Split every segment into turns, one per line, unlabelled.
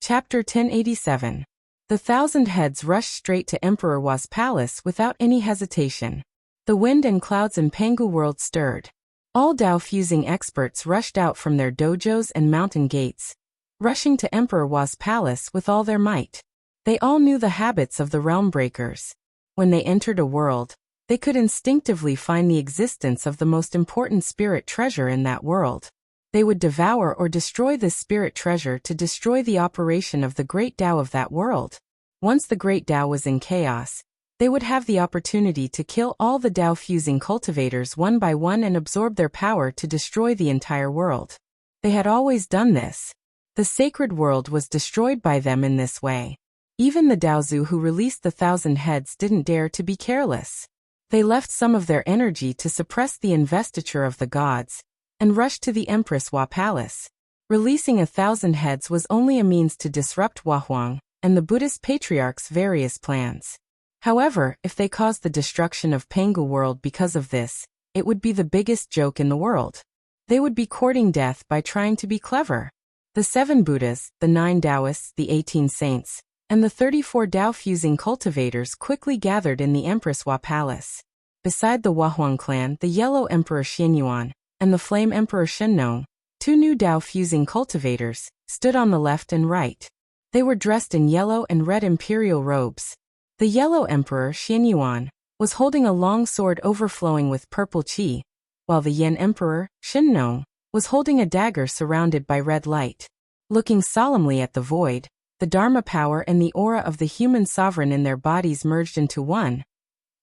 Chapter 1087. The 1,000 heads rushed straight to Emperor Wa's palace without any hesitation. The wind and clouds in Pangu world stirred. All Dao-fusing experts rushed out from their dojos and mountain gates, rushing to Emperor Wa's palace with all their might. They all knew the habits of the realm breakers. When they entered a world, they could instinctively find the existence of the most important spirit treasure in that world. They would devour or destroy this spirit treasure to destroy the operation of the great Tao of that world. Once the great Tao was in chaos, they would have the opportunity to kill all the Tao-fusing cultivators one by one and absorb their power to destroy the entire world. They had always done this. The sacred world was destroyed by them in this way. Even the Daozu who released the 1,000 heads didn't dare to be careless. They left some of their energy to suppress the investiture of the gods, and rushed to the Empress Wa Palace. Releasing 1,000 heads was only a means to disrupt Wa Huang and the Buddhist patriarch's various plans. However, if they caused the destruction of Pangu world because of this, it would be the biggest joke in the world. They would be courting death by trying to be clever. The 7 Buddhas, the 9 Taoists, the 18 saints, and the 34 Tao-fusing cultivators quickly gathered in the Empress Wa Palace. Beside the Wa Huang clan, the Yellow Emperor Xianyuan and the Flame Emperor Shenong, 2 new Tao-fusing cultivators, stood on the left and right. They were dressed in yellow and red imperial robes. The Yellow Emperor Xianyuan was holding a long sword overflowing with purple qi, while the Yen Emperor Shenong was holding a dagger surrounded by red light. Looking solemnly at the void, the Dharma power and the aura of the human sovereign in their bodies merged into one,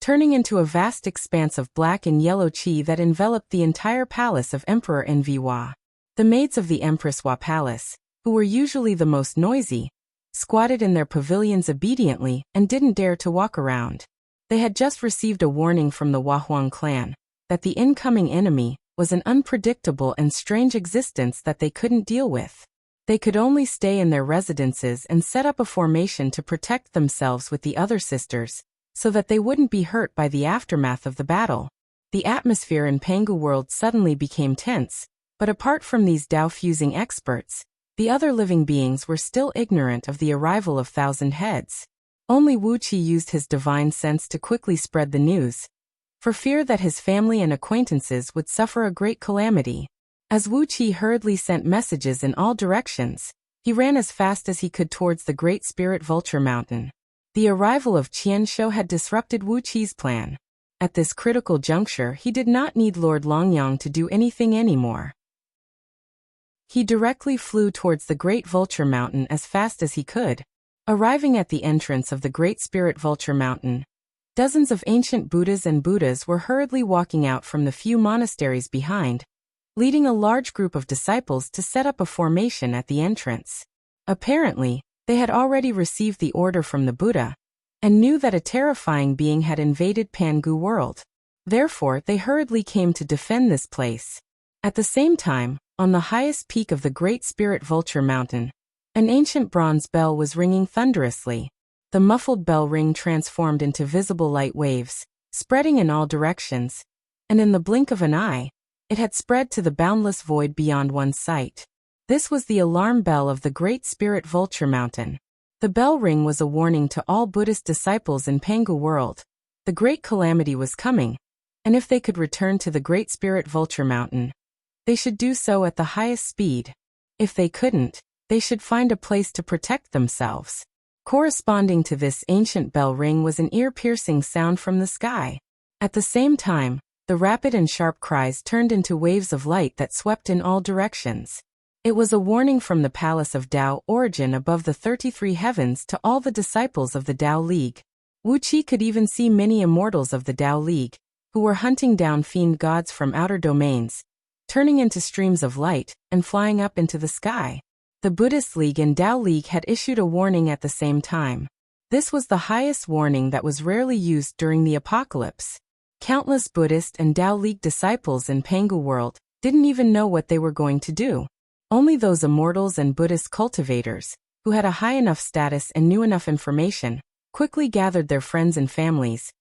turning into a vast expanse of black and yellow qi that enveloped the entire palace of Emperor Envy Wa. The maids of the Empress Wa Palace, who were usually the most noisy, squatted in their pavilions obediently and didn't dare to walk around. They had just received a warning from the Wa Huang clan that the incoming enemy was an unpredictable and strange existence that they couldn't deal with. They could only stay in their residences and set up a formation to protect themselves with the other sisters, so that they wouldn't be hurt by the aftermath of the battle. The atmosphere in Pangu world suddenly became tense, but apart from these Tao-fusing experts, the other living beings were still ignorant of the arrival of 1,000 heads. Only Wuxia used his divine sense to quickly spread the news, for fear that his family and acquaintances would suffer a great calamity. As Wuxia hurriedly sent messages in all directions, he ran as fast as he could towards the Great Spirit Vulture Mountain. The arrival of Qianshou had disrupted Wuqi's plan. At this critical juncture, he did not need Lord Longyang to do anything anymore. He directly flew towards the Great Vulture Mountain as fast as he could. Arriving at the entrance of the Great Spirit Vulture Mountain, dozens of ancient Buddhas and Buddhas were hurriedly walking out from the few monasteries behind, leading a large group of disciples to set up a formation at the entrance. Apparently, they had already received the order from the Buddha, and knew that a terrifying being had invaded Pangu world. Therefore, they hurriedly came to defend this place. At the same time, on the highest peak of the Great Spirit Vulture Mountain, an ancient bronze bell was ringing thunderously. The muffled bell ring transformed into visible light waves, spreading in all directions, and in the blink of an eye, it had spread to the boundless void beyond one's sight. This was the alarm bell of the Great Spirit Vulture Mountain. The bell ring was a warning to all Buddhist disciples in Pangu world. The great calamity was coming, and if they could return to the Great Spirit Vulture Mountain, they should do so at the highest speed. If they couldn't, they should find a place to protect themselves. Corresponding to this ancient bell ring was an ear-piercing sound from the sky. At the same time, the rapid and sharp cries turned into waves of light that swept in all directions. It was a warning from the Palace of Tao Origin above the 33 heavens to all the disciples of the Tao League. Wuxia could even see many immortals of the Tao League, who were hunting down fiend gods from outer domains, turning into streams of light, and flying up into the sky. The Buddhist League and Tao League had issued a warning at the same time. This was the highest warning that was rarely used during the apocalypse. Countless Buddhist and Tao League disciples in Pangu world didn't even know what they were going to do. Only those immortals and Buddhist cultivators, who had a high enough status and knew enough information, quickly gathered their friends and families,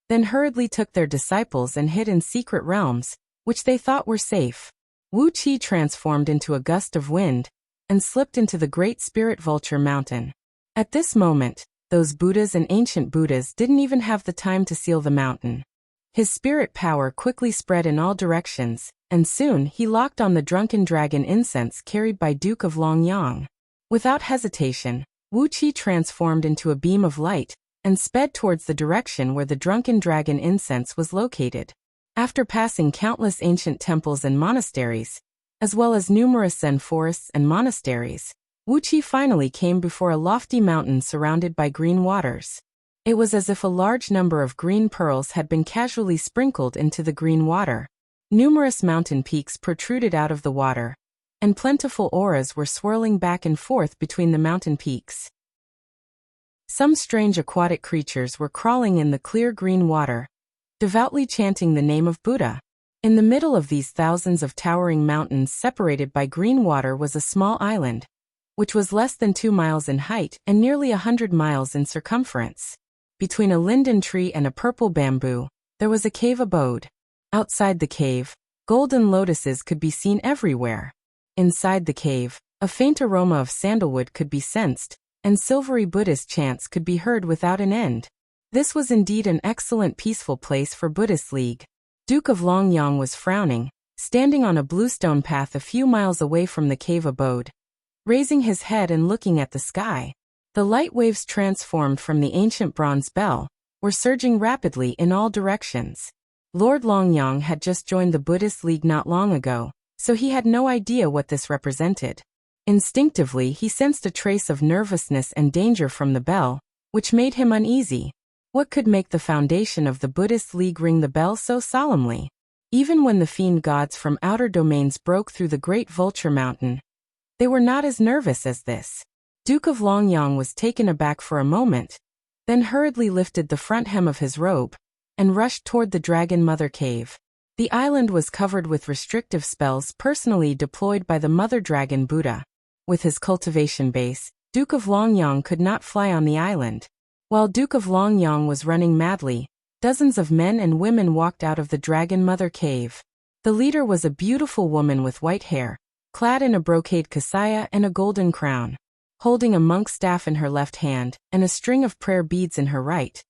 then hurriedly took their disciples and hid in secret realms, which they thought were safe. Wuxia transformed into a gust of wind, and slipped into the Great Spirit Vulture Mountain. At this moment, those Buddhas and ancient Buddhas didn't even have the time to seal the mountain. His spirit power quickly spread in all directions, and soon he locked on the drunken dragon incense carried by Duke of Longyang. Without hesitation, Wuxia transformed into a beam of light and sped towards the direction where the drunken dragon incense was located. After passing countless ancient temples and monasteries, as well as numerous Zen forests and monasteries, Wuxia finally came before a lofty mountain surrounded by green waters. It was as if a large number of green pearls had been casually sprinkled into the green water. Numerous mountain peaks protruded out of the water, and plentiful auras were swirling back and forth between the mountain peaks. Some strange aquatic creatures were crawling in the clear green water, devoutly chanting the name of Buddha. In the middle of these thousands of towering mountains separated by green water was a small island, which was less than 2 miles in height and nearly 100 miles in circumference. Between a linden tree and a purple bamboo, there was a cave abode. Outside the cave, golden lotuses could be seen everywhere. Inside the cave, a faint aroma of sandalwood could be sensed, and silvery Buddhist chants could be heard without an end. This was indeed an excellent peaceful place for Buddhist League. Duke of Longyang was frowning, standing on a bluestone path a few miles away from the cave abode. Raising his head and looking at the sky, the light waves transformed from the ancient bronze bell were surging rapidly in all directions. Lord Longyang had just joined the Buddhist League not long ago, so he had no idea what this represented. Instinctively, he sensed a trace of nervousness and danger from the bell, which made him uneasy. What could make the foundation of the Buddhist League ring the bell so solemnly? Even when the fiend gods from outer domains broke through the Great Vulture Mountain, they were not as nervous as this. Duke of Longyang was taken aback for a moment, then hurriedly lifted the front hem of his robe and rushed toward the Dragon Mother Cave. The island was covered with restrictive spells personally deployed by the Mother Dragon Buddha. With his cultivation base, Duke of Longyang could not fly on the island. While Duke of Longyang was running madly, dozens of men and women walked out of the Dragon Mother Cave. The leader was a beautiful woman with white hair, clad in a brocade kasaya and a golden crown, holding a monk's staff in her left hand and a string of prayer beads in her right.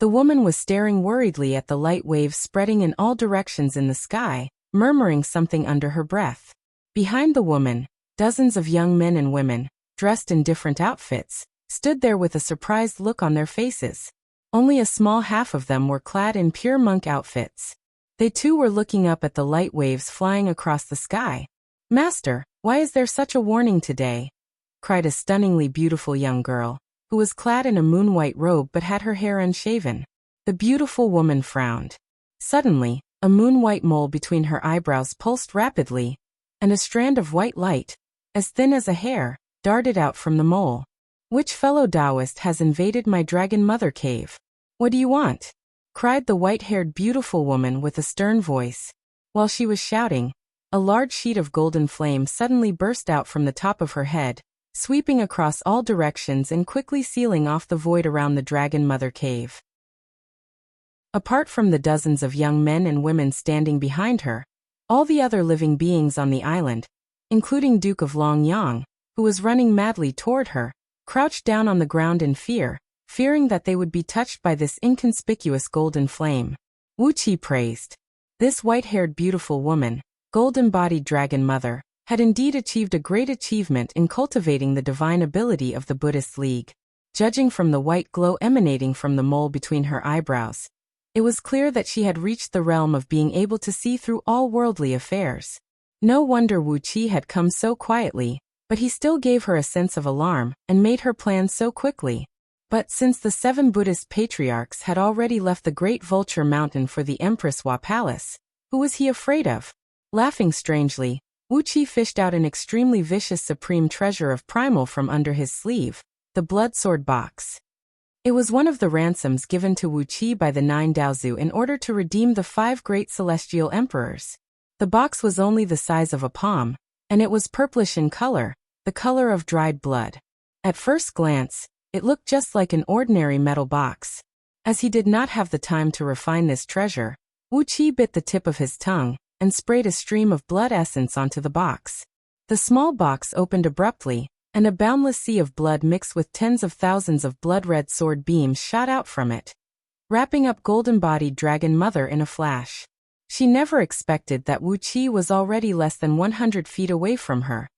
The woman was staring worriedly at the light waves spreading in all directions in the sky, murmuring something under her breath. Behind the woman, dozens of young men and women, dressed in different outfits, stood there with a surprised look on their faces. Only a small half of them were clad in pure monk outfits. They too were looking up at the light waves flying across the sky. "Master, why is there such a warning today?" cried a stunningly beautiful young girl, who was clad in a moon-white robe but had her hair unshaven. The beautiful woman frowned. Suddenly, a moon-white mole between her eyebrows pulsed rapidly, and a strand of white light, as thin as a hair, darted out from the mole. "Which fellow Taoist has invaded my Dragon Mother Cave? What do you want?" cried the white-haired beautiful woman with a stern voice. While she was shouting, a large sheet of golden flame suddenly burst out from the top of her head, sweeping across all directions and quickly sealing off the void around the Dragon Mother Cave. Apart from the dozens of young men and women standing behind her, all the other living beings on the island, including Duke of Longyang, who was running madly toward her, crouched down on the ground in fear, fearing that they would be touched by this inconspicuous golden flame. Wuxia praised. This white-haired beautiful woman, gold-embodied Dragon Mother, had indeed achieved a great achievement in cultivating the divine ability of the Buddhist League. Judging from the white glow emanating from the mole between her eyebrows, it was clear that she had reached the realm of being able to see through all worldly affairs. No wonder Wuxia had come so quietly, but he still gave her a sense of alarm and made her plan so quickly. But since the 7 Buddhist patriarchs had already left the Great Vulture Mountain for the Empress Wa Palace, who was he afraid of? Laughing strangely, Wuxia fished out an extremely vicious supreme treasure of primal from under his sleeve, the blood sword box. It was one of the ransoms given to Wuxia by the 9 Daozu in order to redeem the 5 great celestial emperors. The box was only the size of a palm, and it was purplish in color, the color of dried blood. At first glance, it looked just like an ordinary metal box. As he did not have the time to refine this treasure, Wuxia bit the tip of his tongue and sprayed a stream of blood essence onto the box. The small box opened abruptly, and a boundless sea of blood mixed with tens of thousands of blood-red sword beams shot out from it, wrapping up golden-bodied Dragon Mother in a flash. She never expected that Wuxia was already less than 100 feet away from her,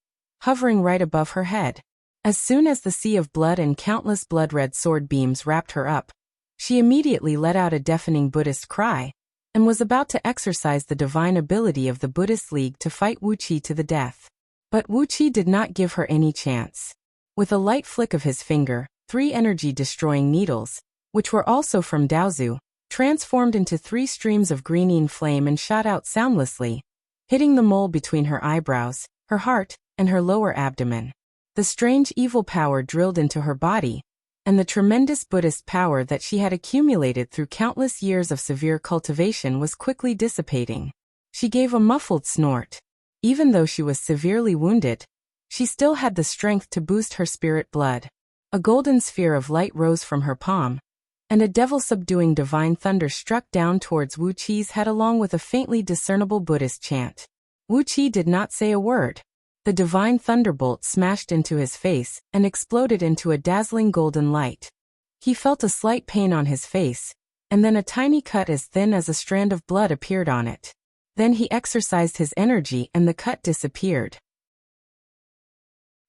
hovering right above her head. As soon as the sea of blood and countless blood-red sword beams wrapped her up, she immediately let out a deafening Buddhist cry, and was about to exercise the divine ability of the Buddhist League to fight Wuxia to the death. But Wuxia did not give her any chance. With a light flick of his finger, 3 energy-destroying needles, which were also from Daozu, transformed into 3 streams of green flame and shot out soundlessly, hitting the mole between her eyebrows, her heart, and her lower abdomen. The strange evil power drilled into her body, and the tremendous Buddhist power that she had accumulated through countless years of severe cultivation was quickly dissipating. She gave a muffled snort. Even though she was severely wounded, she still had the strength to boost her spirit blood. A golden sphere of light rose from her palm, and a devil-subduing divine thunder struck down towards Wuqi's head along with a faintly discernible Buddhist chant. Wuqi did not say a word. The divine thunderbolt smashed into his face and exploded into a dazzling golden light. He felt a slight pain on his face, and then a tiny cut as thin as a strand of blood appeared on it. Then he exercised his energy and the cut disappeared.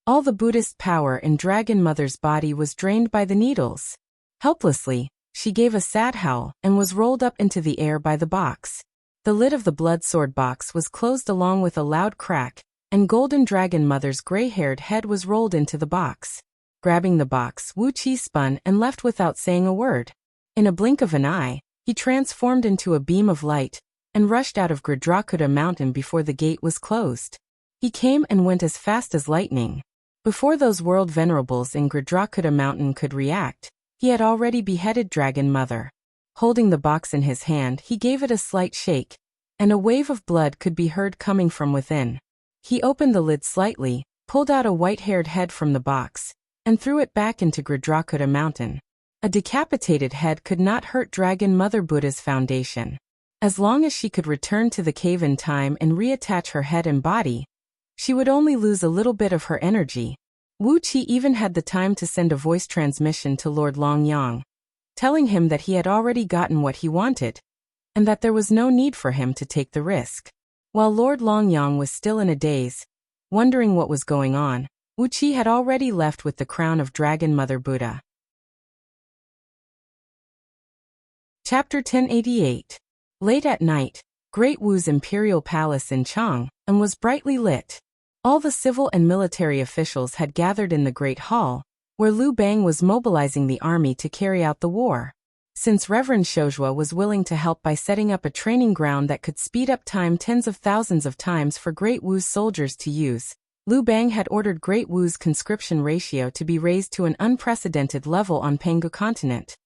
All the Buddhist power in Dragon Mother's body was drained by the needles. Helplessly, she gave a sad howl and was rolled up into the air by the box. The lid of the blood sword box was closed along with a loud crack, and Golden Dragon Mother's gray-haired head was rolled into the box. Grabbing the box, Wuqi spun and left without saying a word. In a blink of an eye, he transformed into a beam of light, and rushed out of Gridrakuta Mountain before the gate was closed. He came and went as fast as lightning. Before those world venerables in Gridrakuta Mountain could react, he had already beheaded Dragon Mother. Holding the box in his hand, he gave it a slight shake, and a wave of blood could be heard coming from within. He opened the lid slightly, pulled out a white-haired head from the box, and threw it back into Gridrakuta Mountain. A decapitated head could not hurt Dragon Mother Buddha's foundation. As long as she could return to the cave in time and reattach her head and body, she would only lose a little bit of her energy. Wuqi even had the time to send a voice transmission to Lord Longyang, telling him that he had already gotten what he wanted, and that there was no need for him to take the risk. While Lord Longyang was still in a daze, wondering what was going on, Wuqi had already left with the crown of Dragon Mother Buddha. Chapter 1088. Late at night, Great Wu's imperial palace in Chang was brightly lit. All the civil and military officials had gathered in the Great Hall, where Liu Bang was mobilizing the army to carry out the war. Since Reverend Shozhua was willing to help by setting up a training ground that could speed up time tens of thousands of times for Great Wu's soldiers to use, Liu Bang had ordered Great Wu's conscription ratio to be raised to an unprecedented level on Penghu continent.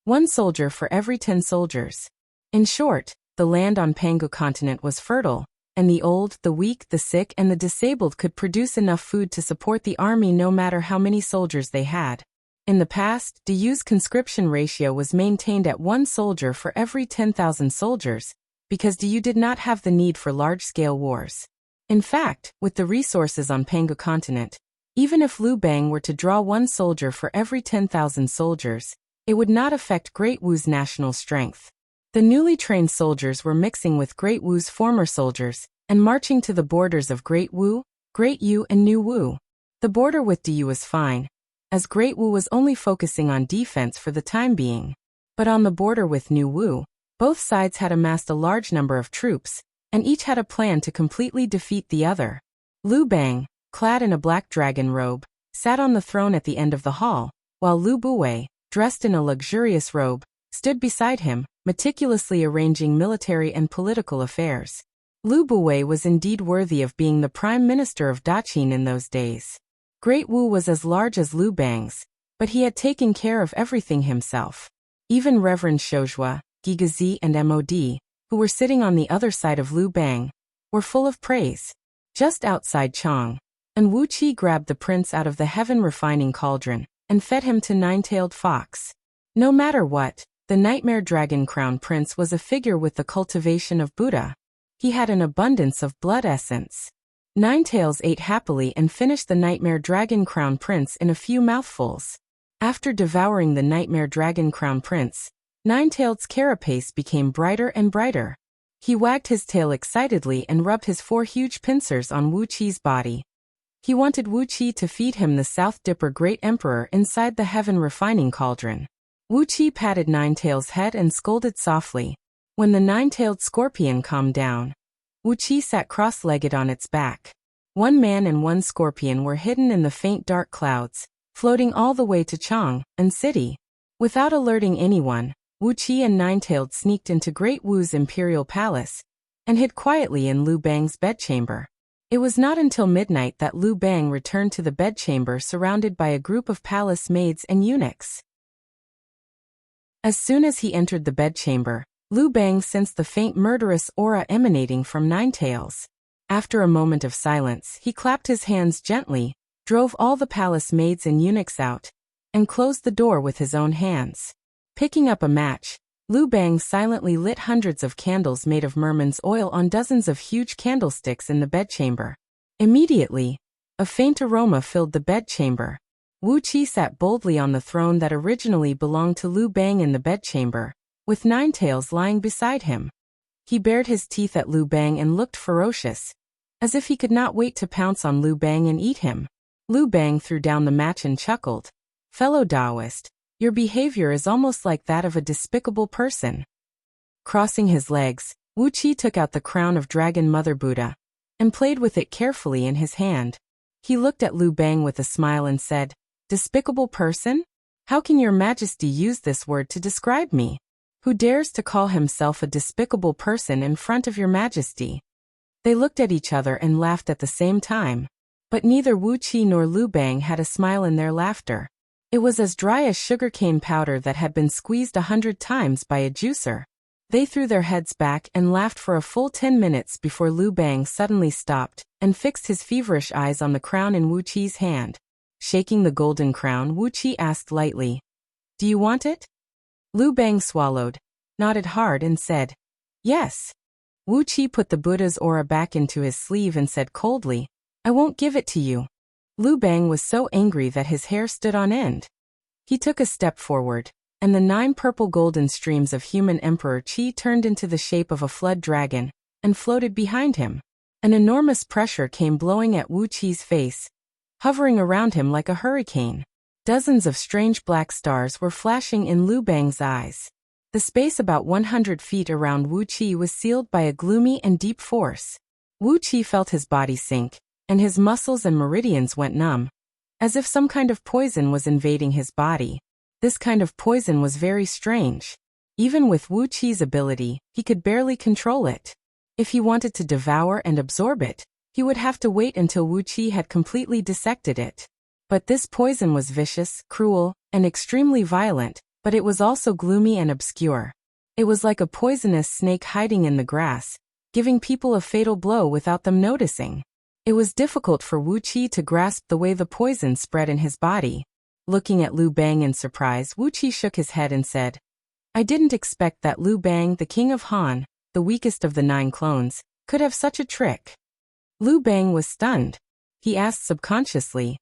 1 soldier for every 10 soldiers. In short, the land on Penghu continent was fertile, and the old, the weak, the sick and the disabled could produce enough food to support the army no matter how many soldiers they had. In the past, Diyu's conscription ratio was maintained at 1 soldier for every 10,000 soldiers, because Diyu did not have the need for large-scale wars. In fact, with the resources on Penghu continent, even if Liu Bang were to draw 1 soldier for every 10,000 soldiers, it would not affect Great Wu's national strength. The newly trained soldiers were mixing with Great Wu's former soldiers, and marching to the borders of Great Wu, Great Yu and New Wu. The border with Diyu was fine, as Great Wu was only focusing on defense for the time being. But on the border with New Wu, both sides had amassed a large number of troops, and each had a plan to completely defeat the other. Liu Bang, clad in a black dragon robe, sat on the throne at the end of the hall, while Liu Buwei, dressed in a luxurious robe, stood beside him, meticulously arranging military and political affairs. Liu Buwei was indeed worthy of being the prime minister of Daqin in those days. Great Wu was as large as Liu Bang's, but he had taken care of everything himself. Even Reverend Shozhua, Gigazi and Mod, who were sitting on the other side of Liu Bang, were full of praise. Just outside Chang, and Wuqi grabbed the prince out of the heaven-refining cauldron, and fed him to 9-tailed fox. No matter what, the Nightmare Dragon Crown Prince was a figure with the cultivation of Buddha. He had an abundance of blood essence. Ninetails ate happily and finished the Nightmare Dragon Crown Prince in a few mouthfuls. After devouring the Nightmare Dragon Crown Prince, Ninetail's carapace became brighter and brighter. He wagged his tail excitedly and rubbed his 4 huge pincers on Wuqi's body. He wanted Wuqi to feed him the South Dipper Great Emperor inside the Heaven Refining Cauldron. Wuqi patted Ninetail's head and scolded softly. When the nine-tailed scorpion calmed down, Wuqi sat cross-legged on its back. 1 man and 1 scorpion were hidden in the faint dark clouds, floating all the way to Chang and City. Without alerting anyone, Wuqi and Ninetailed sneaked into Great Wu's imperial palace and hid quietly in Lu Bang's bedchamber. It was not until midnight that Lu Bang returned to the bedchamber surrounded by a group of palace maids and eunuchs. As soon as he entered the bedchamber, Lu Bang sensed the faint murderous aura emanating from Ninetails. After a moment of silence, he clapped his hands gently, drove all the palace maids and eunuchs out, and closed the door with his own hands. Picking up a match, Lu Bang silently lit hundreds of candles made of merman's oil on dozens of huge candlesticks in the bedchamber. Immediately, a faint aroma filled the bedchamber. Wuqi sat boldly on the throne that originally belonged to Lu Bang in the bedchamber, with Ninetails lying beside him. He bared his teeth at Lu Bang and looked ferocious, as if he could not wait to pounce on Lu Bang and eat him. Lu Bang threw down the match and chuckled. "Fellow Taoist, your behavior is almost like that of a despicable person." Crossing his legs, Wuqi took out the crown of Dragon Mother Buddha and played with it carefully in his hand. He looked at Lu Bang with a smile and said, "Despicable person? How can your majesty use this word to describe me? Who dares to call himself a despicable person in front of your majesty?" They looked at each other and laughed at the same time. But neither Wuqi nor Lu Bang had a smile in their laughter. It was as dry as sugarcane powder that had been squeezed 100 times by a juicer. They threw their heads back and laughed for a full 10 minutes before Lu Bang suddenly stopped and fixed his feverish eyes on the crown in Wuqi's hand. Shaking the golden crown, Wuqi asked lightly, "Do you want it?" Lu Bang swallowed, nodded hard and said, "Yes." Wuqi put the Buddha's aura back into his sleeve and said coldly, "I won't give it to you." Lu Bang was so angry that his hair stood on end. He took a step forward, and the 9 purple golden streams of human Emperor Qi turned into the shape of a flood dragon and floated behind him. An enormous pressure came blowing at Wuqi's face, hovering around him like a hurricane. Dozens of strange black stars were flashing in Lu Bang's eyes. The space about 100 feet around Wuqi was sealed by a gloomy and deep force. Wuqi felt his body sink, and his muscles and meridians went numb, as if some kind of poison was invading his body. This kind of poison was very strange. Even with Wuqi's ability, he could barely control it. If he wanted to devour and absorb it, he would have to wait until Wuqi had completely dissected it. But this poison was vicious, cruel, and extremely violent, but it was also gloomy and obscure. It was like a poisonous snake hiding in the grass, giving people a fatal blow without them noticing. It was difficult for Wuqi to grasp the way the poison spread in his body. Looking at Lu Bang in surprise, Wuqi shook his head and said, "I didn't expect that Lu Bang, the king of Han, the weakest of the 9 clones, could have such a trick." Lu Bang was stunned. He asked subconsciously,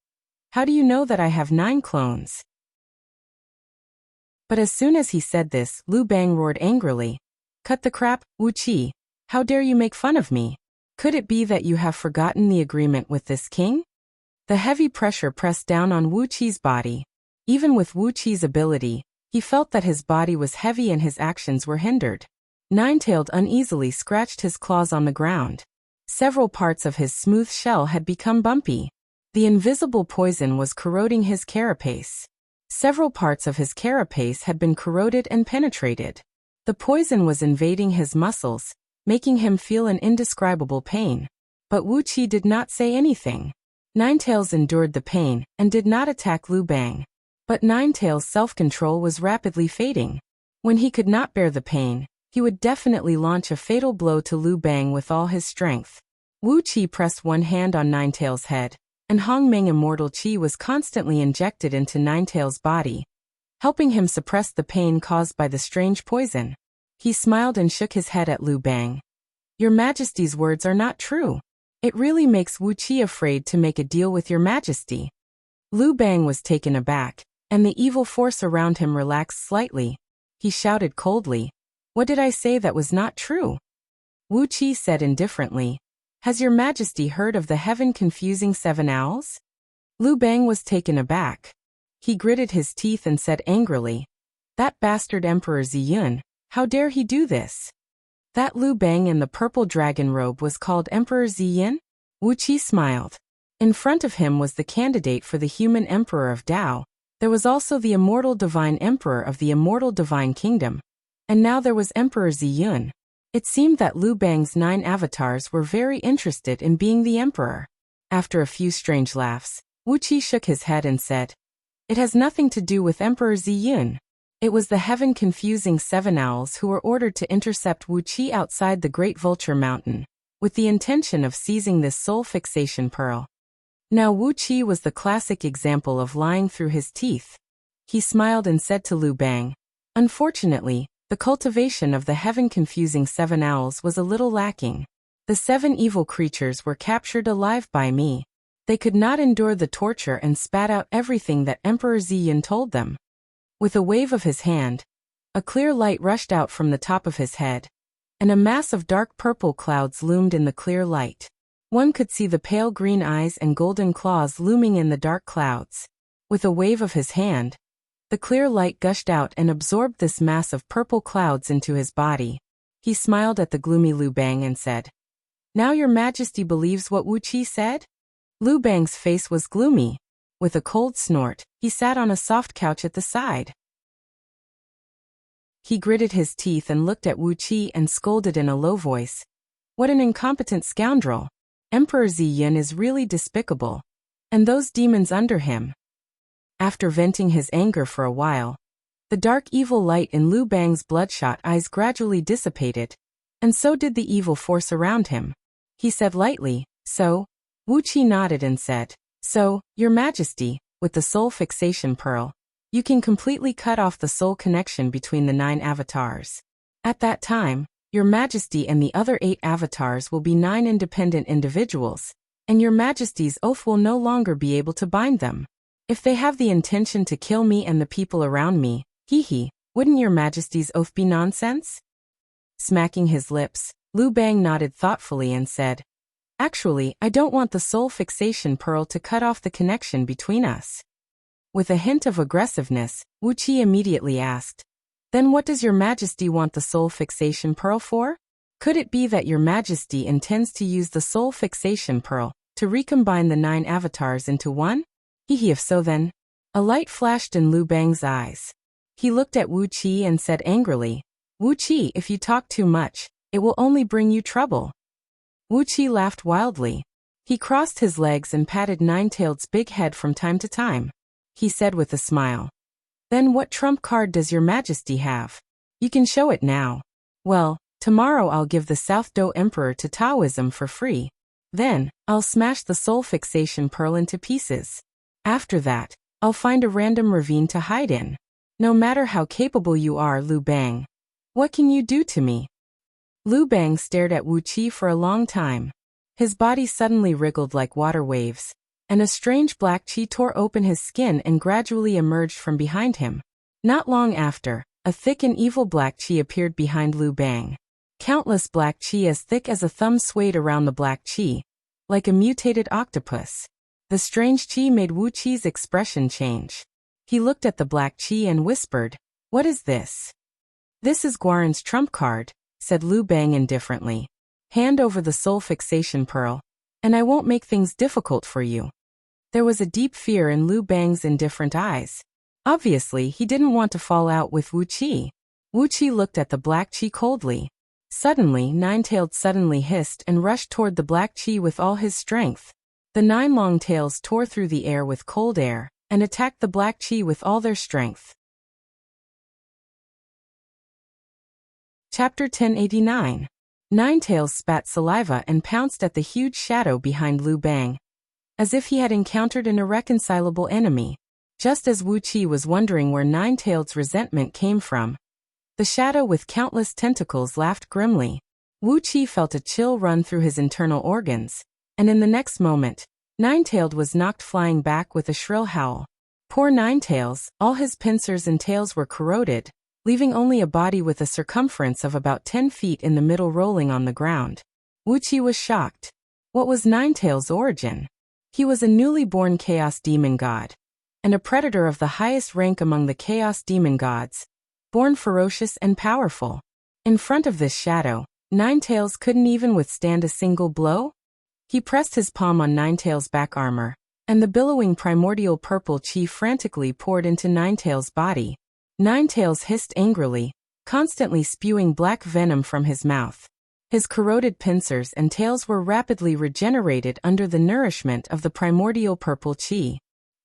"How do you know that I have 9 clones?" But as soon as he said this, Lu Bang roared angrily, "Cut the crap, Wuqi! How dare you make fun of me? Could it be that you have forgotten the agreement with this king?" The heavy pressure pressed down on Wuqi's body. Even with Wuqi's ability, he felt that his body was heavy and his actions were hindered. Ninetailed uneasily scratched his claws on the ground. Several parts of his smooth shell had become bumpy. The invisible poison was corroding his carapace. Several parts of his carapace had been corroded and penetrated. The poison was invading his muscles, making him feel an indescribable pain. But Wuqi did not say anything. Ninetails endured the pain and did not attack Lu Bang. But Ninetails' self-control was rapidly fading. When he could not bear the pain, he would definitely launch a fatal blow to Lu Bang with all his strength. Wuqi pressed one hand on Ninetails' head, and Hongmeng immortal qi was constantly injected into Ninetails' body, helping him suppress the pain caused by the strange poison. He smiled and shook his head at Lu Bang. "Your Majesty's words are not true. It really makes Wuxia afraid to make a deal with your majesty. Lu Bang was taken aback, and the evil force around him relaxed slightly. He shouted coldly, "What did I say that was not true?" Wuxia said indifferently, "Has your majesty heard of the heaven-confusing 7 owls?" Lu Bang was taken aback. He gritted his teeth and said angrily, "That bastard Emperor Ziyun, how dare he do this?" That Lu Bang in the purple dragon robe was called Emperor Ziyun? Wuxia smiled. In front of him was the candidate for the human emperor of Dao. There was also the immortal divine emperor of the immortal divine kingdom. And now there was Emperor Ziyun. It seemed that Lu Bang's 9 avatars were very interested in being the emperor. After a few strange laughs, Wuxia shook his head and said, "It has nothing to do with Emperor Ziyun. It was the heaven-confusing 7 owls who were ordered to intercept Wuxia outside the Great Vulture Mountain, with the intention of seizing this soul fixation pearl." Now Wuxia was the classic example of lying through his teeth. He smiled and said to Lu Bang, "Unfortunately, the cultivation of the heaven-confusing 7 owls was a little lacking. The 7 evil creatures were captured alive by me. They could not endure the torture and spat out everything that Emperor Ziyun told them." With a wave of his hand, a clear light rushed out from the top of his head, and a mass of dark purple clouds loomed in the clear light. One could see the pale green eyes and golden claws looming in the dark clouds. With a wave of his hand, the clear light gushed out and absorbed this mass of purple clouds into his body. He smiled at the gloomy Lu Bang and said, "Now your majesty believes what Wuxia said?" Lu Bang's face was gloomy. With a cold snort, he sat on a soft couch at the side. He gritted his teeth and looked at Wuxia and scolded in a low voice, "What an incompetent scoundrel! Emperor Ziyun is really despicable. And those demons under him." After venting his anger for a while, the dark evil light in Lu Bang's bloodshot eyes gradually dissipated, and so did the evil force around him. He said lightly, "So?" Wuxia nodded and said, "So, your majesty, with the soul fixation pearl, you can completely cut off the soul connection between the 9 avatars. At that time, your majesty and the other 8 avatars will be 9 independent individuals, and your majesty's oath will no longer be able to bind them. If they have the intention to kill me and the people around me, wouldn't your majesty's oath be nonsense?" Smacking his lips, Lu Bang nodded thoughtfully and said, "Actually, I don't want the soul fixation pearl to cut off the connection between us." With a hint of aggressiveness, Wuxia immediately asked, "Then what does your majesty want the soul fixation pearl for? Could it be that your majesty intends to use the soul fixation pearl to recombine the 9 avatars into one?" If so then." A light flashed in Lu Bang's eyes. He looked at Wuxia and said angrily, "Wuxia, if you talk too much, it will only bring you trouble." Wuxia laughed wildly. He crossed his legs and patted Nine-Tailed's big head from time to time. He said with a smile, "Then what trump card does your majesty have? You can show it now." "Well, tomorrow I'll give the South Do Emperor to Taoism for free. Then, I'll smash the soul fixation pearl into pieces. After that, I'll find a random ravine to hide in. No matter how capable you are, Lu Bang. What can you do to me?" Lu Bang stared at Wuxia for a long time. His body suddenly wriggled like water waves, and a strange black chi tore open his skin and gradually emerged from behind him. Not long after, a thick and evil black chi appeared behind Lu Bang. Countless black chi as thick as a thumb swayed around the black chi, like a mutated octopus. The strange chi made Wuxia's expression change. He looked at the black chi and whispered, "What is this?" "This is Guaran's trump card," said Lu Bang indifferently. "Hand over the soul fixation pearl, and I won't make things difficult for you." There was a deep fear in Lu Bang's indifferent eyes. Obviously, he didn't want to fall out with Wuxia. Wuxia looked at the black chi coldly. Suddenly, Nine-Tailed suddenly hissed and rushed toward the black chi with all his strength. The 9 long tails tore through the air with cold air, and attacked the black chi with all their strength. Chapter 1089. Nine-Tails spat saliva and pounced at the huge shadow behind Lu Bang, as if he had encountered an irreconcilable enemy. Just as Wuxia was wondering where Nine-Tailed's resentment came from, the shadow with countless tentacles laughed grimly. Wuxia felt a chill run through his internal organs. and in the next moment, Ninetailed was knocked flying back with a shrill howl. Poor Ninetails, all his pincers and tails were corroded, leaving only a body with a circumference of about 10 feet in the middle rolling on the ground. Wuxia was shocked. What was Ninetail's origin? He was a newly born Chaos Demon God, and a predator of the highest rank among the Chaos Demon Gods, born ferocious and powerful. In front of this shadow, Ninetails couldn't even withstand a single blow. He pressed his palm on Ninetail's back armor, and the billowing primordial purple chi frantically poured into Ninetail's body. Ninetails hissed angrily, constantly spewing black venom from his mouth. His corroded pincers and tails were rapidly regenerated under the nourishment of the primordial purple chi.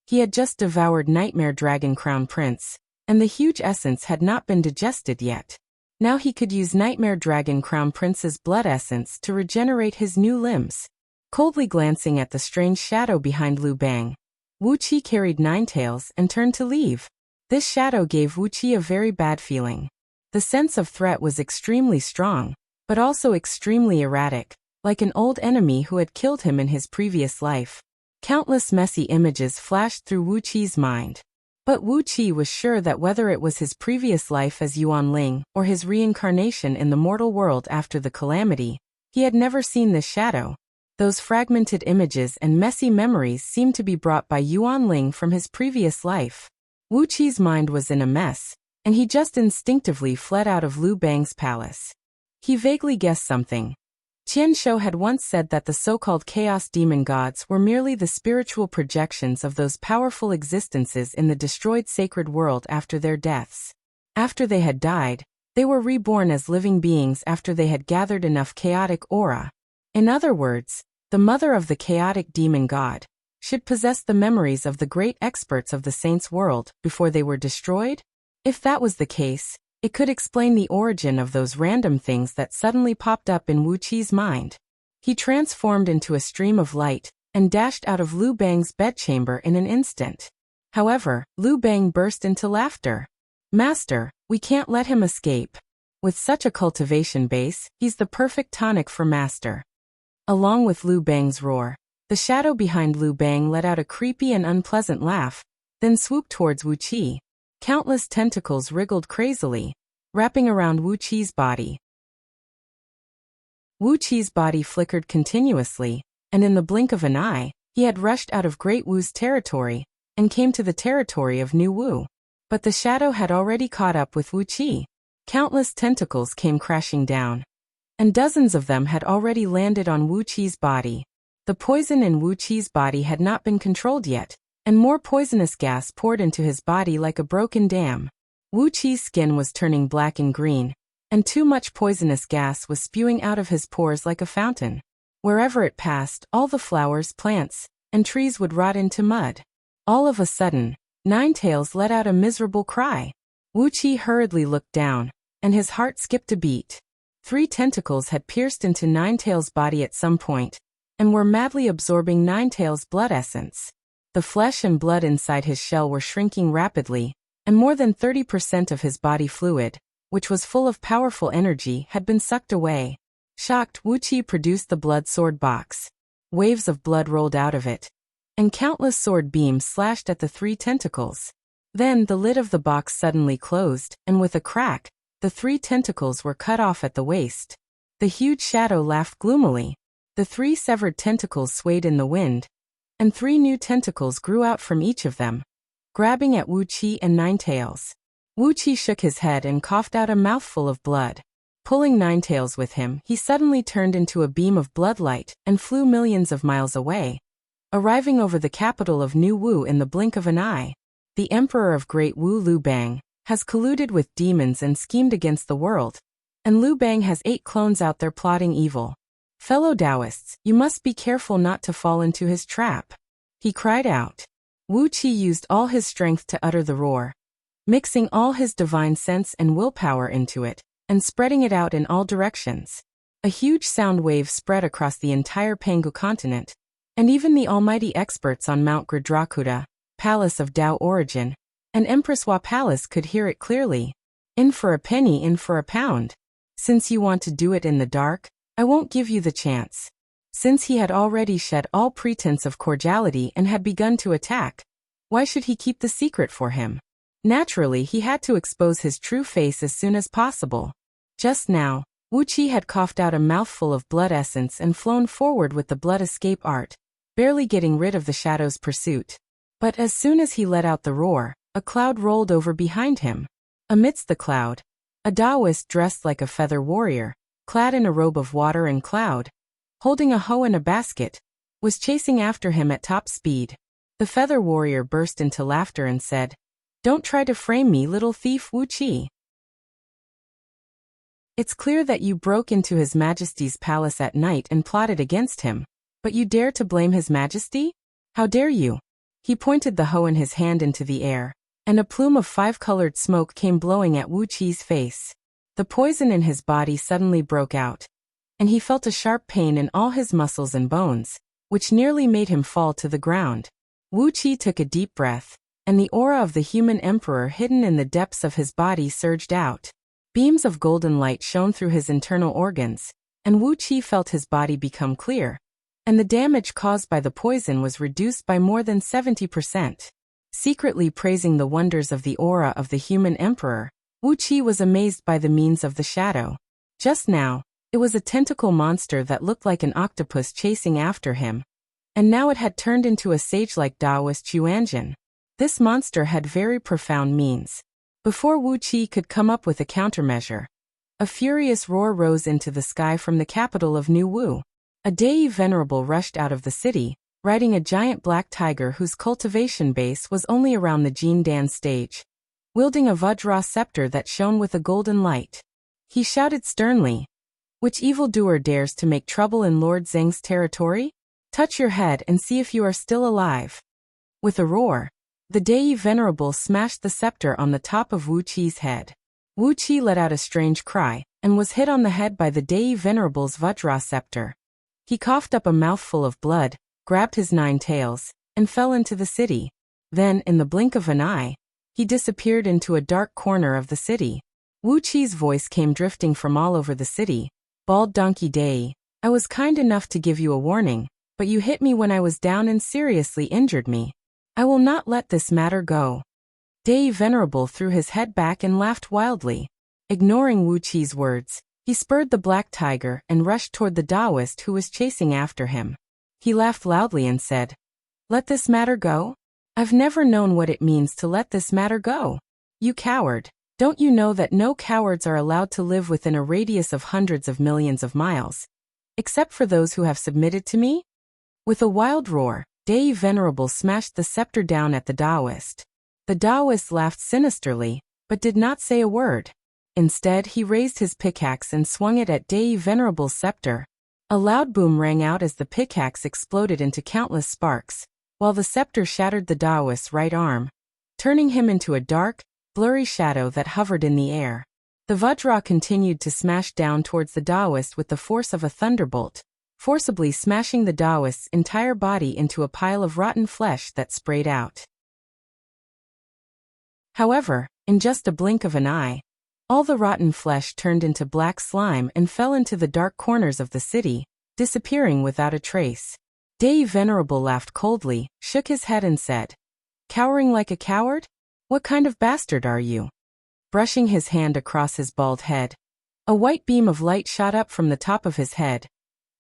He had just devoured Nightmare Dragon Crown Prince, and the huge essence had not been digested yet. Now he could use Nightmare Dragon Crown Prince's blood essence to regenerate his new limbs. Coldly glancing at the strange shadow behind Liu Bang, Wuxia carried Ninetails and turned to leave. This shadow gave Wuxia a very bad feeling. The sense of threat was extremely strong, but also extremely erratic, like an old enemy who had killed him in his previous life. Countless messy images flashed through Wuqia's mind. But Wuxia was sure that whether it was his previous life as Yuan Ling or his reincarnation in the mortal world after the calamity, he had never seen this shadow. Those fragmented images and messy memories seemed to be brought by Yuan Ling from his previous life. Wuqia's mind was in a mess, and he just instinctively fled out of Liu Bang's palace. He vaguely guessed something. Qian Shou had once said that the so-called Chaos Demon Gods were merely the spiritual projections of those powerful existences in the destroyed sacred world after their deaths. After they had died, they were reborn as living beings after they had gathered enough chaotic aura. In other words, the mother of the chaotic demon god should possess the memories of the great experts of the saints' world before they were destroyed? If that was the case, it could explain the origin of those random things that suddenly popped up in Wuqia's mind. He transformed into a stream of light and dashed out of Liu Bang's bedchamber in an instant. However, Liu Bang burst into laughter. "Master, we can't let him escape. With such a cultivation base, he's the perfect tonic for Master." Along with Liu Bang's roar, the shadow behind Liu Bang let out a creepy and unpleasant laugh, then swooped towards Wuqia. Countless tentacles wriggled crazily, wrapping around Wuqia's body. Wuqia's body flickered continuously, and in the blink of an eye, he had rushed out of Great Wu's territory and came to the territory of New Wu. But the shadow had already caught up with Wuqia. Countless tentacles came crashing down, and dozens of them had already landed on Wuqia's body. The poison in Wuqia's body had not been controlled yet, and more poisonous gas poured into his body like a broken dam. Wuqia's skin was turning black and green, and too much poisonous gas was spewing out of his pores like a fountain. Wherever it passed, all the flowers, plants, and trees would rot into mud. All of a sudden, Ninetails let out a miserable cry. Wuqia hurriedly looked down, and his heart skipped a beat. 3 tentacles had pierced into Ninetails' body at some point, and were madly absorbing Ninetails' blood essence. The flesh and blood inside his shell were shrinking rapidly, and more than 30% of his body fluid, which was full of powerful energy, had been sucked away. Shocked, Wuqia produced the blood sword box. Waves of blood rolled out of it, and countless sword beams slashed at the 3 tentacles. Then the lid of the box suddenly closed, and with a crack, the 3 tentacles were cut off at the waist. The huge shadow laughed gloomily. The 3 severed tentacles swayed in the wind, and 3 new tentacles grew out from each of them, grabbing at Wuqia and Ninetails. Wuqia shook his head and coughed out a mouthful of blood. Pulling Ninetails with him, he suddenly turned into a beam of bloodlight and flew millions of miles away, arriving over the capital of New Wu in the blink of an eye. The Emperor of Great Wu, Liu Bang, has colluded with demons and schemed against the world, and Liu Bang has 8 clones out there plotting evil. "Fellow Taoists, you must be careful not to fall into his trap," he cried out. Wuqia used all his strength to utter the roar, mixing all his divine sense and willpower into it, and spreading it out in all directions. A huge sound wave spread across the entire Pangu continent, and even the almighty experts on Mount Gridrakuta, Palace of Tao Origin, and Empress Hua Palace could hear it clearly. "In for a penny, in for a pound. Since you want to do it in the dark, I won't give you the chance." Since he had already shed all pretense of cordiality and had begun to attack, why should he keep the secret for him? Naturally, he had to expose his true face as soon as possible. Just now, Wuxia had coughed out a mouthful of blood essence and flown forward with the blood escape art, barely getting rid of the shadow's pursuit. But as soon as he let out the roar, a cloud rolled over behind him. Amidst the cloud, a Taoist dressed like a feather warrior, clad in a robe of water and cloud, holding a hoe and a basket, was chasing after him at top speed. The feather warrior burst into laughter and said, "Don't try to frame me, little thief Wuxia. It's clear that you broke into His Majesty's palace at night and plotted against him, but you dare to blame His Majesty? How dare you?" He pointed the hoe in his hand into the air, and a plume of five-colored smoke came blowing at Wuqi's face. The poison in his body suddenly broke out, and he felt a sharp pain in all his muscles and bones, which nearly made him fall to the ground. Wuxia took a deep breath, and the aura of the human emperor hidden in the depths of his body surged out. Beams of golden light shone through his internal organs, and Wuxia felt his body become clear, and the damage caused by the poison was reduced by more than 70%. Secretly praising the wonders of the aura of the human emperor, Wuxia was amazed by the means of the shadow. Just now, it was a tentacle monster that looked like an octopus chasing after him, and now it had turned into a sage-like Taoist Chuanjin. This monster had very profound means. Before Wuxia could come up with a countermeasure, a furious roar rose into the sky from the capital of New Wu. A Dai venerable rushed out of the city, riding a giant black tiger whose cultivation base was only around the Jin Dan stage, wielding a Vajra scepter that shone with a golden light. He shouted sternly, "Which evildoer dares to make trouble in Lord Zheng's territory? Touch your head and see if you are still alive." With a roar, the Dai venerable smashed the scepter on the top of Wuqi's head. Wuxia let out a strange cry, and was hit on the head by the Dai venerable's Vajra scepter. He coughed up a mouthful of blood, grabbed his 9 tails, and fell into the city. Then, in the blink of an eye, he disappeared into a dark corner of the city. Wuqi's voice came drifting from all over the city. "Bald donkey Dai, I was kind enough to give you a warning, but you hit me when I was down and seriously injured me. I will not let this matter go." Dai venerable threw his head back and laughed wildly. Ignoring Wuqi's words, he spurred the black tiger and rushed toward the Taoist who was chasing after him. He laughed loudly and said, "Let this matter go? I've never known what it means to let this matter go. You coward, don't you know that no cowards are allowed to live within a radius of hundreds of millions of miles, except for those who have submitted to me?" With a wild roar, Dai venerable smashed the scepter down at the Taoist. The Taoist laughed sinisterly, but did not say a word. Instead, he raised his pickaxe and swung it at Dai venerable's scepter. A loud boom rang out as the pickaxe exploded into countless sparks, while the scepter shattered the Taoist's right arm, turning him into a dark, blurry shadow that hovered in the air. The Vajra continued to smash down towards the Taoist with the force of a thunderbolt, forcibly smashing the Taoist's entire body into a pile of rotten flesh that sprayed out. However, in just a blink of an eye, all the rotten flesh turned into black slime and fell into the dark corners of the city, disappearing without a trace. Dai venerable laughed coldly, shook his head and said, "Cowering like a coward? What kind of bastard are you?" Brushing his hand across his bald head, a white beam of light shot up from the top of his head,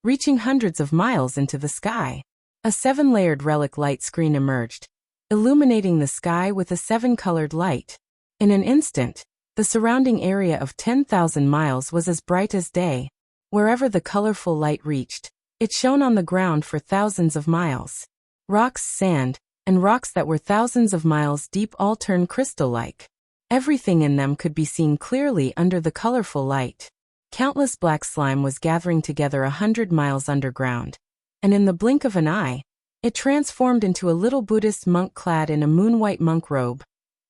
reaching hundreds of miles into the sky. A 7-layered relic light screen emerged, illuminating the sky with a 7-colored light. In an instant, the surrounding area of 10,000 miles was as bright as day. Wherever the colorful light reached, it shone on the ground for thousands of miles. Rocks, sand, and rocks that were thousands of miles deep all turned crystal-like. Everything in them could be seen clearly under the colorful light. Countless black slime was gathering together 100 miles underground, and in the blink of an eye, it transformed into a little Buddhist monk clad in a moon-white monk robe,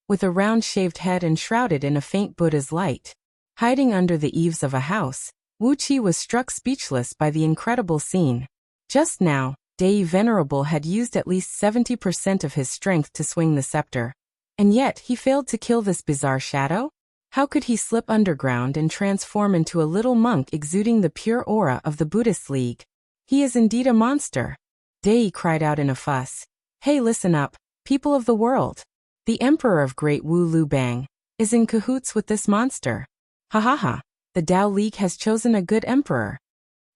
with a round shaved head and shrouded in a faint Buddha's light. Hiding under the eaves of a house, Wuxia was struck speechless by the incredible scene. Just now, Dai venerable had used at least 70% of his strength to swing the scepter, and yet he failed to kill this bizarre shadow? How could he slip underground and transform into a little monk exuding the pure aura of the Buddhist League? He is indeed a monster. Dai cried out in a fuss. Hey, listen up, people of the world. The Emperor of Great Wu Lu Bang is in cahoots with this monster. Ha ha ha, the Dao League has chosen a good emperor.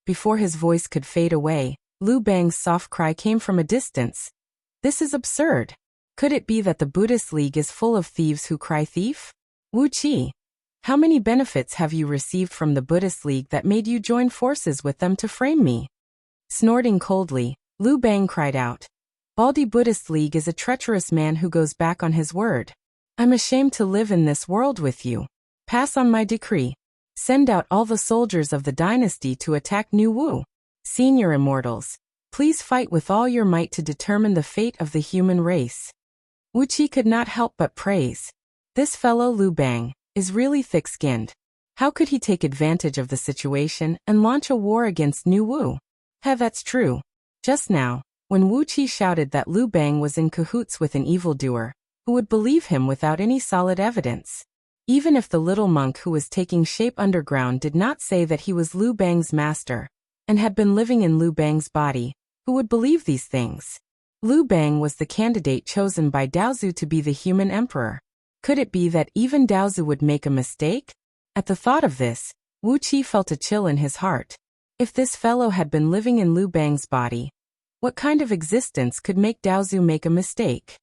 Before his voice could fade away, Lu Bang's soft cry came from a distance. This is absurd. Could it be that the Buddhist League is full of thieves who cry thief? Wuxia, how many benefits have you received from the Buddhist League that made you join forces with them to frame me? Snorting coldly, Lu Bang cried out. Baldy Buddhist League is a treacherous man who goes back on his word. I'm ashamed to live in this world with you. Pass on my decree. Send out all the soldiers of the dynasty to attack New Wu. Senior immortals, please fight with all your might to determine the fate of the human race. Wuxia could not help but praise. This fellow Lu Bang is really thick-skinned. How could he take advantage of the situation and launch a war against New Wu? That's true. Just now, when Wuxia shouted that Lu Bang was in cahoots with an evildoer, who would believe him without any solid evidence? Even if the little monk who was taking shape underground did not say that he was Lu Bang's master, and had been living in Lu Bang's body, who would believe these things? Lu Bang was the candidate chosen by Daozu to be the human emperor. Could it be that even Daozu would make a mistake? At the thought of this, Wuxia felt a chill in his heart. If this fellow had been living in Lu Bang's body, what kind of existence could make Daozu make a mistake?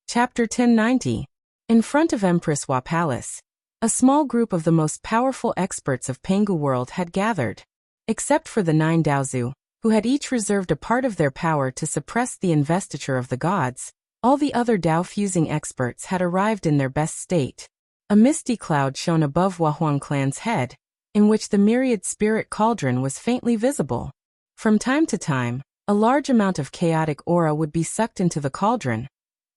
Chapter 1090. In front of Empress Hua Palace, a small group of the most powerful experts of Pangu world had gathered. Except for the 9 Daozu, who had each reserved a part of their power to suppress the investiture of the gods, all the other Dao-fusing experts had arrived in their best state. A misty cloud shone above Huahuang clan's head, in which the myriad spirit cauldron was faintly visible. From time to time, a large amount of chaotic aura would be sucked into the cauldron,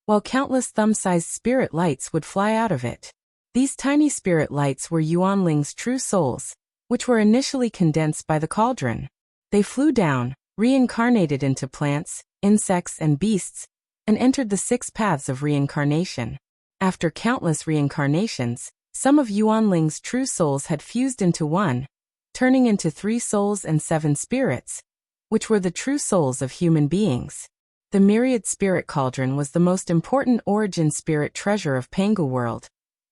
while countless thumb-sized spirit lights would fly out of it. These tiny spirit lights were Yuanling's true souls, which were initially condensed by the cauldron. They flew down, reincarnated into plants, insects, and beasts, and entered the 6 paths of reincarnation. After countless reincarnations, some of Yuanling's true souls had fused into one, turning into 3 souls and 7 spirits, which were the true souls of human beings. The myriad spirit cauldron was the most important origin spirit treasure of Pangu world,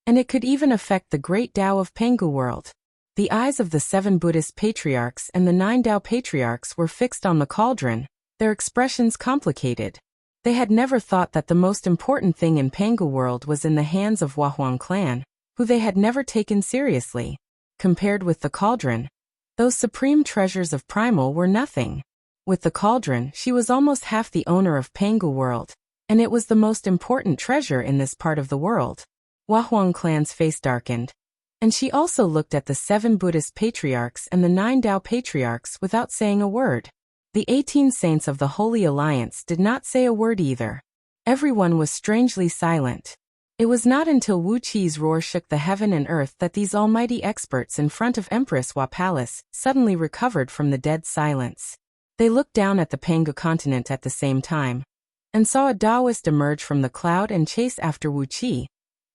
and it could even affect the great Tao of Pangu world. The eyes of the 7 Buddhist patriarchs and the 9 Tao patriarchs were fixed on the cauldron, their expressions complicated. They had never thought that the most important thing in Pangu world was in the hands of Huahuang clan, who they had never taken seriously. Compared with the cauldron, those supreme treasures of primal were nothing. With the cauldron, she was almost half the owner of Pangu world, and it was the most important treasure in this part of the world. Huahuang clan's face darkened, and she also looked at the 7 Buddhist patriarchs and the 9 Tao patriarchs without saying a word. The 18 saints of the Holy Alliance did not say a word either. Everyone was strangely silent. It was not until Wuqi's roar shook the heaven and earth that these almighty experts in front of Empress Hua Palace suddenly recovered from the dead silence. They looked down at the Pangu continent at the same time, and saw a Taoist emerge from the cloud and chase after Wuqi,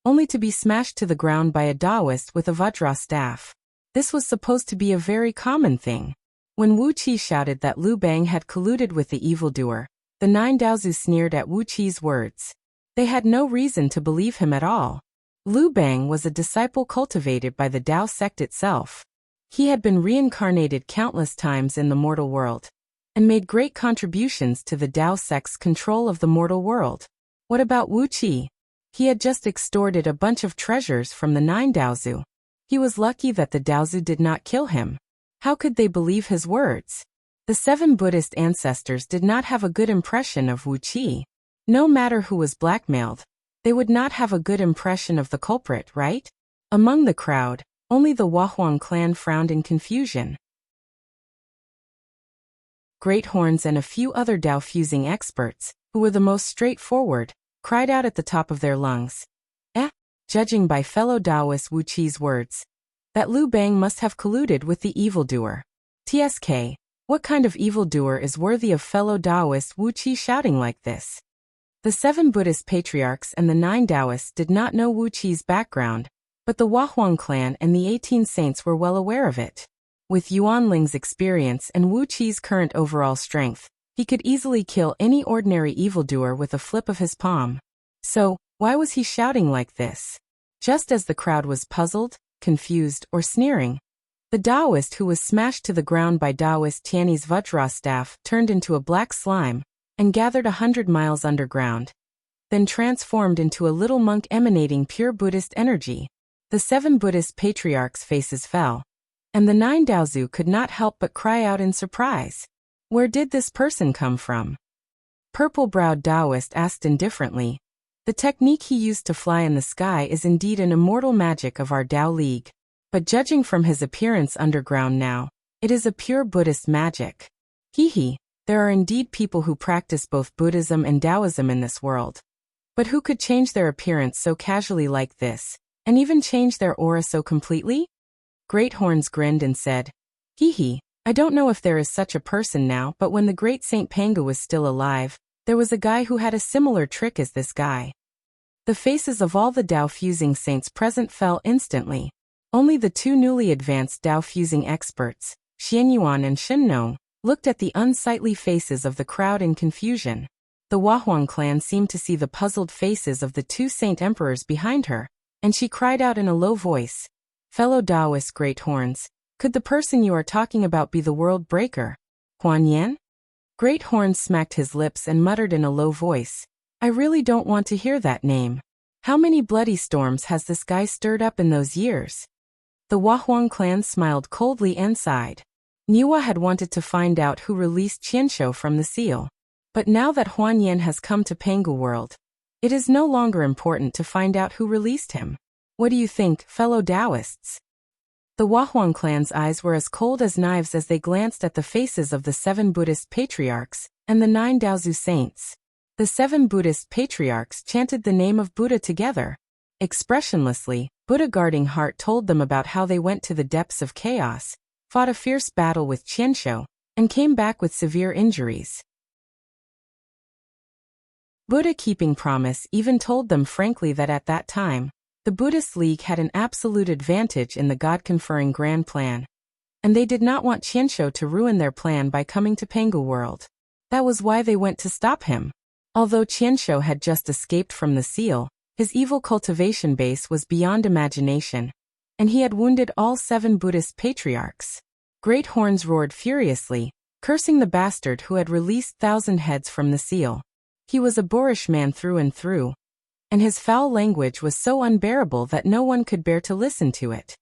only to be smashed to the ground by a Taoist with a Vajra staff. This was supposed to be a very common thing. When Wuqi shouted that Lu Bang had colluded with the evildoer, the 9 Daozu sneered at Wuqi's words. They had no reason to believe him at all. Lu Bang was a disciple cultivated by the Tao sect itself. He had been reincarnated countless times in the mortal world, and made great contributions to the Tao sect's control of the mortal world. What about Wuqi? He had just extorted a bunch of treasures from the 9 Daozu. He was lucky that the Daozu did not kill him. How could they believe his words? The 7 Buddhist ancestors did not have a good impression of Wuqi. No matter who was blackmailed, they would not have a good impression of the culprit, right? Among the crowd, only the Huahuang clan frowned in confusion. Great Horns and a few other Tao-fusing experts, who were the most straightforward, cried out at the top of their lungs. Judging by fellow Taoist Wuqi's words, that Lu Bang must have colluded with the evildoer. TSK, what kind of evildoer is worthy of fellow Taoist Wuqi shouting like this? The 7 Buddhist patriarchs and the 9 Taoists did not know Wuqi's background, But the Huahuang clan and the 18 saints were well aware of it. With Yuanling's experience and Wu Qi's current overall strength, he could easily kill any ordinary evildoer with a flip of his palm. So, why was he shouting like this? Just as the crowd was puzzled, confused, or sneering, the Taoist who was smashed to the ground by Taoist Tianyi's Vajra staff turned into a black slime and gathered 100 miles underground, then transformed into a little monk emanating pure Buddhist energy. The 7 Buddhist patriarchs' faces fell, and the 9 Daozu could not help but cry out in surprise. Where did this person come from? Purple-browed Taoist asked indifferently. The technique he used to fly in the sky is indeed an immortal magic of our Tao League, but judging from his appearance underground now, it is a pure Buddhist magic. Hee, there are indeed people who practice both Buddhism and Taoism in this world. But who could change their appearance so casually like this, and even change their aura so completely? Great Horns grinned and said, Hee, I don't know if there is such a person now, but when the great Saint Panga was still alive, there was a guy who had a similar trick as this guy. The faces of all the Tao-fusing saints present fell instantly. Only the 2 newly advanced Tao-fusing experts, Xianyuan and Shenno, looked at the unsightly faces of the crowd in confusion. The Huahuang clan seemed to see the puzzled faces of the 2 saint emperors behind her, and she cried out in a low voice, Fellow Taoist Great Horns, could the person you are talking about be the world breaker, Huan Yan? Great Horns smacked his lips and muttered in a low voice, I really don't want to hear that name. How many bloody storms has this guy stirred up in those years? The Huahuang clan smiled coldly and sighed. Niwa had wanted to find out who released Qianshou from the seal. But now that Huan Yan has come to Pangu World, it is no longer important to find out who released him. What do you think, fellow Taoists? The Huahuang clan's eyes were as cold as knives as they glanced at the faces of the 7 Buddhist patriarchs and the 9 Daozu saints. The 7 Buddhist patriarchs chanted the name of Buddha together. Expressionlessly, Buddha guarding heart told them about how they went to the depths of chaos, fought a fierce battle with Qianshou, and came back with severe injuries. Buddha keeping promise even told them frankly that at that time, the Buddhist League had an absolute advantage in the God-conferring grand plan, and they did not want Qianshou to ruin their plan by coming to Pangu World. That was why they went to stop him. Although Qianshou had just escaped from the seal, his evil cultivation base was beyond imagination, and he had wounded all 7 Buddhist patriarchs. Great Horns roared furiously, cursing the bastard who had released 1,000 heads from the seal. He was a boorish man through and through, and his foul language was so unbearable that no one could bear to listen to it.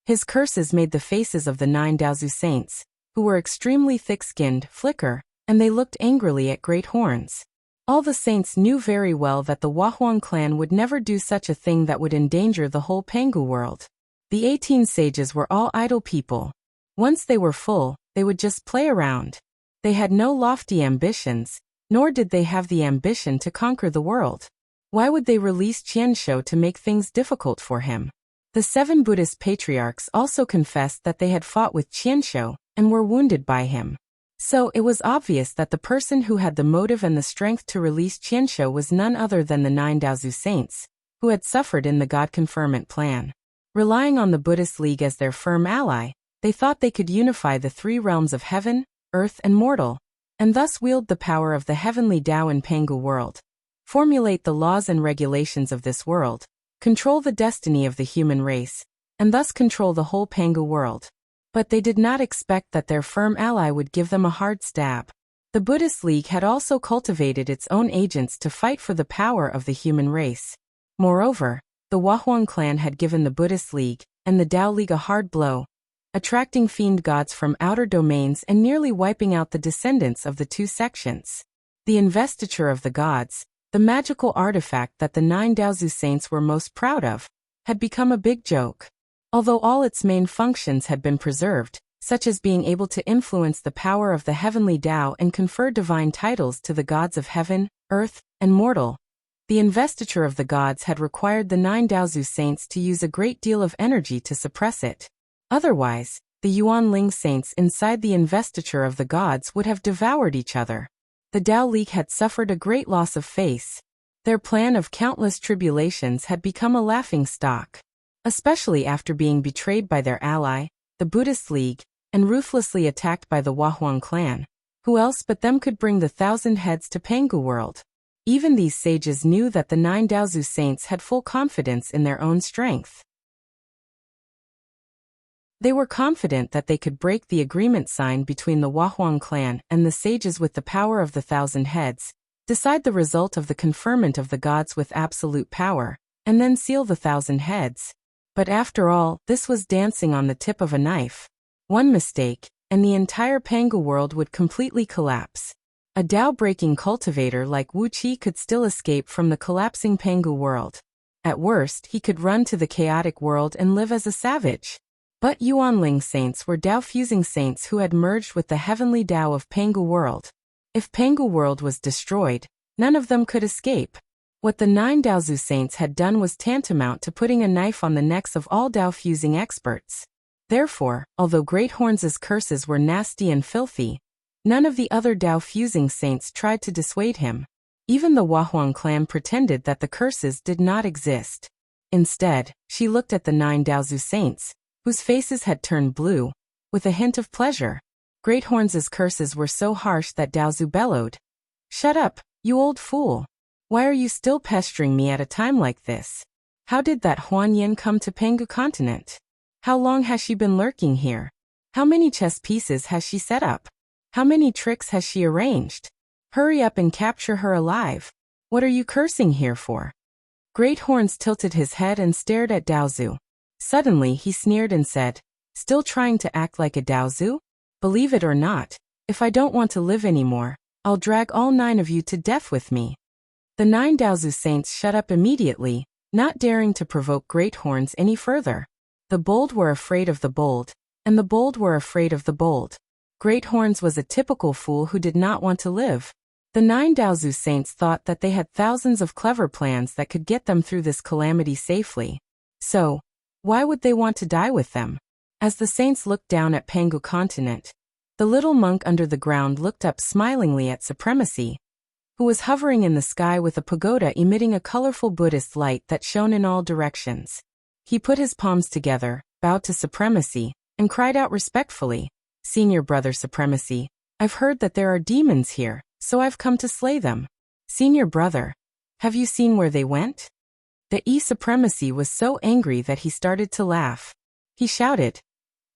His curses made the faces of the 9 Daozu saints, who were extremely thick-skinned, flicker, and they looked angrily at Great Horns. All the saints knew very well that the Huahuang clan would never do such a thing that would endanger the whole Pangu world. The 18 sages were all idle people. Once they were full, they would just play around. They had no lofty ambitions, nor did they have the ambition to conquer the world. Why would they release Qianshou to make things difficult for him? The 7 Buddhist patriarchs also confessed that they had fought with Qianshou and were wounded by him. So it was obvious that the person who had the motive and the strength to release Qianshou was none other than the 9 Daozu saints, who had suffered in the God conferment plan. Relying on the Buddhist League as their firm ally, they thought they could unify the 3 realms of heaven, earth and mortal, and thus wield the power of the heavenly Tao in Pangu world, formulate the laws and regulations of this world, control the destiny of the human race, and thus control the whole Pangu world. But they did not expect that their firm ally would give them a hard stab. The Buddhist League had also cultivated its own agents to fight for the power of the human race. Moreover, the Huahuang clan had given the Buddhist League and the Tao League a hard blow, attracting fiend gods from outer domains and nearly wiping out the descendants of the 2 sections. The investiture of the gods, the magical artifact that the 9 Daozu saints were most proud of, had become a big joke. Although all its main functions had been preserved, such as being able to influence the power of the heavenly Tao and confer divine titles to the gods of heaven, earth, and mortal, the investiture of the gods had required the 9 Daozu saints to use a great deal of energy to suppress it. Otherwise, the Yuanling saints inside the investiture of the gods would have devoured each other. The Tao League had suffered a great loss of face. Their plan of countless tribulations had become a laughing stock. especially after being betrayed by their ally, the Buddhist League, and ruthlessly attacked by the Wahuang clan. Who else but them could bring the 1,000 heads to Pangu world? Even these sages knew that the 9 Daozu saints had full confidence in their own strength. They were confident that they could break the agreement signed between the Wahuang clan and the sages with the power of the 1,000 heads, decide the result of the conferment of the gods with absolute power, and then seal the 1,000 heads. But after all, this was dancing on the tip of a knife. One mistake, and the entire Pangu world would completely collapse. A Tao-breaking cultivator like Wuxia could still escape from the collapsing Pangu world. At worst, he could run to the chaotic world and live as a savage. But Yuanling saints were Tao-fusing saints who had merged with the heavenly Tao of Pangu world. If Pangu world was destroyed, none of them could escape. What the 9 Daozu saints had done was tantamount to putting a knife on the necks of all Tao-fusing experts. Therefore, although Great Horns' curses were nasty and filthy, none of the other Tao-fusing saints tried to dissuade him. Even the Wahuang clan pretended that the curses did not exist. Instead, she looked at the 9 Daozu saints, whose faces had turned blue, with a hint of pleasure. Great Horns' curses were so harsh that Daozu bellowed, "Shut up, you old fool! Why are you still pestering me at a time like this? How did that Huan Yin come to Pangu continent? How long has she been lurking here? How many chess pieces has she set up? How many tricks has she arranged? Hurry up and capture her alive. What are you cursing here for?" Great Horns tilted his head and stared at Daozu. Suddenly he sneered and said, "Still trying to act like a Daozu? Believe it or not, if I don't want to live anymore, I'll drag all 9 of you to death with me." The 9 Daozu saints shut up immediately, not daring to provoke Great Horns any further. The bold were afraid of the bold, and the bold were afraid of the bold. Great Horns was a typical fool who did not want to live. The 9 Daozu saints thought that they had thousands of clever plans that could get them through this calamity safely. So, why would they want to die with them? As the saints looked down at Pangu continent, the little monk under the ground looked up smilingly at Supremacy, who was hovering in the sky with a pagoda emitting a colorful Buddhist light that shone in all directions. He put his palms together, bowed to Supremacy, and cried out respectfully, "Senior brother Supremacy, I've heard that there are demons here, so I've come to slay them. Senior brother, have you seen where they went?" The Supremacy was so angry that he started to laugh. He shouted,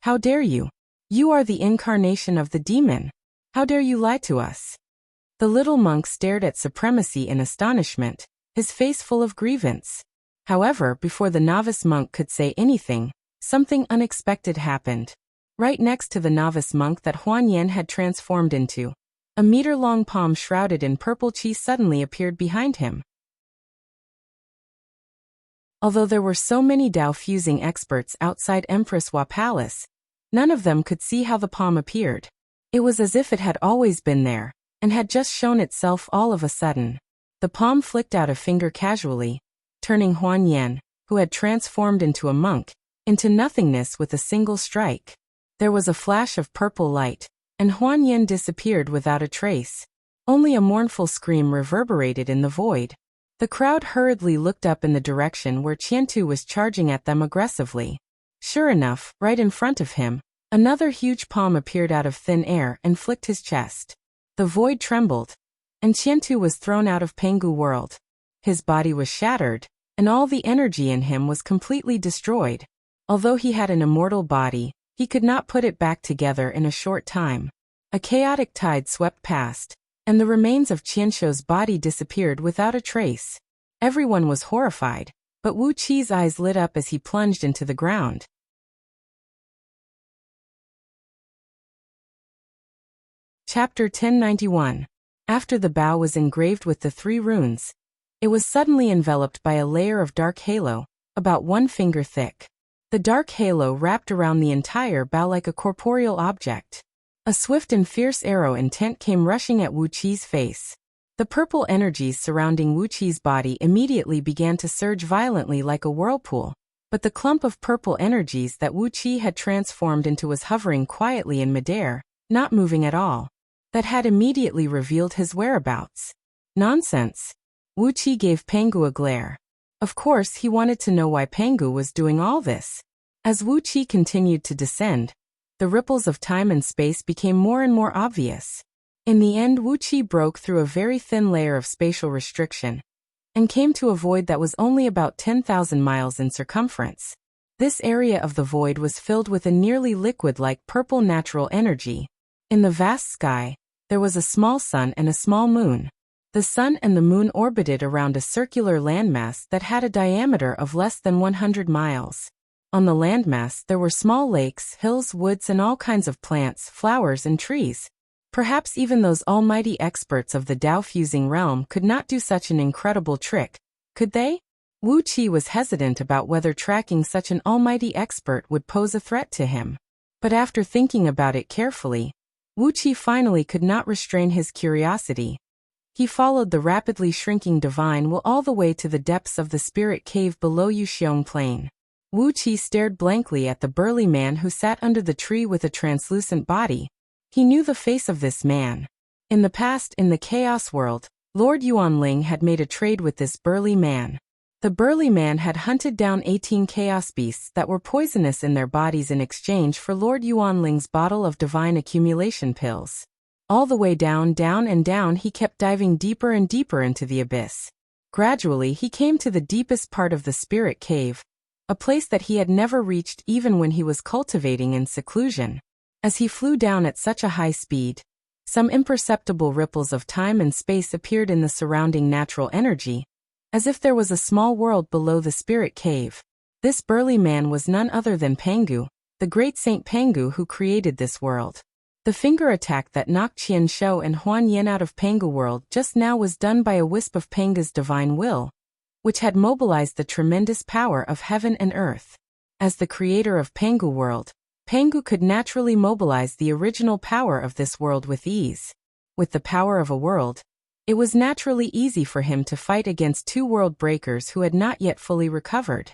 "How dare you? You are the incarnation of the demon. How dare you lie to us?" The little monk stared at Supremacy in astonishment, his face full of grievance. However, before the novice monk could say anything, something unexpected happened. Right next to the novice monk that Huan Yin had transformed into, a meter-long palm shrouded in purple chi suddenly appeared behind him. Although there were so many Tao-fusing experts outside Empress Hua Palace, none of them could see how the palm appeared. It was as if it had always been there, and had just shown itself all of a sudden. The palm flicked out a finger casually, turning Huan Yin, who had transformed into a monk, into nothingness with a single strike. There was a flash of purple light, and Huan Yin disappeared without a trace. Only a mournful scream reverberated in the void. The crowd hurriedly looked up in the direction where Qiantu was charging at them aggressively. Sure enough, right in front of him, another huge palm appeared out of thin air and flicked his chest. The void trembled, and Qiantu was thrown out of Pangu world. His body was shattered, and all the energy in him was completely destroyed. Although he had an immortal body, he could not put it back together in a short time. A chaotic tide swept past, and the remains of Qianshou's body disappeared without a trace. Everyone was horrified, but Wu Qi's eyes lit up as he plunged into the ground. Chapter 1091. After the bow was engraved with the 3 runes, it was suddenly enveloped by a layer of dark halo, about 1 finger thick. The dark halo wrapped around the entire bow like a corporeal object. A swift and fierce arrow intent came rushing at Wu Qi's face. The purple energies surrounding Wu Qi's body immediately began to surge violently like a whirlpool, but the clump of purple energies that Wu Qi had transformed into was hovering quietly in midair, not moving at all. That had immediately revealed his whereabouts. Nonsense! Wu Qi gave Pangu a glare. Of course, he wanted to know why Pengu was doing all this. As Wuxia continued to descend, the ripples of time and space became more and more obvious. In the end, Wuxia broke through a very thin layer of spatial restriction and came to a void that was only about 10,000 miles in circumference. This area of the void was filled with a nearly liquid-like purple natural energy. In the vast sky, there was a small sun and a small moon. The sun and the moon orbited around a circular landmass that had a diameter of less than 100 miles. On the landmass there were small lakes, hills, woods, and all kinds of plants, flowers, and trees. Perhaps even those almighty experts of the Dao-fusing realm could not do such an incredible trick, could they? Wuxia was hesitant about whether tracking such an almighty expert would pose a threat to him. But after thinking about it carefully, Wuxia finally could not restrain his curiosity. He followed the rapidly shrinking divine will all the way to the depths of the spirit cave below Yuxiong Plain. Wuxia stared blankly at the burly man who sat under the tree with a translucent body. He knew the face of this man. In the past, in the Chaos World, Lord Yuanling had made a trade with this burly man. The burly man had hunted down 18 chaos beasts that were poisonous in their bodies in exchange for Lord Yuanling's bottle of divine accumulation pills. All the way down, down and down, he kept diving deeper and deeper into the abyss. Gradually he came to the deepest part of the spirit cave, a place that he had never reached even when he was cultivating in seclusion. As he flew down at such a high speed, some imperceptible ripples of time and space appeared in the surrounding natural energy, as if there was a small world below the spirit cave. This burly man was none other than Pengu, the great Saint Pengu who created this world. The finger attack that knocked Qian Shou and Huan Yin out of Pengu world just now was done by a wisp of Pengu's divine will, which had mobilized the tremendous power of heaven and earth. As the creator of Pengu world, Pengu could naturally mobilize the original power of this world with ease. With the power of a world, it was naturally easy for him to fight against two world breakers who had not yet fully recovered.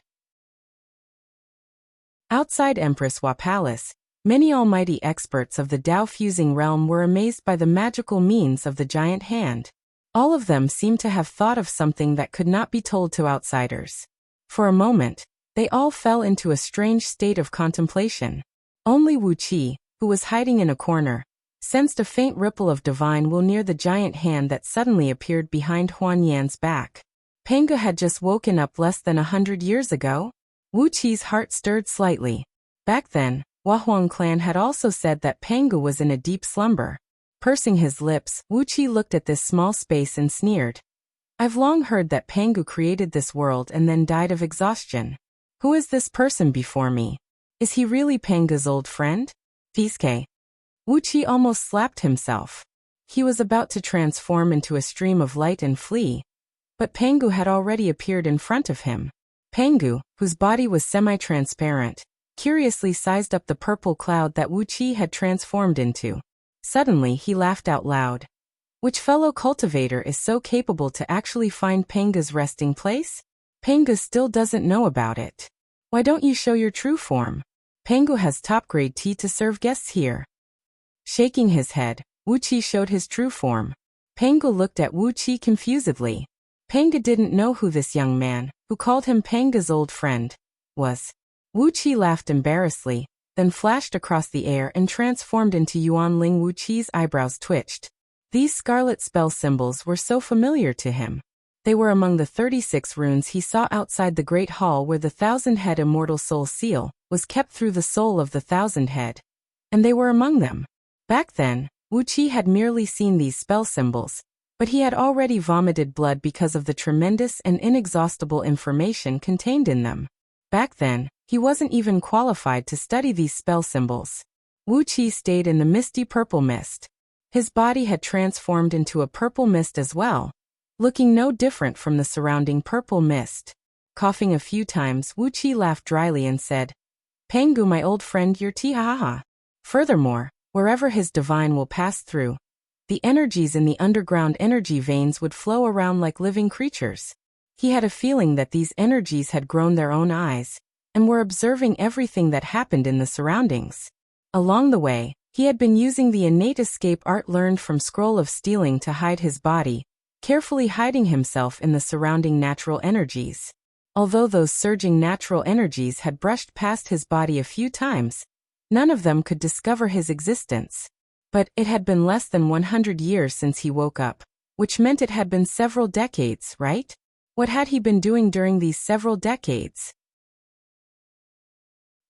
Outside Empress Hua Palace, many almighty experts of the Dao-fusing realm were amazed by the magical means of the giant hand. All of them seemed to have thought of something that could not be told to outsiders. For a moment, they all fell into a strange state of contemplation. Only Wuxia, who was hiding in a corner, sensed a faint ripple of divine will near the giant hand that suddenly appeared behind Huan Yan's back. Pengu had just woken up less than 100 years ago? Wuqia's heart stirred slightly. Back then, Huahuang clan had also said that Pengu was in a deep slumber. Pursing his lips, Wuxia looked at this small space and sneered. I've long heard that Pengu created this world and then died of exhaustion. Who is this person before me? Is he really Pengu's old friend? Fiske. Wuxia almost slapped himself. He was about to transform into a stream of light and flee, but Pengu had already appeared in front of him. Pengu, whose body was semi-transparent, curiously sized up the purple cloud that Wuxia had transformed into. Suddenly he laughed out loud. Which fellow cultivator is so capable to actually find Pengu's resting place? Pengu still doesn't know about it. Why don't you show your true form? Pengu has top-grade tea to serve guests here. Shaking his head, Wuxia showed his true form. Pengu looked at Wuxia confusedly. Pengu didn't know who this young man, who called him Pengu's old friend, was. Wuxia laughed embarrassedly, then flashed across the air and transformed into Yuanling. Wuqia's eyebrows twitched. These scarlet spell symbols were so familiar to him. They were among the 36 runes he saw outside the Great Hall where the 1,000-head immortal soul seal was kept through the soul of the 1,000-head. And they were among them. Back then, Wuxia had merely seen these spell symbols, but he had already vomited blood because of the tremendous and inexhaustible information contained in them. Back then, he wasn't even qualified to study these spell symbols. Wuxia stayed in the misty purple mist. His body had transformed into a purple mist as well, looking no different from the surrounding purple mist. Coughing a few times, Wuxia laughed dryly and said, Pengu, my old friend, your tea, ha ha ha. Furthermore, wherever his divine will pass through, the energies in the underground energy veins would flow around like living creatures. He had a feeling that these energies had grown their own eyes, and were observing everything that happened in the surroundings. Along the way, he had been using the innate escape art learned from Scroll of Stealing to hide his body, carefully hiding himself in the surrounding natural energies. Although those surging natural energies had brushed past his body a few times, none of them could discover his existence. But it had been less than 100 years since he woke up, which meant it had been several decades, right? What had he been doing during these several decades?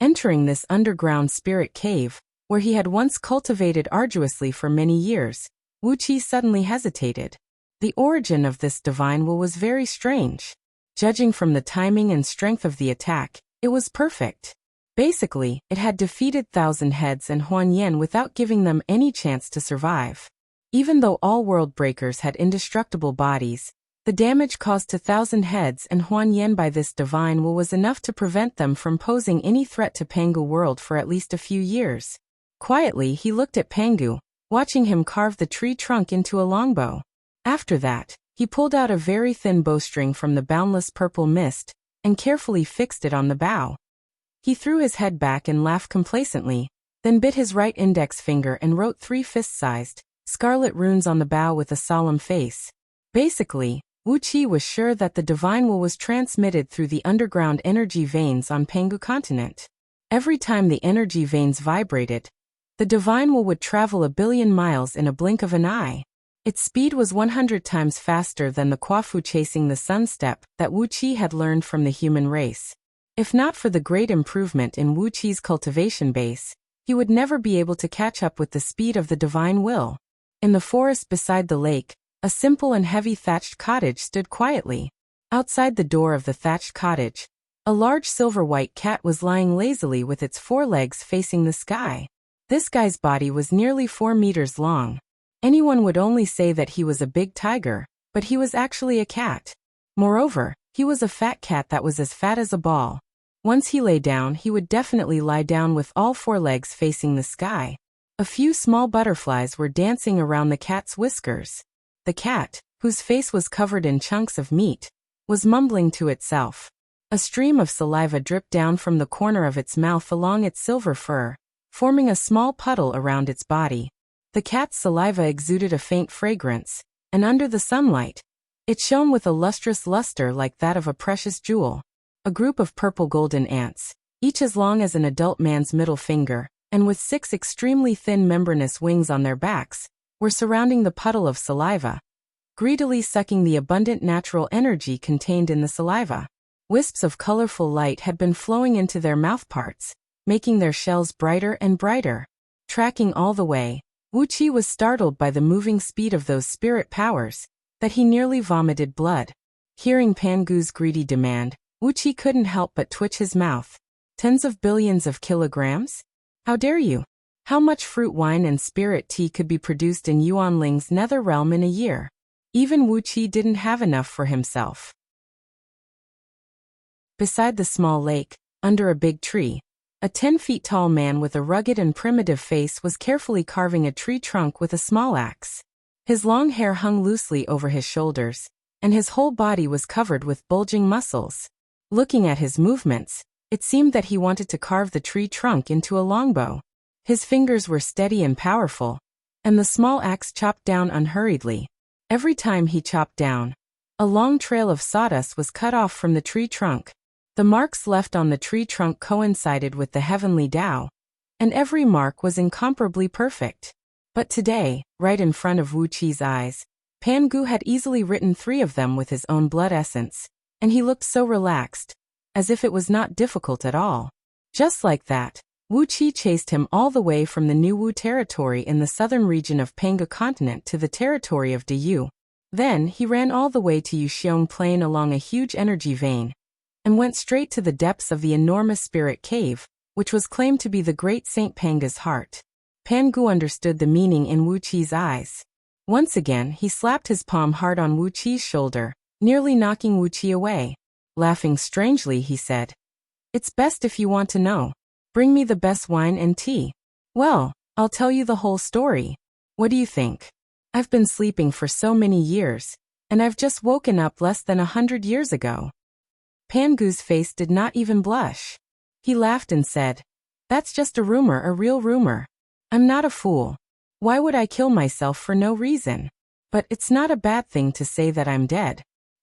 Entering this underground spirit cave, where he had once cultivated arduously for many years, Wuxia suddenly hesitated. The origin of this divine will was very strange. Judging from the timing and strength of the attack, it was perfect. Basically, it had defeated Thousand Heads and Huan Yan without giving them any chance to survive. Even though all world breakers had indestructible bodies, the damage caused to Thousand Heads and Huan Yan by this divine will was enough to prevent them from posing any threat to Pangu world for at least a few years. Quietly, he looked at Pangu, watching him carve the tree trunk into a longbow. After that, he pulled out a very thin bowstring from the boundless purple mist and carefully fixed it on the bow. He threw his head back and laughed complacently, then bit his right index finger and wrote 3 fist-sized, scarlet runes on the bow with a solemn face. Basically, Wuxia was sure that the divine will was transmitted through the underground energy veins on Pangu continent. Every time the energy veins vibrated, the divine will would travel 1 billion miles in a blink of an eye. Its speed was 100 times faster than the Kwafu chasing the sun step that Wuxia had learned from the human race. If not for the great improvement in Wuxia's cultivation base, he would never be able to catch up with the speed of the divine will. In the forest beside the lake, a simple and heavy thatched cottage stood quietly. Outside the door of the thatched cottage, a large silver-white cat was lying lazily with its 4 legs facing the sky. This guy's body was nearly 4 meters long. Anyone would only say that he was a big tiger, but he was actually a cat. Moreover, he was a fat cat that was as fat as a ball. Once he lay down, he would definitely lie down with all 4 legs facing the sky. A few small butterflies were dancing around the cat's whiskers. The cat, whose face was covered in chunks of meat, was mumbling to itself. A stream of saliva dripped down from the corner of its mouth along its silver fur, forming a small puddle around its body. The cat's saliva exuded a faint fragrance, and under the sunlight, it shone with a lustrous luster like that of a precious jewel. A group of purple golden ants, each as long as an adult man's middle finger, and with 6 extremely thin membranous wings on their backs, were surrounding the puddle of saliva, greedily sucking the abundant natural energy contained in the saliva. Wisps of colorful light had been flowing into their mouthparts, making their shells brighter and brighter. Tracking all the way, Wuxia was startled by the moving speed of those spirit powers, that he nearly vomited blood. Hearing Pangu's greedy demand, Wuxia couldn't help but twitch his mouth. Tens of billions of kilograms? How dare you? How much fruit wine and spirit tea could be produced in Yuanling's nether realm in a year? Even Wuxia didn't have enough for himself. Beside the small lake, under a big tree, a 10-feet-tall man with a rugged and primitive face was carefully carving a tree trunk with a small axe. His long hair hung loosely over his shoulders, and his whole body was covered with bulging muscles. Looking at his movements, it seemed that he wanted to carve the tree trunk into a longbow. His fingers were steady and powerful, and the small axe chopped down unhurriedly. Every time he chopped down, a long trail of sawdust was cut off from the tree trunk. The marks left on the tree trunk coincided with the heavenly Tao, and every mark was incomparably perfect. But today, right in front of Wuqi's eyes, Pangu had easily written 3 of them with his own blood essence, and he looked so relaxed, as if it was not difficult at all. Just like that, Wuxia chased him all the way from the New Wu territory in the southern region of Pangu continent to the territory of Diyu. Then he ran all the way to Yuxiong Plain along a huge energy vein, and went straight to the depths of the enormous spirit cave, which was claimed to be the great Saint Panga's heart. Pangu understood the meaning in Wuqi's eyes. Once again, he slapped his palm hard on Wuqi's shoulder, nearly knocking Wuqi away. Laughing strangely, he said, "It's best if you want to know. Bring me the best wine and tea. Well, I'll tell you the whole story. What do you think? I've been sleeping for so many years, and I've just woken up less than 100 years ago." Pangu's face did not even blush. He laughed and said, "That's just a rumor, a real rumor. I'm not a fool. Why would I kill myself for no reason? But it's not a bad thing to say that I'm dead.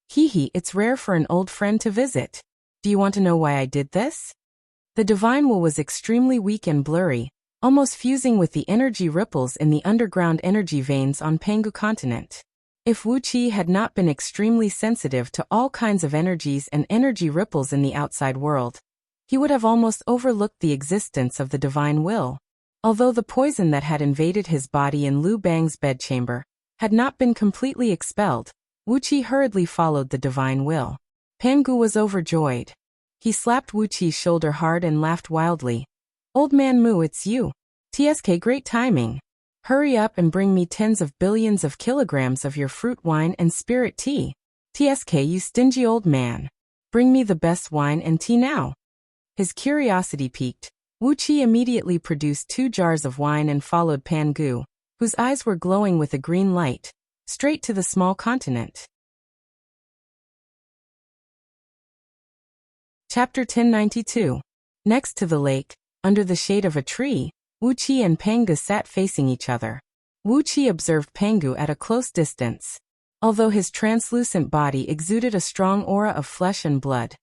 Hee hee, it's rare for an old friend to visit." Do you want to know why I did this? The divine will was extremely weak and blurry, almost fusing with the energy ripples in the underground energy veins on Pangu continent. If Wuxia had not been extremely sensitive to all kinds of energies and energy ripples in the outside world, he would have almost overlooked the existence of the divine will. Although the poison that had invaded his body in Liu Bang's bedchamber had not been completely expelled, Wuxia hurriedly followed the divine will. Pangu was overjoyed. He slapped Wuqi's shoulder hard and laughed wildly. Old man Mu, it's you. TSK, great timing. Hurry up and bring me tens of billions of kilograms of your fruit wine and spirit tea. TSK, you stingy old man. Bring me the best wine and tea now. His curiosity piqued. Wuxia immediately produced 2 jars of wine and followed Pangu, whose eyes were glowing with a green light, straight to the small continent. Chapter 1092. Next to the lake, under the shade of a tree, Wuxia and Pangu sat facing each other. Wuxia observed Pangu at a close distance. Although his translucent body exuded a strong aura of flesh and blood,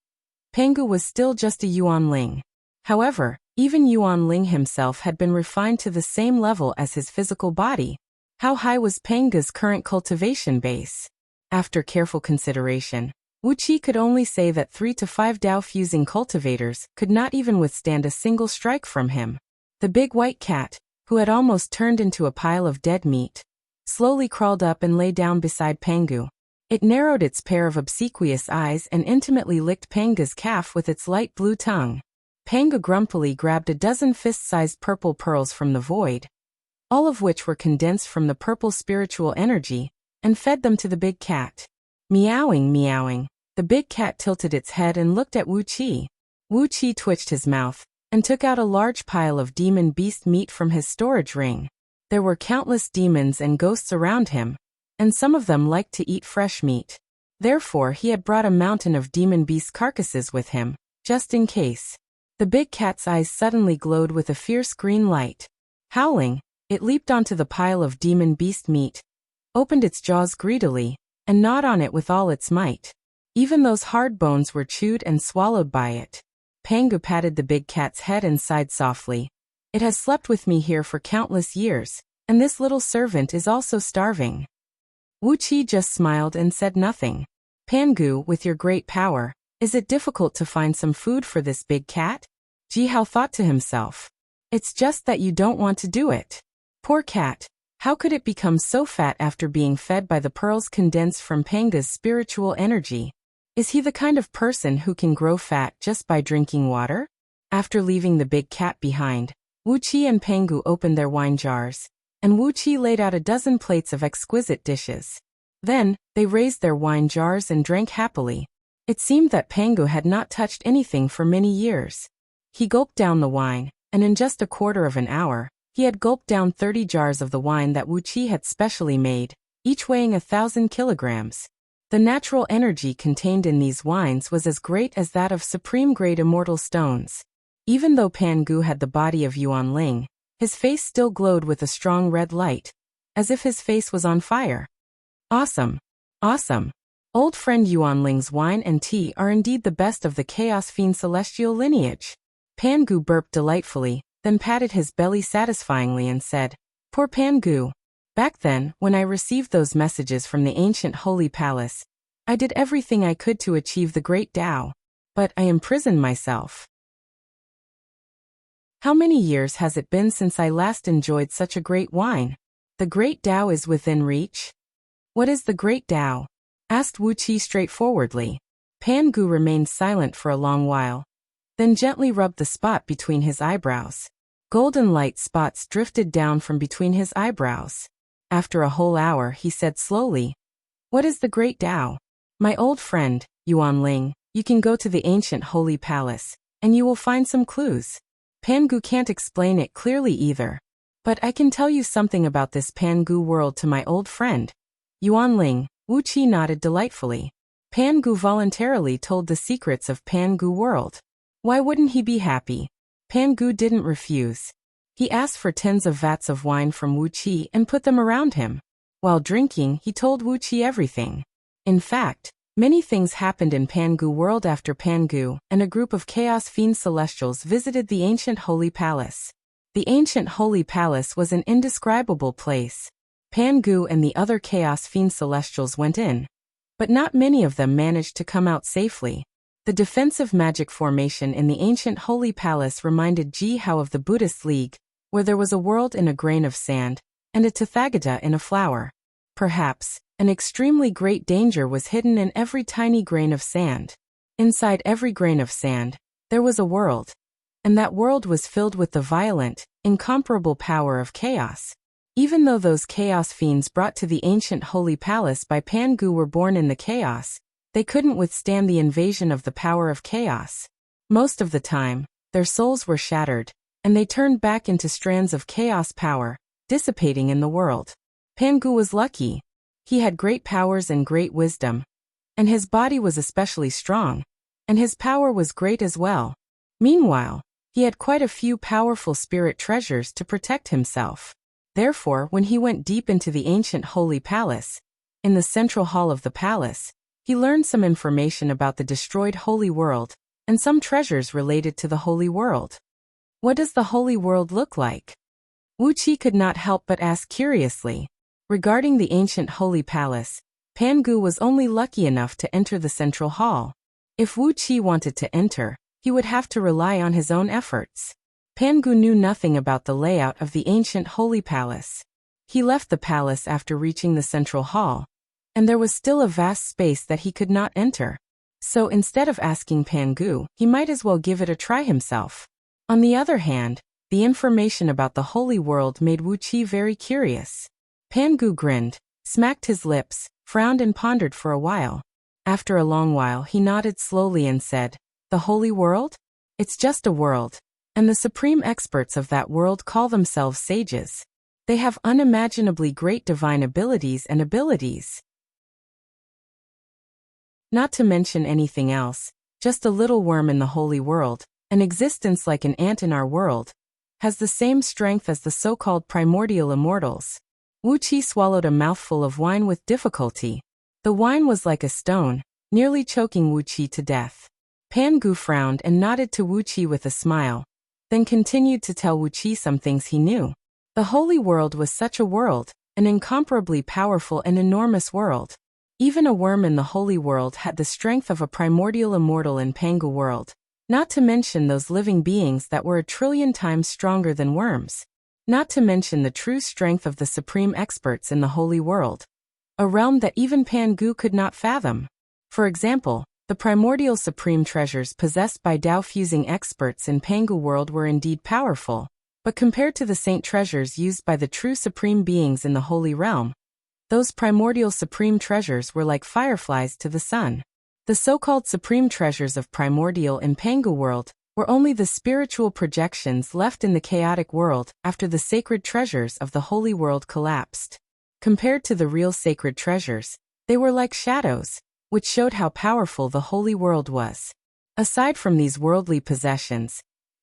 Pangu was still just a Yuanling. However, even Yuanling himself had been refined to the same level as his physical body. How high was Pangu's current cultivation base? After careful consideration, Wuxia could only say that 3 to 5 Dao-fusing cultivators could not even withstand a single strike from him. The big white cat, who had almost turned into a pile of dead meat, slowly crawled up and lay down beside Pangu. It narrowed its pair of obsequious eyes and intimately licked Pangu's calf with its light blue tongue. Pangu grumpily grabbed a dozen fist-sized purple pearls from the void, all of which were condensed from the purple spiritual energy, and fed them to the big cat. Meowing, meowing. The big cat tilted its head and looked at Wuxia. Wuxia twitched his mouth and took out a large pile of demon beast meat from his storage ring. There were countless demons and ghosts around him, and some of them liked to eat fresh meat. Therefore, he had brought a mountain of demon beast carcasses with him, just in case. The big cat's eyes suddenly glowed with a fierce green light. Howling, it leaped onto the pile of demon beast meat, opened its jaws greedily, and gnawed on it with all its might. Even those hard bones were chewed and swallowed by it. Pangu patted the big cat's head and sighed softly. It has slept with me here for countless years, and this little servant is also starving. Wuxia just smiled and said nothing. Pangu, with your great power, is it difficult to find some food for this big cat? Jihao thought to himself. It's just that you don't want to do it. Poor cat. How could it become so fat after being fed by the pearls condensed from Pangu's spiritual energy? Is he the kind of person who can grow fat just by drinking water? After leaving the big cat behind, Wuxia and Pangu opened their wine jars, and Wuxia laid out a dozen plates of exquisite dishes. Then, they raised their wine jars and drank happily. It seemed that Pangu had not touched anything for many years. He gulped down the wine, and in just a quarter of an hour, he had gulped down 30 jars of the wine that Wuxia had specially made, each weighing 1,000 kilograms. The natural energy contained in these wines was as great as that of supreme-grade immortal stones. Even though Pangu had the body of Yuanling, his face still glowed with a strong red light, as if his face was on fire. Awesome! Awesome! Old friend Yuanling's wine and tea are indeed the best of the Chaos Fiend celestial lineage. Pangu burped delightfully, then patted his belly satisfyingly and said, Poor Pangu. Back then, when I received those messages from the ancient holy palace, I did everything I could to achieve the great Tao, but I imprisoned myself. How many years has it been since I last enjoyed such a great wine? The great Tao is within reach? What is the great Tao? Asked Wuxia straightforwardly. Pangu remained silent for a long while, then gently rubbed the spot between his eyebrows. Golden light spots drifted down from between his eyebrows. After a whole hour, he said slowly, What is the great Tao? My old friend, Yuanling, you can go to the ancient holy palace, and you will find some clues. Pangu can't explain it clearly either. But I can tell you something about this Pangu world to my old friend. Yuanling, Wuxia nodded delightfully. Pangu voluntarily told the secrets of Pangu world. Why wouldn't he be happy? Pangu didn't refuse. He asked for tens of vats of wine from Wuxia and put them around him. While drinking, he told Wuxia everything. In fact, Many things happened in Pangu world after Pangu, and a group of Chaos Fiend Celestials visited the ancient Holy Palace. The ancient Holy Palace was an indescribable place. Pangu and the other Chaos Fiend Celestials went in, but not many of them managed to come out safely. The defensive magic formation in the ancient Holy Palace reminded Ji Hao of the Buddhist League, where there was a world in a grain of sand, and a Tathagata in a flower. Perhaps, an extremely great danger was hidden in every tiny grain of sand. Inside every grain of sand, there was a world. And that world was filled with the violent, incomparable power of chaos. Even though those chaos fiends brought to the ancient Holy Palace by Pangu were born in the chaos, they couldn't withstand the invasion of the power of chaos. Most of the time, their souls were shattered, and they turned back into strands of chaos power, dissipating in the world. Pangu was lucky. He had great powers and great wisdom, and his body was especially strong, and his power was great as well. Meanwhile, he had quite a few powerful spirit treasures to protect himself. Therefore, when he went deep into the ancient Holy Palace, in the central hall of the palace, he learned some information about the destroyed Holy World, and some treasures related to the Holy World. What does the Holy World look like? Wuxia could not help but ask curiously. Regarding the ancient Holy Palace, Pangu was only lucky enough to enter the central hall. If Wuxia wanted to enter, he would have to rely on his own efforts. Pangu knew nothing about the layout of the ancient Holy Palace. He left the palace after reaching the central hall, and there was still a vast space that he could not enter. So instead of asking Pangu, he might as well give it a try himself. On the other hand, the information about the Holy World made Wuxia very curious. Pangu grinned, smacked his lips, frowned and pondered for a while. After a long while he nodded slowly and said, "The Holy World? It's just a world, and the supreme experts of that world call themselves sages. They have unimaginably great divine abilities and abilities. Not to mention anything else, just a little worm in the Holy World, an existence like an ant in our world, has the same strength as the so-called primordial immortals." Wuxia swallowed a mouthful of wine with difficulty. The wine was like a stone, nearly choking Wuxia to death. Pangu frowned and nodded to Wuxia with a smile, then continued to tell Wuxia some things he knew. The Holy World was such a world, an incomparably powerful and enormous world. Even a worm in the Holy World had the strength of a primordial immortal in Pangu world, not to mention those living beings that were 1,000,000,000 times stronger than worms. Not to mention the true strength of the supreme experts in the Holy World, a realm that even Pangu could not fathom. For example, the primordial supreme treasures possessed by Dao-fusing experts in Pangu world were indeed powerful, but compared to the saint treasures used by the true supreme beings in the Holy Realm, those primordial supreme treasures were like fireflies to the sun. The so-called supreme treasures of primordial in Pangu world were only the spiritual projections left in the chaotic world after the sacred treasures of the Holy World collapsed. Compared to the real sacred treasures, they were like shadows, which showed how powerful the Holy World was. Aside from these worldly possessions,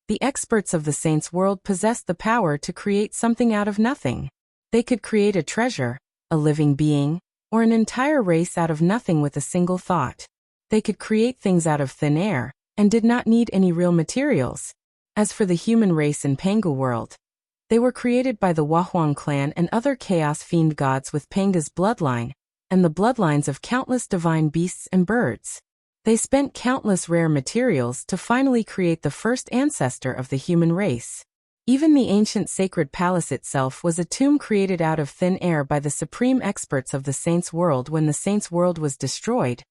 the experts of the saints' world possessed the power to create something out of nothing. They could create a treasure, a living being, or an entire race out of nothing with a single thought. They could create things out of thin air, and did not need any real materials. As for the human race in Pangu world, they were created by the Wahuang clan and other chaos fiend gods with Panga's bloodline, and the bloodlines of countless divine beasts and birds. They spent countless rare materials to finally create the first ancestor of the human race. Even the ancient sacred palace itself was a tomb created out of thin air by the supreme experts of the saints' world when the saints' world was destroyed.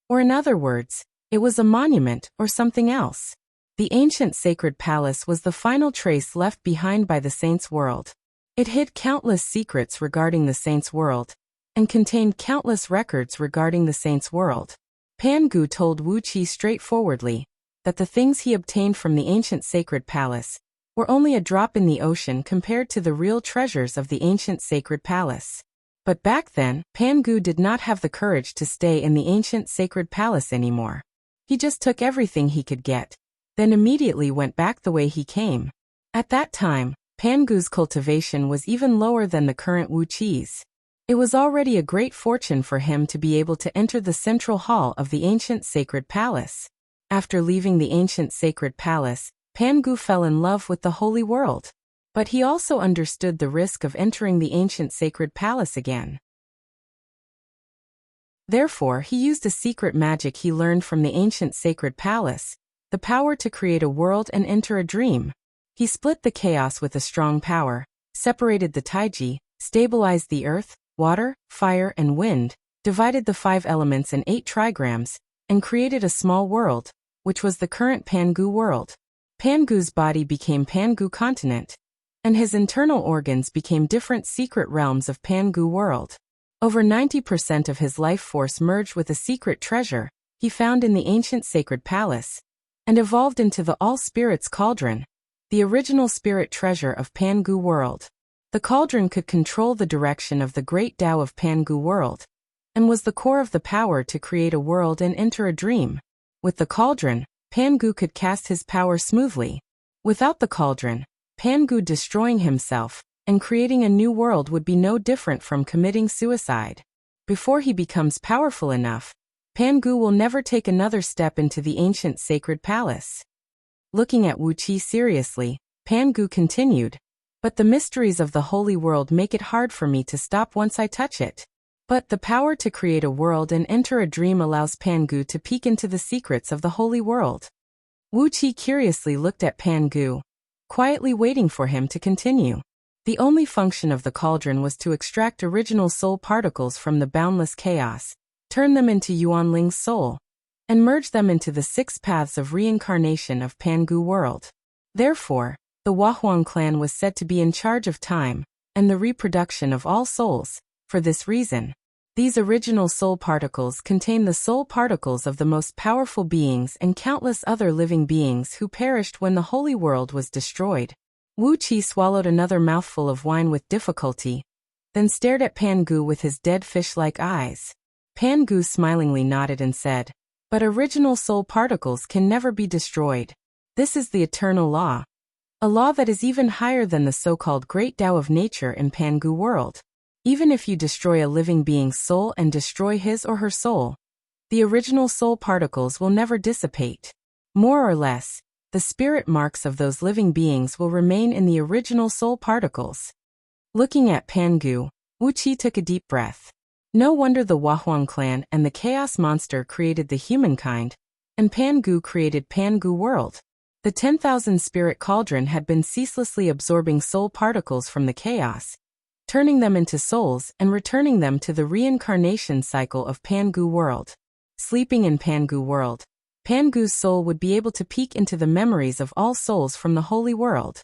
Or in other words, it was a monument or something else. The ancient sacred palace was the final trace left behind by the saints' world. It hid countless secrets regarding the saints' world, and contained countless records regarding the saints' world. Pangu told Wuxia straightforwardly that the things he obtained from the ancient sacred palace were only a drop in the ocean compared to the real treasures of the ancient sacred palace. But back then, Pangu did not have the courage to stay in the ancient sacred palace anymore. He just took everything he could get, then immediately went back the way he came. At that time, Pangu's cultivation was even lower than the current Wuxia's. It was already a great fortune for him to be able to enter the central hall of the ancient sacred palace. After leaving the ancient sacred palace, Pangu fell in love with the holy world. But he also understood the risk of entering the ancient sacred palace again. Therefore, he used a secret magic he learned from the ancient sacred palace, the power to create a world and enter a dream. He split the chaos with a strong power, separated the taiji, stabilized the earth, water, fire, and wind, divided the 5 elements in 8 trigrams, and created a small world, which was the current Pangu world. Pangu's body became Pangu continent, and his internal organs became different secret realms of Pangu world. Over 90% of his life force merged with a secret treasure he found in the ancient sacred palace, and evolved into the All-Spirits Cauldron, the original spirit treasure of Pangu world. The cauldron could control the direction of the great Tao of Pangu world, and was the core of the power to create a world and enter a dream. With the cauldron, Pangu could cast his power smoothly. Without the cauldron, Pangu destroying himself and creating a new world would be no different from committing suicide. Before he becomes powerful enough, Pangu will never take another step into the ancient sacred palace. Looking at Wuxia seriously, Pangu continued, "But the mysteries of the holy world make it hard for me to stop once I touch it." But the power to create a world and enter a dream allows Pangu to peek into the secrets of the holy world. Wuxia curiously looked at Pangu, quietly waiting for him to continue. The only function of the cauldron was to extract original soul particles from the boundless chaos, turn them into Yuanling's soul, and merge them into the 6 paths of reincarnation of Pangu world. Therefore, the Wahuang clan was said to be in charge of time and the reproduction of all souls. For this reason, these original soul particles contain the soul particles of the most powerful beings and countless other living beings who perished when the holy world was destroyed. Wuxia swallowed another mouthful of wine with difficulty, then stared at Pangu with his dead fish-like eyes. Pangu smilingly nodded and said, "But original soul particles can never be destroyed. This is the eternal law. A law that is even higher than the so-called great Tao of nature in Pangu world. Even if you destroy a living being's soul and destroy his or her soul, the original soul particles will never dissipate. More or less, the spirit marks of those living beings will remain in the original soul particles." Looking at Pangu, Wuxia took a deep breath. No wonder the Wahuang clan and the chaos monster created the humankind, and Pangu created Pangu world. The 10,000 spirit cauldron had been ceaselessly absorbing soul particles from the chaos, turning them into souls and returning them to the reincarnation cycle of Pangu world. Sleeping in Pangu world, Pangu's soul would be able to peek into the memories of all souls from the holy world.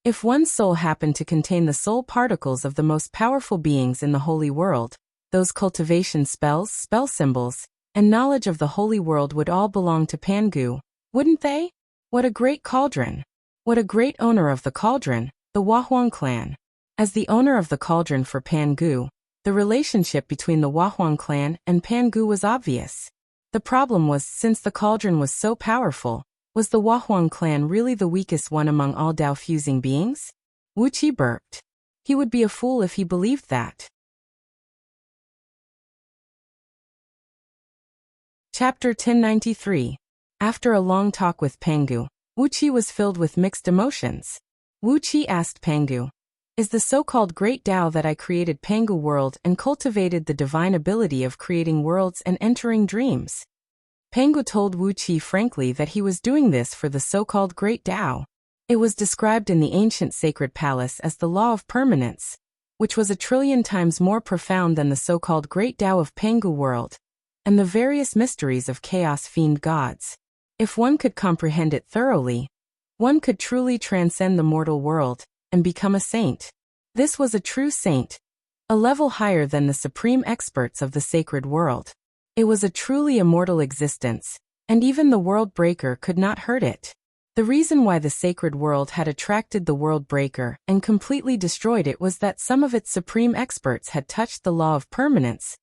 If one soul happened to contain the soul particles of the most powerful beings in the holy world, those cultivation spells, spell symbols, and knowledge of the holy world would all belong to Pangu, wouldn't they? What a great cauldron! What a great owner of the cauldron, the Wahuang clan. As the owner of the cauldron for Pangu, the relationship between the Wahuang clan and Pangu was obvious. The problem was, since the cauldron was so powerful, was the Wahuang clan really the weakest one among all Tao-fusing beings? Wuxia burped. He would be a fool if he believed that. Chapter 1093. After a long talk with Pangu, Wuxia was filled with mixed emotions. Wuxia asked Pangu, "Is the so-called great Tao that I created Pangu world and cultivated the divine ability of creating worlds and entering dreams?" Pangu told Wuxia frankly that he was doing this for the so-called great Tao. It was described in the ancient sacred palace as the law of permanence, which was 1,000,000,000 times more profound than the so-called great Tao of Pangu world, and the various mysteries of chaos fiend gods. If one could comprehend it thoroughly, one could truly transcend the mortal world and become a saint. This was a true saint, a level higher than the supreme experts of the sacred world. It was a truly immortal existence, and even the world breaker could not hurt it. The reason why the sacred world had attracted the world breaker and completely destroyed it was that some of its supreme experts had touched the law of permanence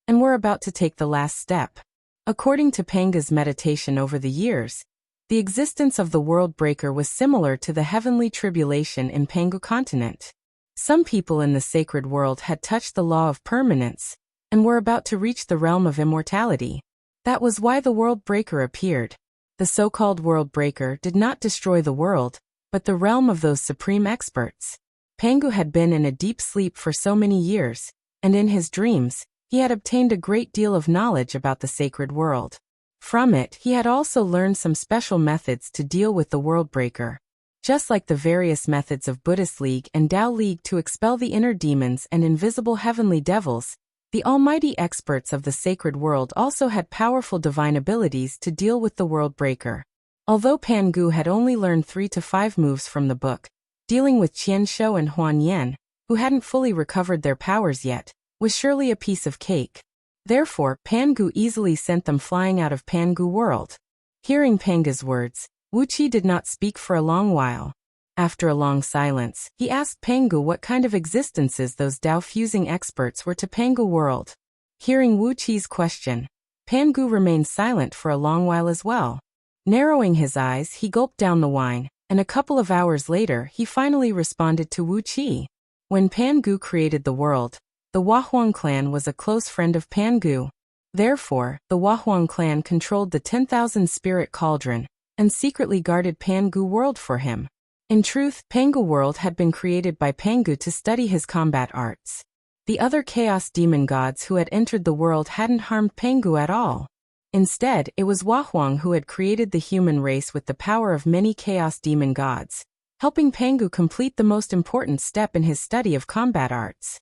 and were about to take the last step. According to Panga's meditation over the years, the existence of the world breaker was similar to the heavenly tribulation in Pangu continent. Some people in the sacred world had touched the law of permanence and were about to reach the realm of immortality. That was why the World Breaker appeared. The so-called World Breaker did not destroy the world, but the realm of those supreme experts. Pangu had been in a deep sleep for so many years, and in his dreams, he had obtained a great deal of knowledge about the sacred world. From it, he had also learned some special methods to deal with the World Breaker. Just like the various methods of Buddhist League and Tao League to expel the inner demons and invisible heavenly devils, the almighty experts of the sacred world also had powerful divine abilities to deal with the World Breaker. Although Pangu had only learned 3 to 5 moves from the book, dealing with Qianshou and Huan Yan, who hadn't fully recovered their powers yet, was surely a piece of cake. Therefore, Pangu easily sent them flying out of Pangu world. Hearing Pangu's words, Wuxia did not speak for a long while. After a long silence, he asked Pangu what kind of existences those Tao-fusing experts were to Pangu world. Hearing Wuxia's question, Pangu remained silent for a long while as well. Narrowing his eyes, he gulped down the wine, and a couple of hours later he finally responded to Wuxia. When Pangu created the world, the Wahuang clan was a close friend of Pangu. Therefore, the Wahuang clan controlled the 10,000 spirit cauldron, and secretly guarded Pangu world for him. In truth, Pangu world had been created by Pangu to study his combat arts. The other chaos demon gods who had entered the world hadn't harmed Pangu at all. Instead, it was Wahuang who had created the human race with the power of many chaos demon gods, helping Pangu complete the most important step in his study of combat arts.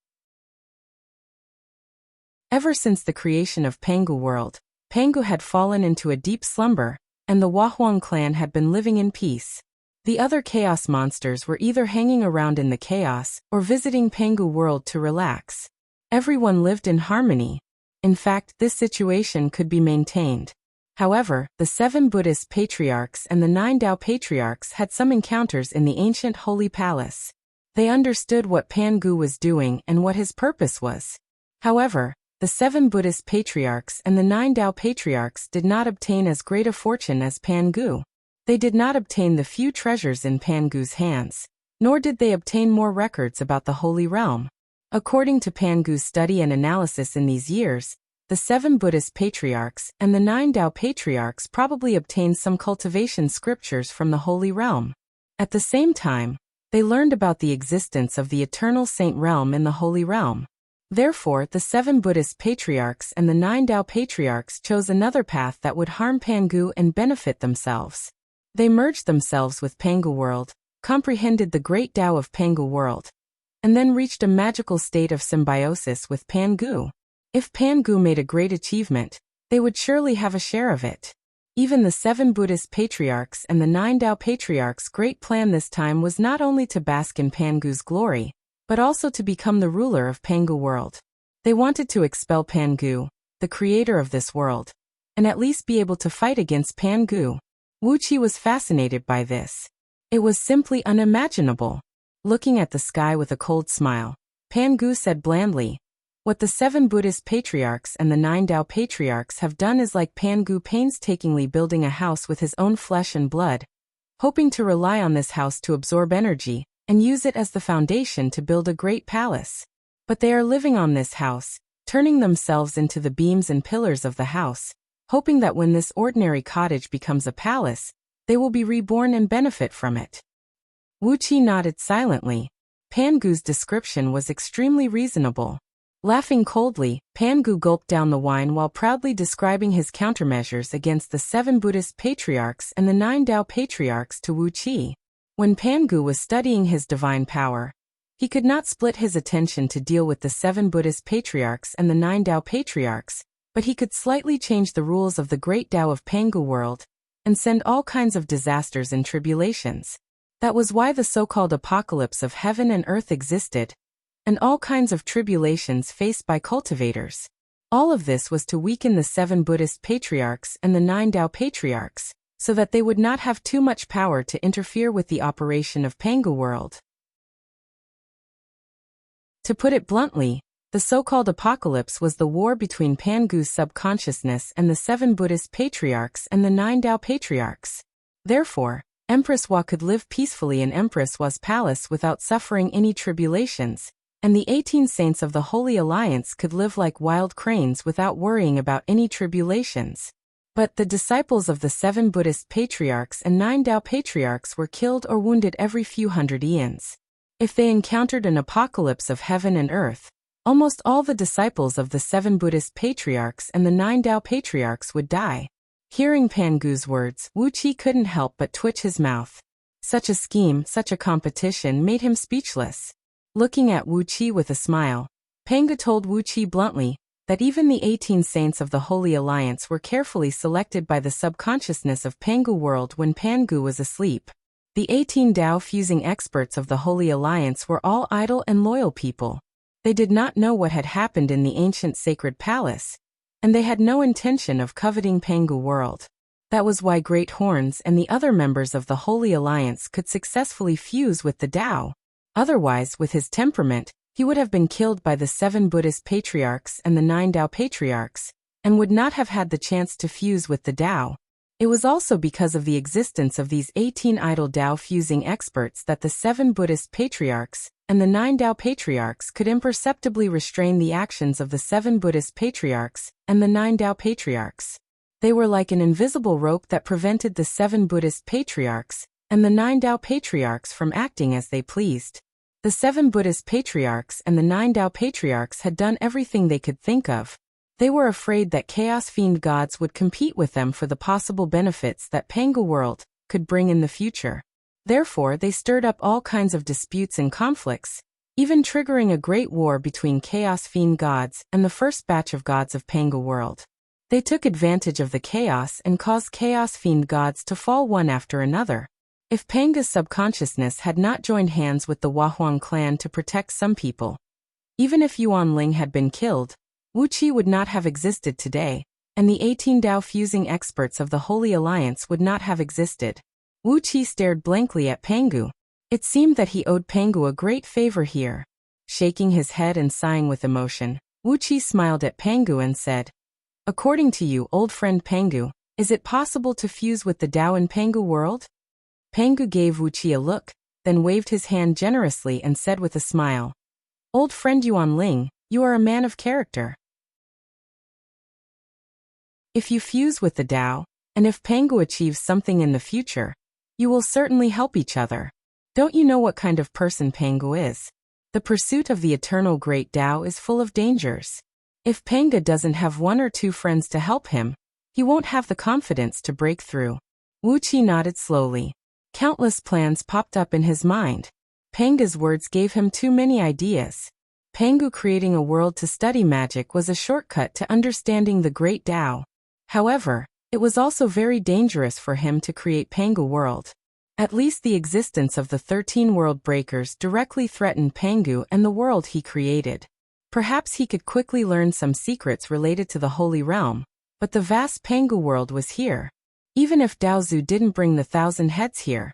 Ever since the creation of Pangu world, Pangu had fallen into a deep slumber, and the Wahuang clan had been living in peace. The other chaos monsters were either hanging around in the chaos or visiting Pangu world to relax. Everyone lived in harmony. In fact, this situation could be maintained. However, the 7 Buddhist patriarchs and the 9 Tao patriarchs had some encounters in the ancient holy palace. They understood what Pangu was doing and what his purpose was. However, the 7 Buddhist patriarchs and the 9 Tao patriarchs did not obtain as great a fortune as Pangu. They did not obtain the few treasures in Pangu's hands, nor did they obtain more records about the Holy Realm. According to Pangu's study and analysis in these years, the 7 Buddhist patriarchs and the 9 Tao patriarchs probably obtained some cultivation scriptures from the Holy Realm. At the same time, they learned about the existence of the eternal saint realm in the Holy Realm. Therefore, the 7 Buddhist patriarchs and the 9 Tao patriarchs chose another path that would harm Pangu and benefit themselves. They merged themselves with Pangu world, comprehended the great Tao of Pangu world, and then reached a magical state of symbiosis with Pangu. If Pangu made a great achievement, they would surely have a share of it. Even the 7 Buddhist patriarchs and the 9 Tao patriarchs' great plan this time was not only to bask in Pangu's glory, but also to become the ruler of Pangu world. They wanted to expel Pangu, the creator of this world, and at least be able to fight against Pangu. Wuxia was fascinated by this. It was simply unimaginable. Looking at the sky with a cold smile, Pangu said blandly, "What the 7 Buddhist patriarchs and the 9 Tao patriarchs have done is like Pangu painstakingly building a house with his own flesh and blood, hoping to rely on this house to absorb energy and use it as the foundation to build a great palace. But they are living on this house, turning themselves into the beams and pillars of the house, hoping that when this ordinary cottage becomes a palace, they will be reborn and benefit from it." Wuxia nodded silently. Pangu's description was extremely reasonable. Laughing coldly, Pangu gulped down the wine while proudly describing his countermeasures against the 7 Buddhist patriarchs and the 9 Tao patriarchs to Wuxia. When Pangu was studying his divine power, he could not split his attention to deal with the 7 Buddhist patriarchs and the 9 Tao patriarchs, but he could slightly change the rules of the great Tao of Pangu world and send all kinds of disasters and tribulations. That was why the so-called apocalypse of heaven and earth existed, and all kinds of tribulations faced by cultivators. All of this was to weaken the 7 Buddhist patriarchs and the 9 Tao patriarchs, so that they would not have too much power to interfere with the operation of Pangu world. To put it bluntly, the so-called apocalypse was the war between Pangu's subconsciousness and the 7 Buddhist patriarchs and the 9 Tao patriarchs. Therefore, Empress Hua could live peacefully in Empress Hua's palace without suffering any tribulations, and the 18 saints of the Holy Alliance could live like wild cranes without worrying about any tribulations. But the disciples of the 7 Buddhist patriarchs and 9 Tao patriarchs were killed or wounded every few hundred eons. If they encountered an apocalypse of heaven and earth, almost all the disciples of the 7 Buddhist patriarchs and the 9 Tao patriarchs would die. Hearing Pangu's words, Wuxia couldn't help but twitch his mouth. Such a scheme, such a competition made him speechless. Looking at Wuxia with a smile, Pangu told Wuxia bluntly that even the 18 saints of the Holy Alliance were carefully selected by the subconsciousness of Pangu world when Pangu was asleep. The 18 Tao fusing experts of the Holy Alliance were all idle and loyal people. They did not know what had happened in the ancient sacred palace, and they had no intention of coveting Pangu world. That was why Great Horns and the other members of the Holy Alliance could successfully fuse with the Tao. Otherwise, with his temperament, he would have been killed by the 7 Buddhist patriarchs and the 9 Tao patriarchs, and would not have had the chance to fuse with the Tao. It was also because of the existence of these 18 idle Tao fusing experts that the 7 Buddhist patriarchs and the 9 Tao patriarchs could imperceptibly restrain the actions of the 7 Buddhist patriarchs and the 9 Tao patriarchs. They were like an invisible rope that prevented the 7 Buddhist patriarchs and the 9 Tao patriarchs from acting as they pleased. The 7 Buddhist patriarchs and the 9 Tao patriarchs had done everything they could think of. They were afraid that chaos fiend gods would compete with them for the possible benefits that Pangu world could bring in the future. Therefore, they stirred up all kinds of disputes and conflicts, even triggering a great war between chaos fiend gods and the first batch of gods of Pangu world. They took advantage of the chaos and caused chaos fiend gods to fall one after another. If Panga's subconsciousness had not joined hands with the Wahuang clan to protect some people, even if Yuan Ling had been killed, Wuxia would not have existed today, and the 18 Tao fusing experts of the Holy Alliance would not have existed. Wuxia stared blankly at Pangu. It seemed that he owed Pangu a great favor here. Shaking his head and sighing with emotion, Wuxia smiled at Pangu and said, "According to you, old friend Pangu, is it possible to fuse with the Tao in Pangu world?" Pangu gave Wuxia a look, then waved his hand generously and said with a smile, "Old friend Yuan Ling, you are a man of character. If you fuse with the Tao, and if Pangu achieves something in the future, you will certainly help each other. Don't you know what kind of person Pangu is? The pursuit of the eternal great Tao is full of dangers. If Pangu doesn't have 1 or 2 friends to help him, he won't have the confidence to break through." Wuxia nodded slowly. Countless plans popped up in his mind. Pangu's words gave him too many ideas. Pangu creating a world to study magic was a shortcut to understanding the great Tao. However, it was also very dangerous for him to create Pangu world. At least the existence of the 13 world breakers directly threatened Pangu and the world he created. Perhaps he could quickly learn some secrets related to the Holy Realm, but the vast Pangu world was here. Even if Daozu didn't bring the 1,000 heads here,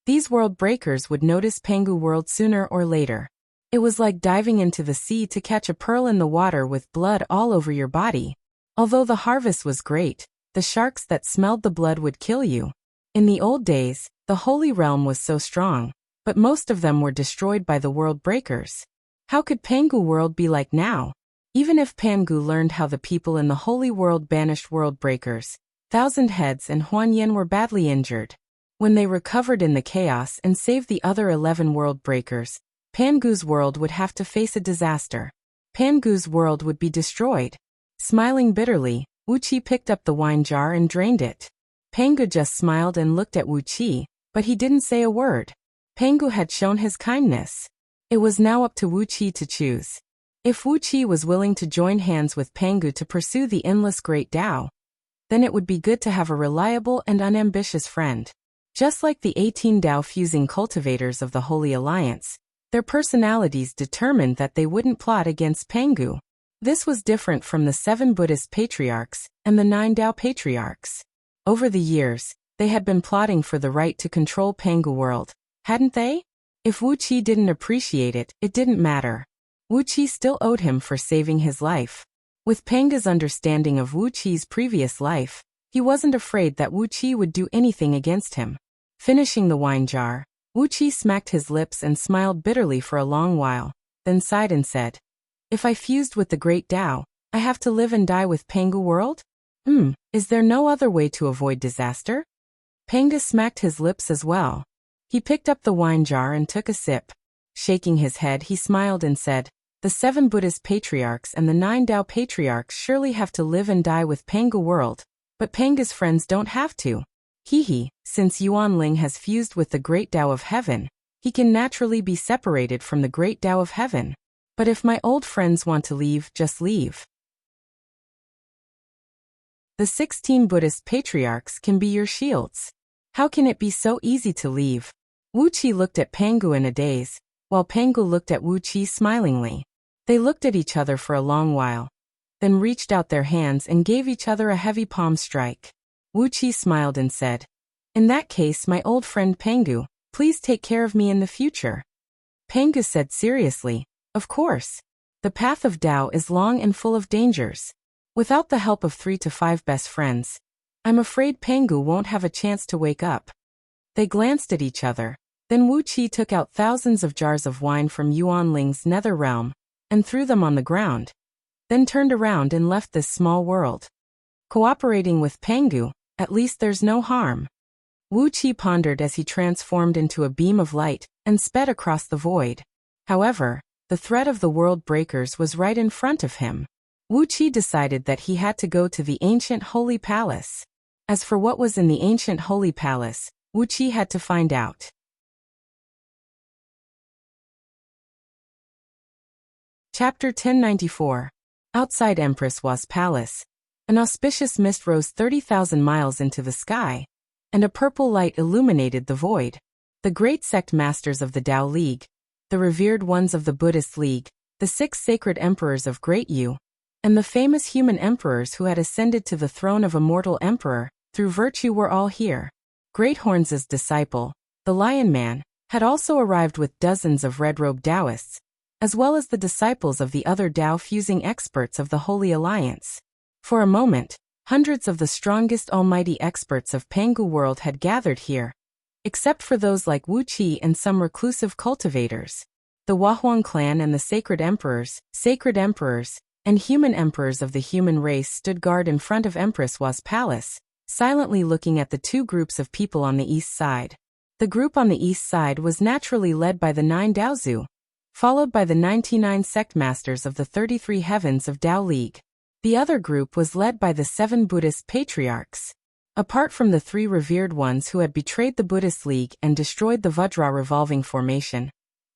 these world breakers would notice Pangu world sooner or later. It was like diving into the sea to catch a pearl in the water with blood all over your body. Although the harvest was great, the sharks that smelled the blood would kill you. In the old days, the Holy Realm was so strong, but most of them were destroyed by the world breakers. How could Pangu world be like now? Even if Pangu learned how the people in the Holy World banished world breakers, 1,000 heads and Huanyan were badly injured. When they recovered in the chaos and saved the other 11 world breakers, Pangu's world would have to face a disaster. Pangu's world would be destroyed. Smiling bitterly, Wuxia picked up the wine jar and drained it. Pangu just smiled and looked at Wuxia, but he didn't say a word. Pangu had shown his kindness. It was now up to Wuxia to choose. If Wuxia was willing to join hands with Pangu to pursue the endless great Tao, then it would be good to have a reliable and unambitious friend. Just like the 18 Tao fusing cultivators of the Holy Alliance, their personalities determined that they wouldn't plot against Pangu. This was different from the 7 Buddhist patriarchs and the 9 Tao patriarchs. Over the years, they had been plotting for the right to control Pangu world, hadn't they? If Wuxia didn't appreciate it, it didn't matter. Wuxia still owed him for saving his life. With Pangu's understanding of Wuxia's previous life, he wasn't afraid that Wuxia would do anything against him. Finishing the wine jar, Wuxia smacked his lips and smiled bitterly for a long while, then sighed and said, "If I fused with the great Tao, I have to live and die with Pangu world? Is there no other way to avoid disaster?" Panga smacked his lips as well. He picked up the wine jar and took a sip. Shaking his head, he smiled and said, "The 7 Buddhist patriarchs and the 9 Tao patriarchs surely have to live and die with Pangu world, but Panga's friends don't have to. Since Yuanling has fused with the great Tao of heaven, he can naturally be separated from the great Tao of heaven. But if my old friends want to leave, just leave. The 16 Buddhist patriarchs can be your shields. How can it be so easy to leave?" Wuxia looked at Pangu in a daze, while Pangu looked at Wuxia smilingly. They looked at each other for a long while, then reached out their hands and gave each other a heavy palm strike. Wuxia smiled and said, "In that case, my old friend Pangu, please take care of me in the future." Pangu said seriously, "Of course. The path of Tao is long and full of dangers. Without the help of 3 to 5 best friends, I'm afraid Pangu won't have a chance to wake up." They glanced at each other. Then Wuxia took out thousands of jars of wine from Yuanling's nether realm and threw them on the ground, then turned around and left this small world. Cooperating with Pangu, at least there's no harm. Wuxia pondered as he transformed into a beam of light and sped across the void. However, the threat of the world breakers was right in front of him. Wuxia decided that he had to go to the ancient holy palace. As for what was in the ancient holy palace, Wuxia had to find out. Chapter 1094. Outside Empress Wa's palace, an auspicious mist rose 30,000 miles into the sky, and a purple light illuminated the void. The great sect masters of the Tao League, the revered ones of the Buddhist League, the 6 sacred emperors of Great Yu, and the famous human emperors who had ascended to the throne of a mortal emperor through virtue were all here. Great Horns' disciple, the Lion Man, had also arrived with dozens of red-robed Taoists, as well as the disciples of the other Tao-fusing experts of the Holy Alliance. For a moment, hundreds of the strongest almighty experts of Pangu world had gathered here, except for those like Wuxia and some reclusive cultivators. The Wahuang clan and the sacred emperors, and human emperors of the human race stood guard in front of Empress Wa's palace, silently looking at the 2 groups of people on the east side. The group on the east side was naturally led by the 9 Daozu, followed by the 99 sect masters of the 33 heavens of Tao League. The other group was led by the 7 Buddhist patriarchs. Apart from the 3 revered ones who had betrayed the Buddhist League and destroyed the Vajra revolving formation,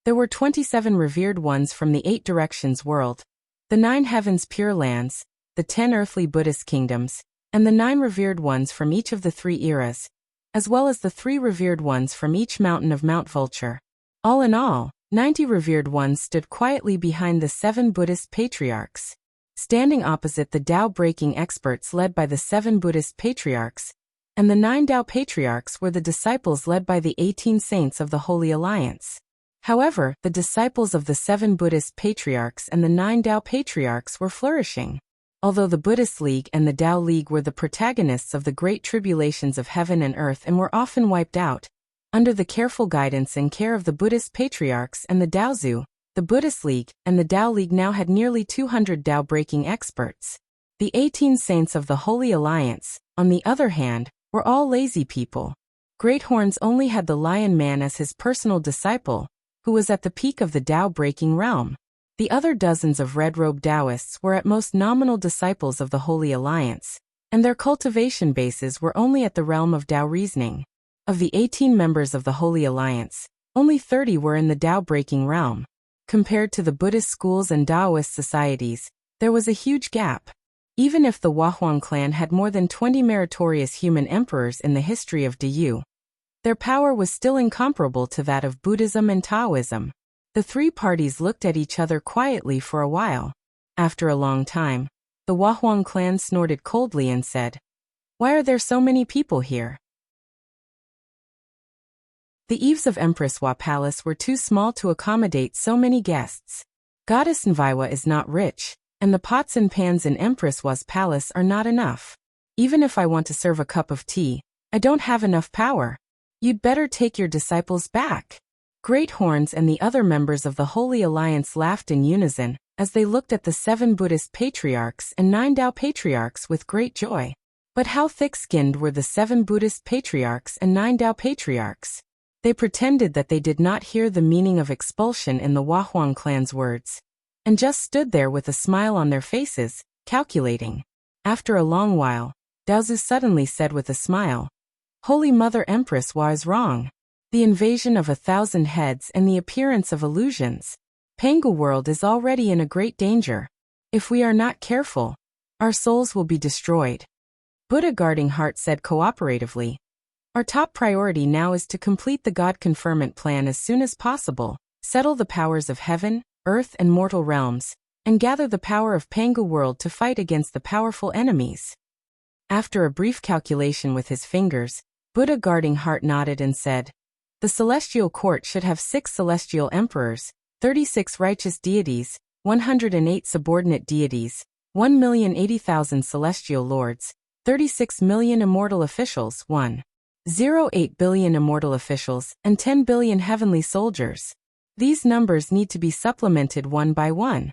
there were 27 revered ones from the 8 directions world, the 9 heavens pure lands, the 10 earthly Buddhist kingdoms, and the 9 revered ones from each of the 3 eras, as well as the 3 revered ones from each mountain of Mount Vulture. All in all, 90 revered ones stood quietly behind the 7 Buddhist patriarchs. Standing opposite the Tao-breaking experts led by the 7 Buddhist patriarchs, and the 9 Tao patriarchs were the disciples led by the 18 saints of the Holy Alliance. However, the disciples of the 7 Buddhist patriarchs and the 9 Tao patriarchs were flourishing. Although the Buddhist League and the Tao League were the protagonists of the great tribulations of heaven and earth and were often wiped out, under the careful guidance and care of the Buddhist patriarchs and the Daozu, the Buddhist League and the Tao League now had nearly 200 Tao-breaking experts. The 18 saints of the Holy Alliance, on the other hand, were all lazy people. Great Horns only had the Lion Man as his personal disciple, who was at the peak of the Tao-breaking realm. The other dozens of red-robed Taoists were at most nominal disciples of the Holy Alliance, and their cultivation bases were only at the realm of Tao reasoning. Of the 18 members of the Holy Alliance, only 30 were in the Tao-breaking realm. Compared to the Buddhist schools and Taoist societies, there was a huge gap. Even if the Wahuang clan had more than 20 meritorious human emperors in the history of Diyu, their power was still incomparable to that of Buddhism and Taoism. The 3 parties looked at each other quietly for a while. After a long time, the Wahuang clan snorted coldly and said, "Why are there so many people here?" The eaves of Empress Wa Palace were too small to accommodate so many guests. Goddess Nviwa is not rich, and the pots and pans in Empress Wa's palace are not enough. Even if I want to serve a cup of tea, I don't have enough power. You'd better take your disciples back. Great horns and the other members of the Holy Alliance laughed in unison, as they looked at the 7 Buddhist patriarchs and 9 Tao patriarchs with great joy. But how thick-skinned were the 7 Buddhist patriarchs and 9 Tao patriarchs? They pretended that they did not hear the meaning of expulsion in the Wahuang clan's words, and just stood there with a smile on their faces, calculating. After a long while, Daozu suddenly said with a smile, "Holy Mother Empress Hua is wrong. The invasion of 1,000 heads and the appearance of illusions. Pangu world is already in a great danger. If we are not careful, our souls will be destroyed." Buddha guarding heart said cooperatively, "Our top priority now is to complete the God conferment plan as soon as possible, settle the powers of heaven, earth and mortal realms, and gather the power of Pangu world to fight against the powerful enemies." After a brief calculation with his fingers, Buddha guarding heart nodded and said, "The celestial court should have 6 celestial emperors, 36 righteous deities, 108 subordinate deities, 1,080,000 celestial lords, 36 million immortal officials, 1.08 billion immortal officials, and 10 billion heavenly soldiers. These numbers need to be supplemented one by one."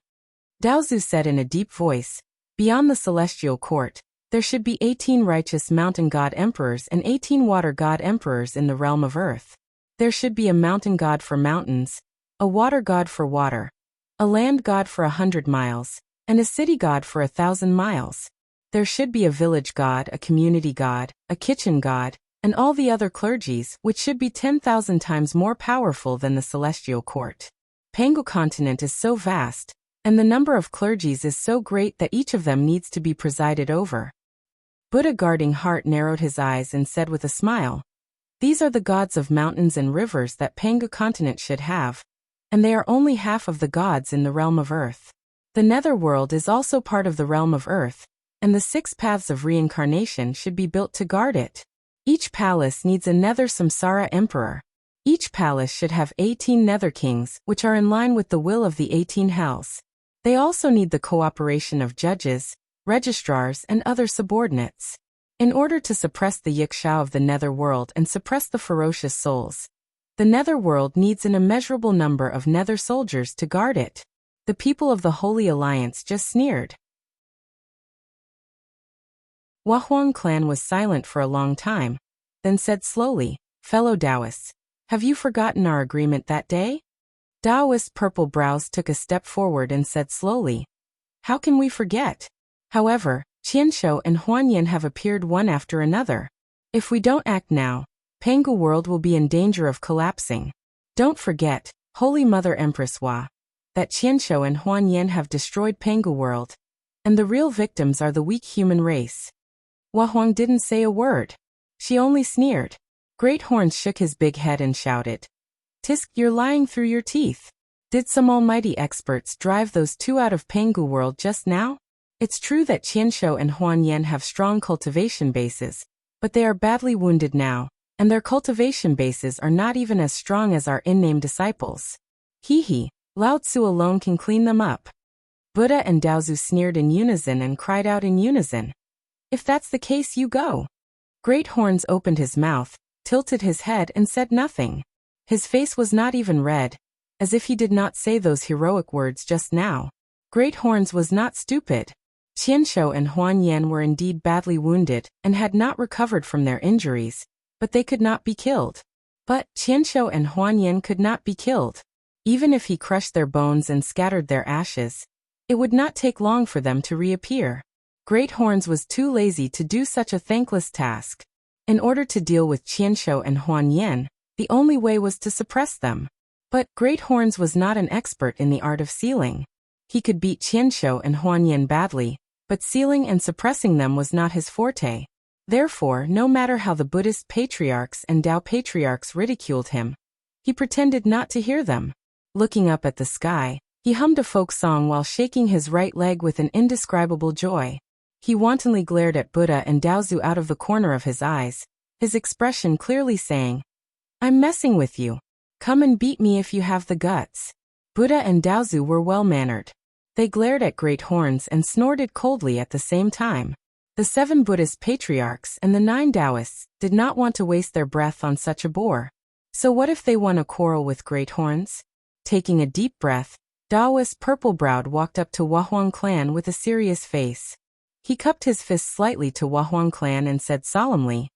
Daozu said in a deep voice, "Beyond the celestial court, there should be 18 righteous mountain god emperors and 18 water god emperors in the realm of earth. There should be a mountain god for mountains, a water god for water, a land god for 100 miles, and a city god for 1,000 miles. There should be a village god, a community god, a kitchen god, and all the other clergies, which should be 10,000 times more powerful than the celestial court. Pangu continent is so vast, and the number of clergies is so great that each of them needs to be presided over." Buddha guarding heart narrowed his eyes and said with a smile, "These are the gods of mountains and rivers that Pangu continent should have, and they are only half of the gods in the realm of earth. The netherworld is also part of the realm of earth, and the 6 paths of reincarnation should be built to guard it. Each palace needs a nether samsara emperor. Each palace should have 18 nether kings, which are in line with the will of the 18 hells. They also need the cooperation of judges, registrars, and other subordinates. In order to suppress the yiksha of the netherworld and suppress the ferocious souls, the netherworld needs an immeasurable number of nether soldiers to guard it." The people of the Holy Alliance just sneered. Wahuang clan was silent for a long time, then said slowly, "Fellow Taoists, have you forgotten our agreement that day?" Taoist purple brows took a step forward and said slowly, "How can we forget? However, Qianshou and Huanyan have appeared one after another. If we don't act now, Pangu world will be in danger of collapsing. Don't forget, Holy Mother Empress Hua, that Qianshou and Huanyan have destroyed Pangu world, and the real victims are the weak human race." Wahuang didn't say a word. She only sneered. Great Horns shook his big head and shouted, "Tisk, you're lying through your teeth. Did some almighty experts drive those 2 out of Pangu world just now? It's true that Qianshou and Huanyan have strong cultivation bases, but they are badly wounded now, and their cultivation bases are not even as strong as our in-name disciples. Hee, Lao Tzu alone can clean them up." Buddha and Daozu sneered in unison and cried out in unison, "If that's the case, you go." Great Horns opened his mouth, tilted his head and said nothing. His face was not even red, as if he did not say those heroic words just now. Great Horns was not stupid. Qianshou and Huanyan were indeed badly wounded and had not recovered from their injuries, but they could not be killed. But Qianshou and Huanyan could not be killed. Even if he crushed their bones and scattered their ashes, it would not take long for them to reappear. Great Horns was too lazy to do such a thankless task. In order to deal with Qianshou and Huanyan, the only way was to suppress them. But Great Horns was not an expert in the art of sealing. He could beat Qianshou and Huanyan badly, but sealing and suppressing them was not his forte. Therefore, no matter how the Buddhist patriarchs and Tao patriarchs ridiculed him, he pretended not to hear them. Looking up at the sky, he hummed a folk song while shaking his right leg with an indescribable joy. He wantonly glared at Buddha and Daozu out of the corner of his eyes, his expression clearly saying, "I'm messing with you. Come and beat me if you have the guts." Buddha and Daozu were well-mannered. They glared at Great Horns and snorted coldly at the same time. The 7 Buddhist patriarchs and the 9 Taoists did not want to waste their breath on such a bore. So what if they won a quarrel with great horns? Taking a deep breath, Taoist Purple-Browed walked up to Wahuang Clan with a serious face. He cupped his fist slightly to Wahuang Clan and said solemnly,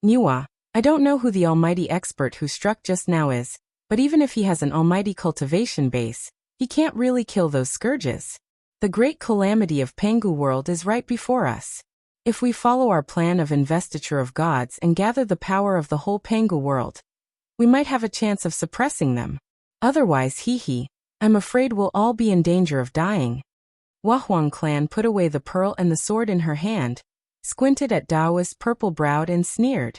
Niwa, I don't know who the almighty expert who struck just now is, but even if he has an almighty cultivation base, he can't really kill those scourges. The great calamity of Pangu world is right before us. If we follow our plan of investiture of gods and gather the power of the whole Pangu world, we might have a chance of suppressing them. Otherwise, I'm afraid we'll all be in danger of dying. Wahuang Clan put away the pearl and the sword in her hand, squinted at Taoist Purple-Browed and sneered.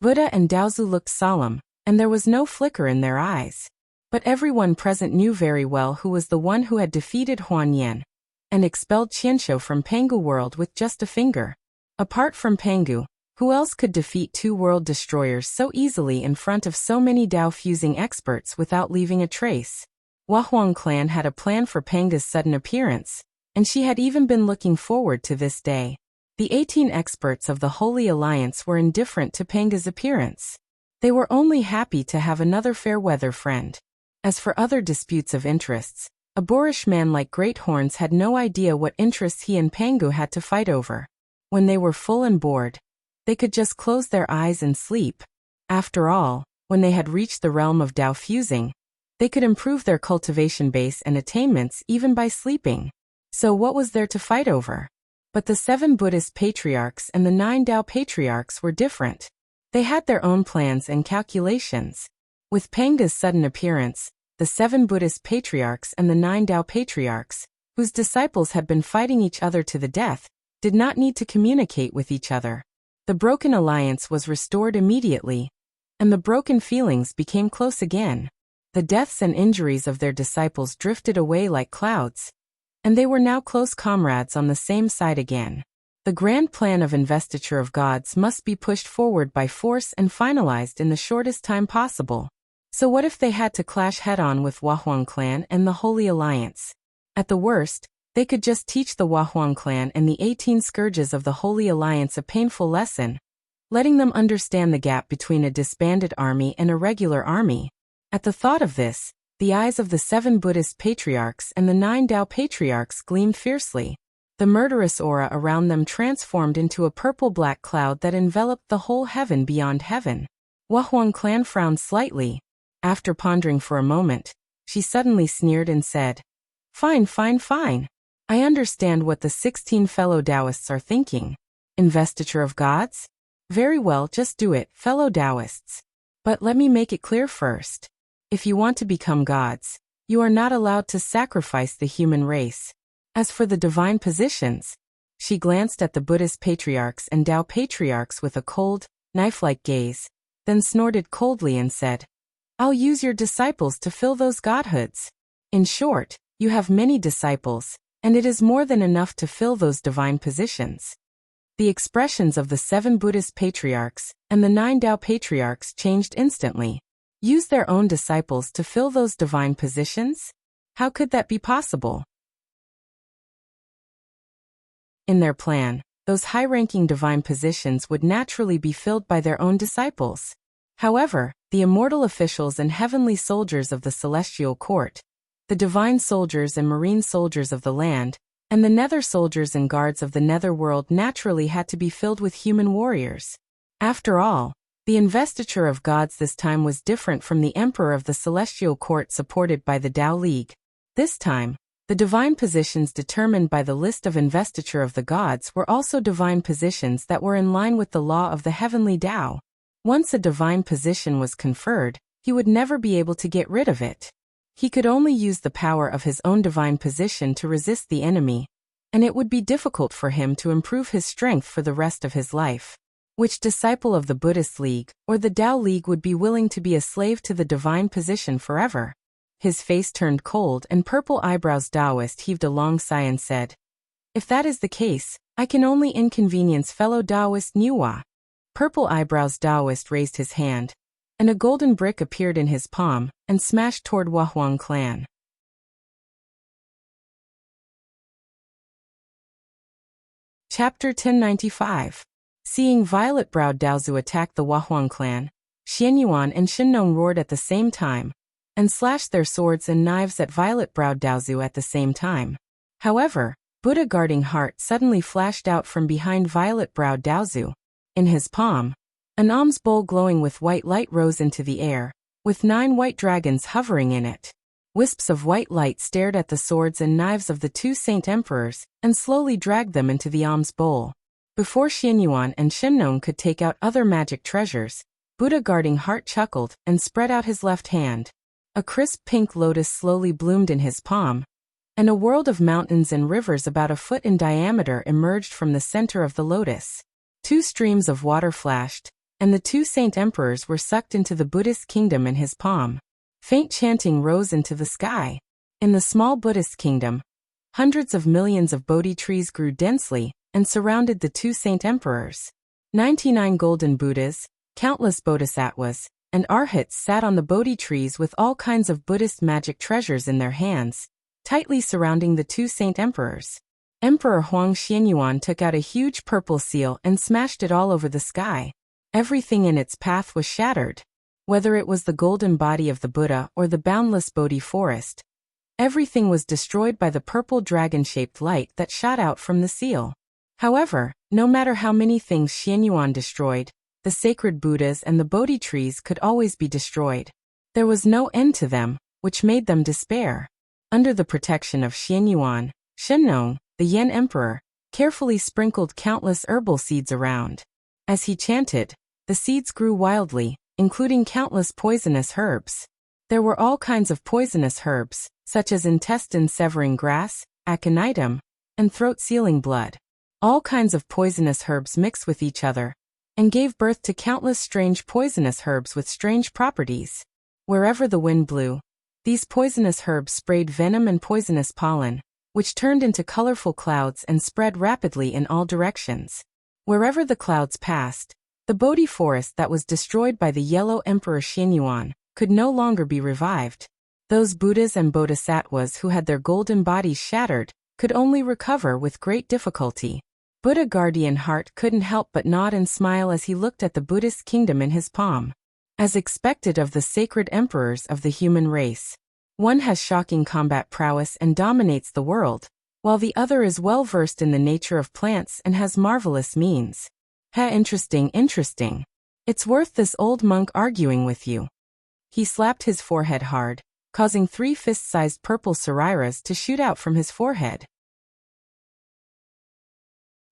Buddha and Daozu looked solemn, and there was no flicker in their eyes. But everyone present knew very well who was the one who had defeated Huan Yan and expelled Qianshou from Pangu world with just a finger. Apart from Pangu, who else could defeat 2 world destroyers so easily in front of so many Dao-fusing experts without leaving a trace? Wahuang Clan had a plan for Panga's sudden appearance, and she had even been looking forward to this day. The 18 experts of the Holy Alliance were indifferent to Panga's appearance. They were only happy to have another fair-weather friend. As for other disputes of interests, a boorish man like Great Horns had no idea what interests he and Pangu had to fight over. When they were full and bored, they could just close their eyes and sleep. After all, when they had reached the realm of Dao fusing, they could improve their cultivation base and attainments even by sleeping. So what was there to fight over? But the 7 Buddhist patriarchs and the 9 Dao patriarchs were different. They had their own plans and calculations. With Panga's sudden appearance, the 7 Buddhist patriarchs and the 9 Dao patriarchs, whose disciples had been fighting each other to the death, did not need to communicate with each other. The broken alliance was restored immediately, and the broken feelings became close again. The deaths and injuries of their disciples drifted away like clouds, and they were now close comrades on the same side again. The grand plan of investiture of gods must be pushed forward by force and finalized in the shortest time possible. So what if they had to clash head-on with Wahuang Clan and the Holy Alliance? At the worst, they could just teach the Wahuang Clan and the 18 scourges of the Holy Alliance a painful lesson, letting them understand the gap between a disbanded army and a regular army. At the thought of this, the eyes of the 7 Buddhist patriarchs and the 9 Dao patriarchs gleamed fiercely. The murderous aura around them transformed into a purple-black cloud that enveloped the whole heaven beyond heaven. Wahuang Clan frowned slightly. After pondering for a moment, she suddenly sneered and said, Fine. I understand what the 16 fellow Taoists are thinking. Investiture of gods? Very well, just do it, fellow Taoists. But let me make it clear first. If you want to become gods, you are not allowed to sacrifice the human race. As for the divine positions, she glanced at the Buddhist patriarchs and Dao patriarchs with a cold, knife-like gaze, then snorted coldly and said, I'll use your disciples to fill those godhoods. In short, you have many disciples, and it is more than enough to fill those divine positions. The expressions of the 7 Buddhist patriarchs and the 9 Dao patriarchs changed instantly. Use their own disciples to fill those divine positions? How could that be possible? In their plan, those high-ranking divine positions would naturally be filled by their own disciples. However, the immortal officials and heavenly soldiers of the celestial court, the divine soldiers and marine soldiers of the land, and the nether soldiers and guards of the nether world naturally had to be filled with human warriors. After all, the investiture of gods this time was different from the emperor of the celestial court supported by the Tao League. This time, the divine positions determined by the list of investiture of the gods were also divine positions that were in line with the law of the heavenly Tao. Once a divine position was conferred, he would never be able to get rid of it. He could only use the power of his own divine position to resist the enemy, and it would be difficult for him to improve his strength for the rest of his life. Which disciple of the Buddhist League or the Tao League would be willing to be a slave to the divine position forever? His face turned cold and purple eyebrows Taoist heaved a long sigh and said, If that is the case, I can only inconvenience fellow Taoist Niwa. Purple eyebrows Taoist raised his hand, and a golden brick appeared in his palm and smashed toward Wahuang Clan. Chapter 1095. Seeing violet-browed Daozu attack the Huahuang clan, Xianyuan and Xinnong roared at the same time, and slashed their swords and knives at violet-browed Daozu at the same time. However, Buddha guarding heart suddenly flashed out from behind violet-browed Daozu. In his palm, an alms bowl glowing with white light rose into the air, with 9 white dragons hovering in it. Wisps of white light stared at the swords and knives of the 2 saint emperors, and slowly dragged them into the alms bowl. Before Xianyuan and Xinnong could take out other magic treasures, Buddha guarding heart chuckled and spread out his left hand. A crisp pink lotus slowly bloomed in his palm, and a world of mountains and rivers about a foot in diameter emerged from the center of the lotus. 2 streams of water flashed, and the 2 saint emperors were sucked into the Buddhist kingdom in his palm. Faint chanting rose into the sky. In the small Buddhist kingdom, hundreds of millions of Bodhi trees grew densely and surrounded the 2 saint emperors. 99 golden Buddhas, countless bodhisattvas, and arhats sat on the Bodhi trees with all kinds of Buddhist magic treasures in their hands, tightly surrounding the 2 saint emperors. Emperor Huang Xianyuan took out a huge purple seal and smashed it all over the sky. Everything in its path was shattered. Whether it was the golden body of the Buddha or the boundless Bodhi forest, everything was destroyed by the purple dragon-shaped light that shot out from the seal. However, no matter how many things Xianyuan destroyed, the sacred Buddhas and the Bodhi trees could always be destroyed. There was no end to them, which made them despair. Under the protection of Xianyuan, Xinnong, the Yen Emperor, carefully sprinkled countless herbal seeds around. As he chanted, the seeds grew wildly, including countless poisonous herbs. There were all kinds of poisonous herbs, such as intestine-severing grass, aconitum, and throat-sealing blood. All kinds of poisonous herbs mixed with each other, and gave birth to countless strange poisonous herbs with strange properties. Wherever the wind blew, these poisonous herbs sprayed venom and poisonous pollen, which turned into colorful clouds and spread rapidly in all directions. Wherever the clouds passed, the Bodhi forest that was destroyed by the Yellow Emperor Xianyuan could no longer be revived. Those Buddhas and Bodhisattvas who had their golden bodies shattered could only recover with great difficulty. Buddha Guardian Heart couldn't help but nod and smile as he looked at the Buddhist kingdom in his palm. As expected of the sacred emperors of the human race, one has shocking combat prowess and dominates the world, while the other is well versed in the nature of plants and has marvelous means. Interesting. It's worth this old monk arguing with you. He slapped his forehead hard, causing 3 fist-sized purple sariras to shoot out from his forehead.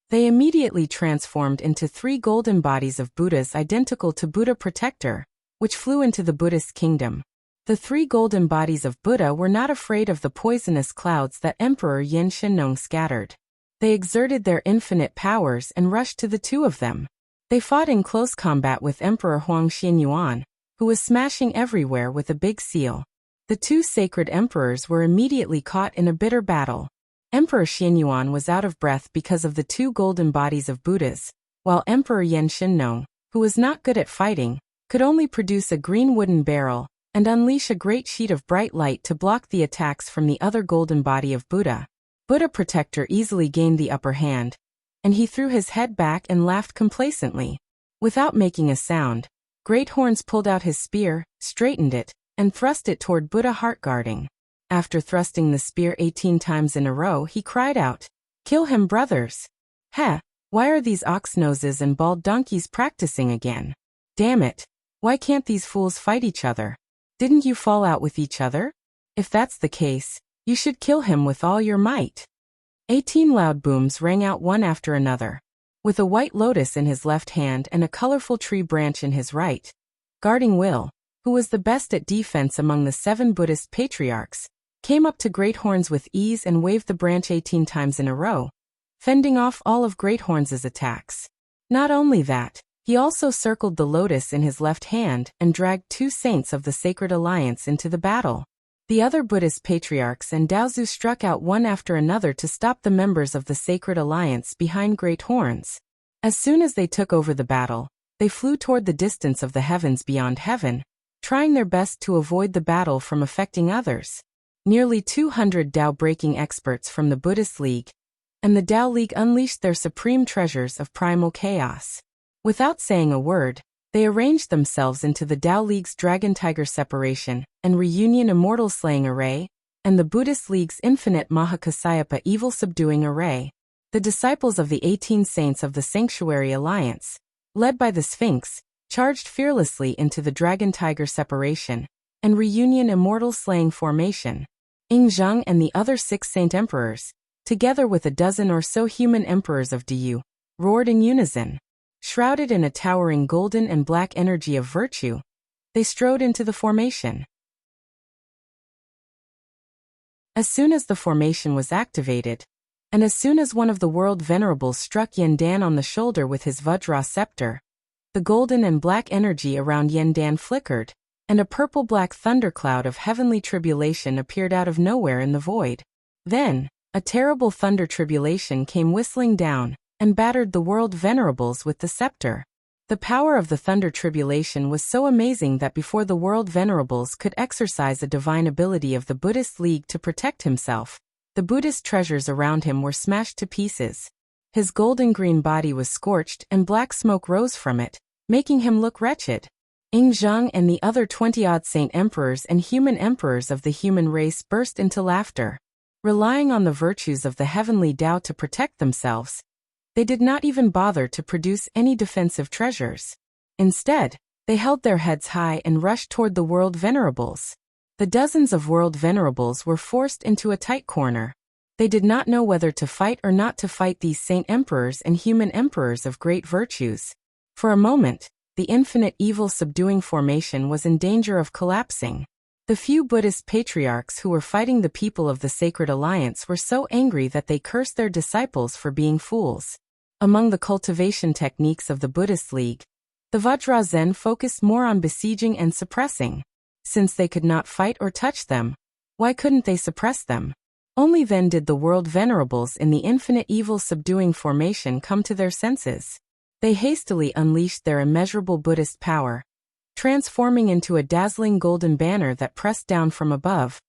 They immediately transformed into 3 golden bodies of Buddhas identical to Buddha Protector, which flew into the Buddhist kingdom. The 3 golden bodies of Buddha were not afraid of the poisonous clouds that Emperor Yin Xinnong scattered. They exerted their infinite powers and rushed to the 2 of them. They fought in close combat with Emperor Huang Xianyuan, who was smashing everywhere with a big seal. The 2 sacred emperors were immediately caught in a bitter battle. Emperor Xianyuan was out of breath because of the 2 golden bodies of Buddhas, while Emperor Yin Xinnong, who was not good at fighting, could only produce a green wooden barrel and unleash a great sheet of bright light to block the attacks from the other golden body of Buddha. Buddha Protector easily gained the upper hand, and he threw his head back and laughed complacently. Without making a sound, Great Horns pulled out his spear, straightened it, and thrust it toward Buddha Heart Guarding. After thrusting the spear 18 times in a row, he cried out, "Kill him, brothers! Why are these ox noses and bald donkeys practicing again? Damn it! Why can't these fools fight each other? Didn't you fall out with each other? If that's the case, you should kill him with all your might." 18 loud booms rang out one after another. With a white lotus in his left hand and a colorful tree branch in his right, Guarding Will, who was the best at defense among the 7 Buddhist patriarchs, came up to Great Horns with ease and waved the branch 18 times in a row, fending off all of Great Horns' attacks. Not only that, he also circled the lotus in his left hand and dragged 2 saints of the Sacred Alliance into the battle. The other Buddhist patriarchs and Daozu struck out one after another to stop the members of the Sacred Alliance behind Great Horns. As soon as they took over the battle, they flew toward the distance of the heavens beyond heaven, trying their best to avoid the battle from affecting others. Nearly 200 Tao-breaking experts from the Buddhist League and the Tao League unleashed their supreme treasures of primal chaos. Without saying a word, they arranged themselves into the Tao League's Dragon-Tiger Separation and Reunion Immortal Slaying Array, and the Buddhist League's Infinite Mahakasyapa Evil Subduing Array. The disciples of the 18 saints of the Sanctuary Alliance, led by the Sphinx, charged fearlessly into the Dragon-Tiger Separation and Reunion Immortal Slaying Formation. Ing Zheng and the other 6 saint emperors, together with a dozen or so human emperors of Du, roared in unison. Shrouded in a towering golden and black energy of virtue, they strode into the formation. As soon as the formation was activated, and as soon as one of the world venerables struck Yen Dan on the shoulder with his Vajra scepter, the golden and black energy around Yen Dan flickered, and a purple-black thundercloud of heavenly tribulation appeared out of nowhere in the void. Then, a terrible thunder tribulation came whistling down, and battered the world venerables with the scepter. The power of the thunder tribulation was so amazing that before the world venerables could exercise a divine ability of the Buddhist League to protect himself, the Buddhist treasures around him were smashed to pieces. His golden-green body was scorched and black smoke rose from it, making him look wretched. Ing Zheng and the other 20-odd saint emperors and human emperors of the human race burst into laughter. Relying on the virtues of the heavenly Tao to protect themselves, they did not even bother to produce any defensive treasures. Instead, they held their heads high and rushed toward the world venerables. The dozens of world venerables were forced into a tight corner. They did not know whether to fight or not to fight these saint emperors and human emperors of great virtues. For a moment, the infinite evil subduing formation was in danger of collapsing. The few Buddhist patriarchs who were fighting the people of the Sacred Alliance were so angry that they cursed their disciples for being fools. Among the cultivation techniques of the Buddhist League, the Vajra Zen focused more on besieging and suppressing. Since they could not fight or touch them, why couldn't they suppress them? Only then did the world venerables in the infinite evil subduing formation come to their senses. They hastily unleashed their immeasurable Buddhist power, transforming into a dazzling golden banner that pressed down from above,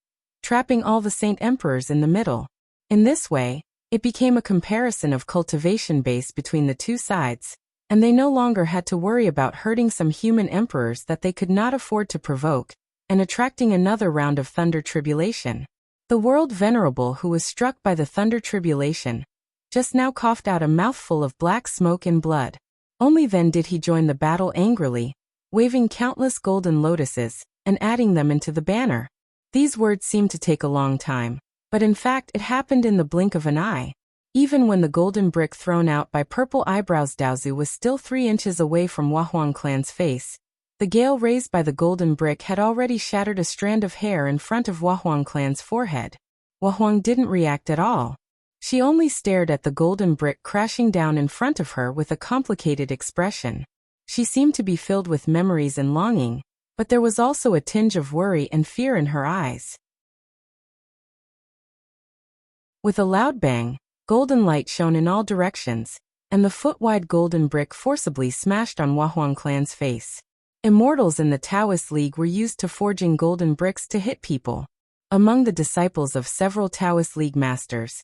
trapping all the saint emperors in the middle. In this way, it became a comparison of cultivation base between the two sides, and they no longer had to worry about hurting some human emperors that they could not afford to provoke, and attracting another round of thunder tribulation. The world venerable who was struck by the thunder tribulation just now coughed out a mouthful of black smoke and blood. Only then did he join the battle angrily, waving countless golden lotuses, and adding them into the banner. These words seemed to take a long time, but in fact it happened in the blink of an eye. Even when the golden brick thrown out by Purple Eyebrows Daozu was still 3 inches away from Huahuang clan's face, the gale raised by the golden brick had already shattered a strand of hair in front of Huahuang clan's forehead. Huahuang didn't react at all. She only stared at the golden brick crashing down in front of her with a complicated expression. She seemed to be filled with memories and longing, but there was also a tinge of worry and fear in her eyes. With a loud bang, golden light shone in all directions, and the foot-wide golden brick forcibly smashed on Huahuang clan's face. Immortals in the Taoist League were used to forging golden bricks to hit people. Among the disciples of several Taoist League masters,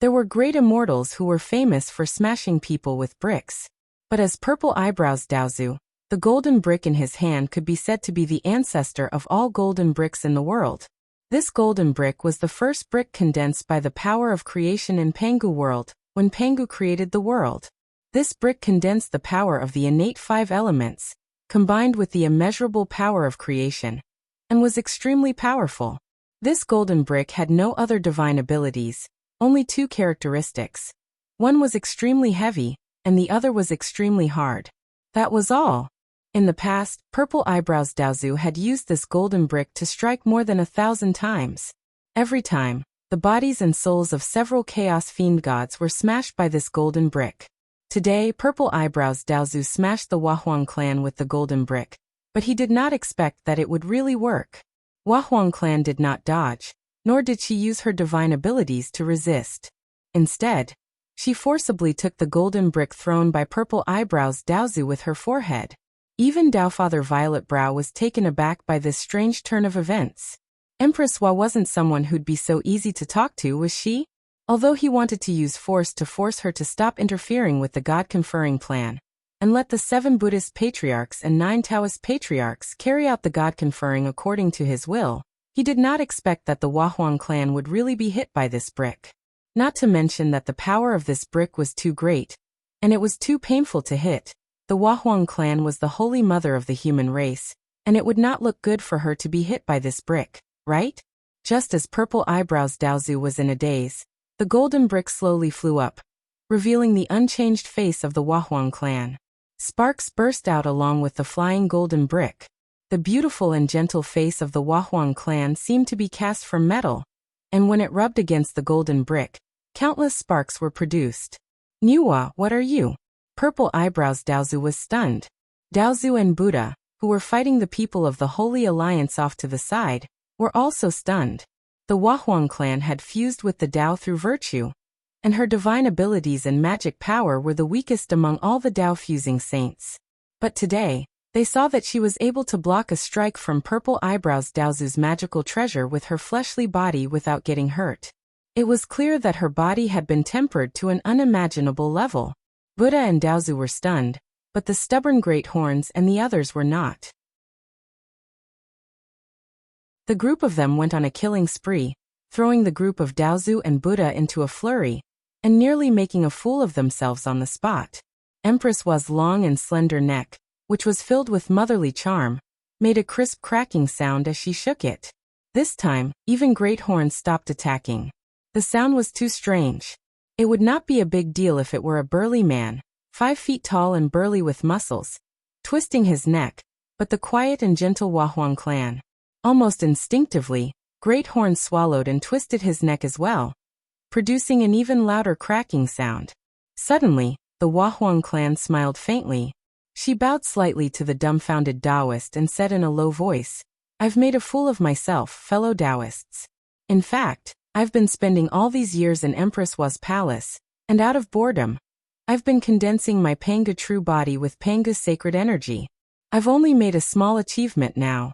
there were great immortals who were famous for smashing people with bricks. But as Purple Eyebrows Daozu, the golden brick in his hand could be said to be the ancestor of all golden bricks in the world. This golden brick was the first brick condensed by the power of creation in Pangu world, when Pangu created the world. This brick condensed the power of the innate 5 elements, combined with the immeasurable power of creation, and was extremely powerful. This golden brick had no other divine abilities, only 2 characteristics. One was extremely heavy, and the other was extremely hard. That was all. In the past, Purple Eyebrows Daozu had used this golden brick to strike more than 1,000 times. Every time, the bodies and souls of several Chaos Fiend gods were smashed by this golden brick. Today, Purple Eyebrows Daozu smashed the Huahuang clan with the golden brick, but he did not expect that it would really work. Huahuang clan did not dodge, nor did she use her divine abilities to resist. Instead, she forcibly took the golden brick thrown by Purple Eyebrows Daozu with her forehead. Even Daofather Violet Brow was taken aback by this strange turn of events. Empress Hua wasn't someone who'd be so easy to talk to, was she? Although he wanted to use force to force her to stop interfering with the God-conferring plan, and let the 7 Buddhist patriarchs and 9 Taoist patriarchs carry out the God-conferring according to his will, he did not expect that the Wahuang clan would really be hit by this brick. Not to mention that the power of this brick was too great, and it was too painful to hit. The Wahuang clan was the holy mother of the human race, and it would not look good for her to be hit by this brick, right? Just as Purple Eyebrows Daozu was in a daze, the golden brick slowly flew up, revealing the unchanged face of the Wahuang clan. Sparks burst out along with the flying golden brick. The beautiful and gentle face of the Wahuang clan seemed to be cast from metal, and when it rubbed against the golden brick, countless sparks were produced. Niwa, what are you? Purple Eyebrows Daozu was stunned. Daozu and Buddha, who were fighting the people of the Holy Alliance off to the side, were also stunned. The Wahuang clan had fused with the Tao through virtue, and her divine abilities and magic power were the weakest among all the Tao-fusing saints. But today, they saw that she was able to block a strike from Purple Eyebrows Daozu's magical treasure with her fleshly body without getting hurt. It was clear that her body had been tempered to an unimaginable level. Buddha and Daozu were stunned, but the stubborn Great Horns and the others were not. The group of them went on a killing spree, throwing the group of Daozu and Buddha into a flurry, and nearly making a fool of themselves on the spot. Empress Wa's long and slender neck, which was filled with motherly charm, made a crisp cracking sound as she shook it. This time, even Great Horns stopped attacking. The sound was too strange. It would not be a big deal if it were a burly man, 5 feet tall and burly with muscles, twisting his neck, but the quiet and gentle Wahuang clan. Almost instinctively, Great Horns swallowed and twisted his neck as well, producing an even louder cracking sound. Suddenly, the Wahuang clan smiled faintly. She bowed slightly to the dumbfounded Taoist and said in a low voice, "I've made a fool of myself, fellow Taoists. In fact, I've been spending all these years in Empress Wa's palace, and out of boredom, I've been condensing my Panga true body with Panga's sacred energy. I've only made a small achievement now."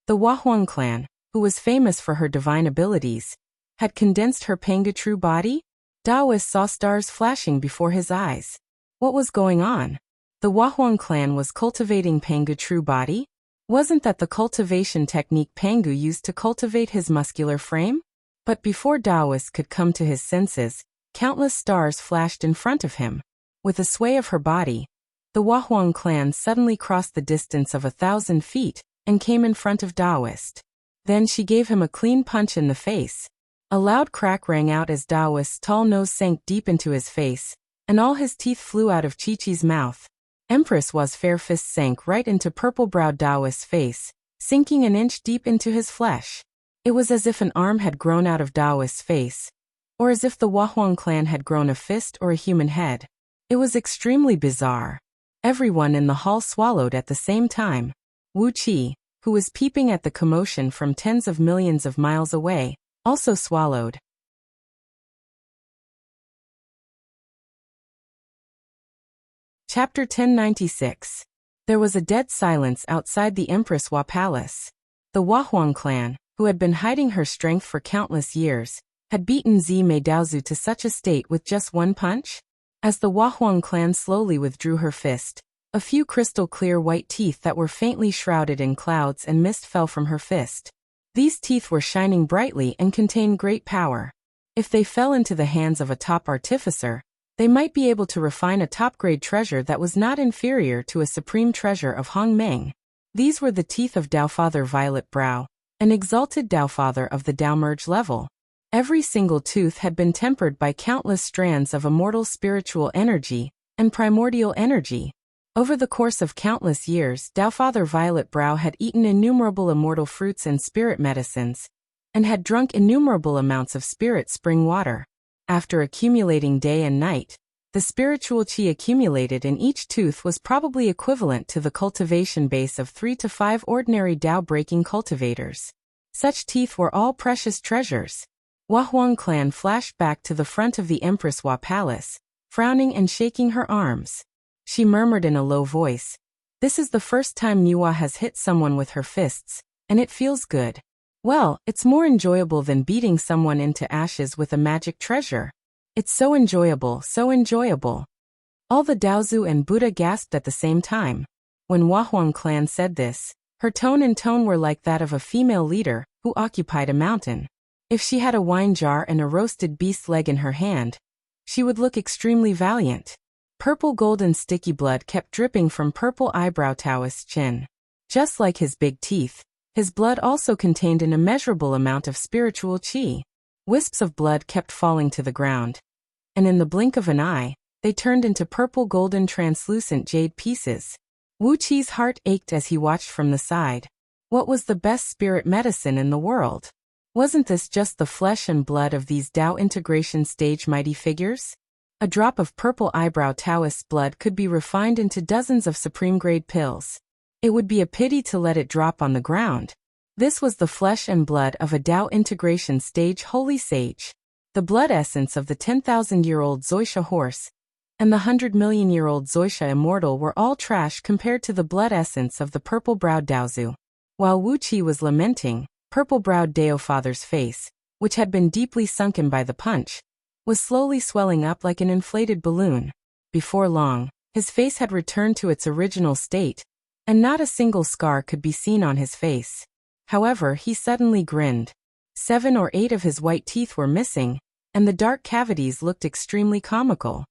The Wahuang clan, who was famous for her divine abilities, had condensed her Panga true body? Taoist saw stars flashing before his eyes. What was going on? The Wahuang clan was cultivating Panga true body? Wasn't that the cultivation technique Pangu used to cultivate his muscular frame? But before Taoist could come to his senses, countless stars flashed in front of him. With a sway of her body, the Wahuang clan suddenly crossed the distance of 1,000 feet and came in front of Taoist. Then she gave him a clean punch in the face. A loud crack rang out as Taoist's tall nose sank deep into his face, and all his teeth flew out of Chi-Chi's mouth. Empress Wa's fair fist sank right into purple-browed Taoist's face, sinking an inch deep into his flesh. It was as if an arm had grown out of Taoist's face, or as if the Wahuang clan had grown a fist or a human head. It was extremely bizarre. Everyone in the hall swallowed at the same time. Wuxia, who was peeping at the commotion from tens of millions of miles away, also swallowed. Chapter 1096. There was a dead silence outside the Empress Wa Palace. The Wahuang clan, who had been hiding her strength for countless years, had beaten Zimei Daozu to such a state with just one punch? As the Wahuang clan slowly withdrew her fist, a few crystal-clear white teeth that were faintly shrouded in clouds and mist fell from her fist. These teeth were shining brightly and contained great power. If they fell into the hands of a top artificer, they might be able to refine a top-grade treasure that was not inferior to a supreme treasure of Hong Meng. These were the teeth of Taofather Violet Brow, an exalted Taofather of the Tao Merge level. Every single tooth had been tempered by countless strands of immortal spiritual energy and primordial energy. Over the course of countless years, Taofather Violet Brow had eaten innumerable immortal fruits and spirit medicines, and had drunk innumerable amounts of spirit spring water. After accumulating day and night, the spiritual qi accumulated in each tooth was probably equivalent to the cultivation base of 3 to 5 ordinary Tao-breaking cultivators. Such teeth were all precious treasures. Wahuang clan flashed back to the front of the Empress Wa Palace, frowning and shaking her arms. She murmured in a low voice, "This is the first time Niwa has hit someone with her fists, and it feels good." Well, it's more enjoyable than beating someone into ashes with a magic treasure. It's so enjoyable, so enjoyable. All the Daozu and Buddha gasped at the same time. When Huahuang clan said this, her tone and tone were like that of a female leader who occupied a mountain. If she had a wine jar and a roasted beast leg in her hand, she would look extremely valiant. Purple golden sticky blood kept dripping from purple eyebrow Taoist's chin. Just like his big teeth, his blood also contained an immeasurable amount of spiritual qi. Wisps of blood kept falling to the ground, and in the blink of an eye, they turned into purple golden translucent jade pieces. Wu Qi's heart ached as he watched from the side. What was the best spirit medicine in the world? Wasn't this just the flesh and blood of these Tao integration stage mighty figures? A drop of purple eyebrow Taoist's blood could be refined into dozens of supreme-grade pills. It would be a pity to let it drop on the ground. This was the flesh and blood of a Tao integration stage holy sage. The blood essence of the 10,000-year-old Zoisha horse and the 100-million-year-old Zoisha immortal were all trash compared to the blood essence of the purple-browed Daozu. While Wu Qi was lamenting, purple-browed Dao Father's face, which had been deeply sunken by the punch, was slowly swelling up like an inflated balloon. Before long, his face had returned to its original state, and not a single scar could be seen on his face. However, he suddenly grinned. 7 or 8 of his white teeth were missing, and the dark cavities looked extremely comical.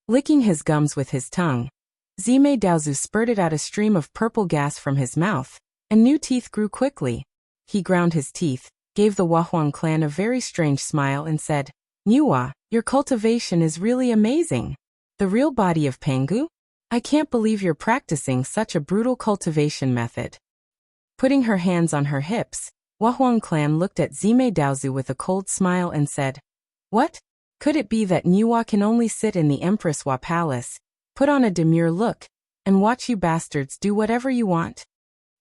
Licking his gums with his tongue, Zime Daozu spurted out a stream of purple gas from his mouth, and new teeth grew quickly. He ground his teeth, gave the Huahuang clan a very strange smile and said, "Nuwa, your cultivation is really amazing. The real body of Pangu? I can't believe you're practicing such a brutal cultivation method." Putting her hands on her hips, Huahuang clan looked at Zime Daozu with a cold smile and said, "What? Could it be that Nuwa can only sit in the Empress Hua Palace, put on a demure look, and watch you bastards do whatever you want?"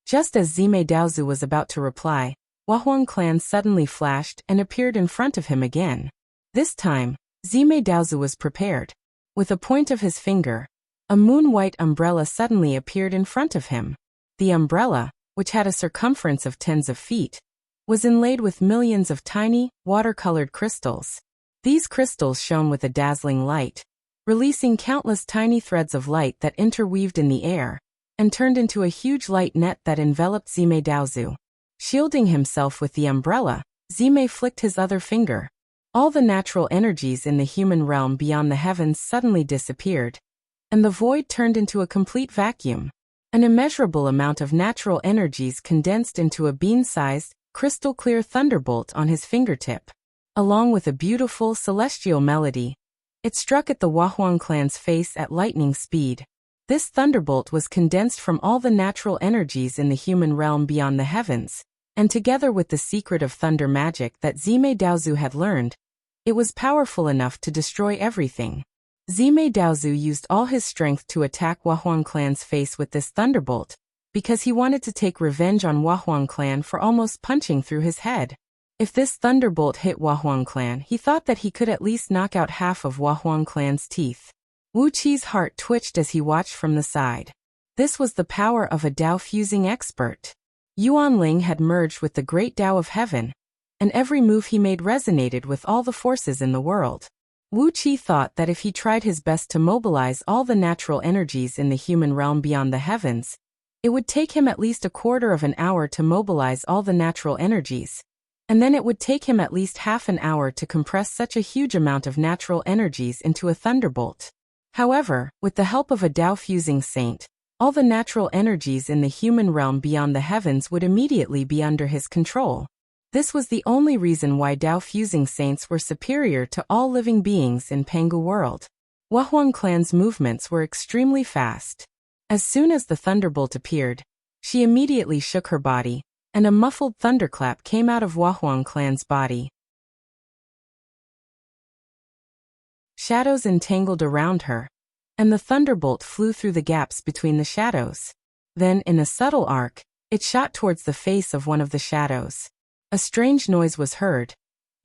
Just as Zime Daozu was about to reply, Huahuang clan suddenly flashed and appeared in front of him again. This time, Zime Daozu was prepared. With a point of his finger, a moon-white umbrella suddenly appeared in front of him. The umbrella, which had a circumference of tens of feet, was inlaid with millions of tiny, watercolored crystals. These crystals shone with a dazzling light, releasing countless tiny threads of light that interweaved in the air, and turned into a huge light net that enveloped Zime Daozu. Shielding himself with the umbrella, Zime flicked his other finger. All the natural energies in the human realm beyond the heavens suddenly disappeared, and the void turned into a complete vacuum. An immeasurable amount of natural energies condensed into a bean-sized, crystal-clear thunderbolt on his fingertip. Along with a beautiful, celestial melody, it struck at the Huahuang clan's face at lightning speed. This thunderbolt was condensed from all the natural energies in the human realm beyond the heavens, and together with the secret of thunder magic that Zime Daozu had learned, it was powerful enough to destroy everything. Zime Daozu used all his strength to attack Huahuang clan's face with this thunderbolt, because he wanted to take revenge on Huahuang clan for almost punching through his head. If this thunderbolt hit Huahuang clan, he thought that he could at least knock out half of Huahuang clan's teeth. Wu Qi's heart twitched as he watched from the side. This was the power of a Dao fusing expert. Yuan Ling had merged with the great Dao of heaven, and every move he made resonated with all the forces in the world. Wu Qi thought that if he tried his best to mobilize all the natural energies in the human realm beyond the heavens, it would take him at least a quarter of an hour to mobilize all the natural energies. And then it would take him at least half an hour to compress such a huge amount of natural energies into a thunderbolt. However, with the help of a Dao-fusing saint, all the natural energies in the human realm beyond the heavens would immediately be under his control. This was the only reason why Dao-fusing saints were superior to all living beings in Pangu world. Huahuang clan's movements were extremely fast. As soon as the thunderbolt appeared, she immediately shook her body, and a muffled thunderclap came out of Huahuang clan's body. Shadows entangled around her, and the thunderbolt flew through the gaps between the shadows. Then, in a subtle arc, it shot towards the face of one of the shadows. A strange noise was heard,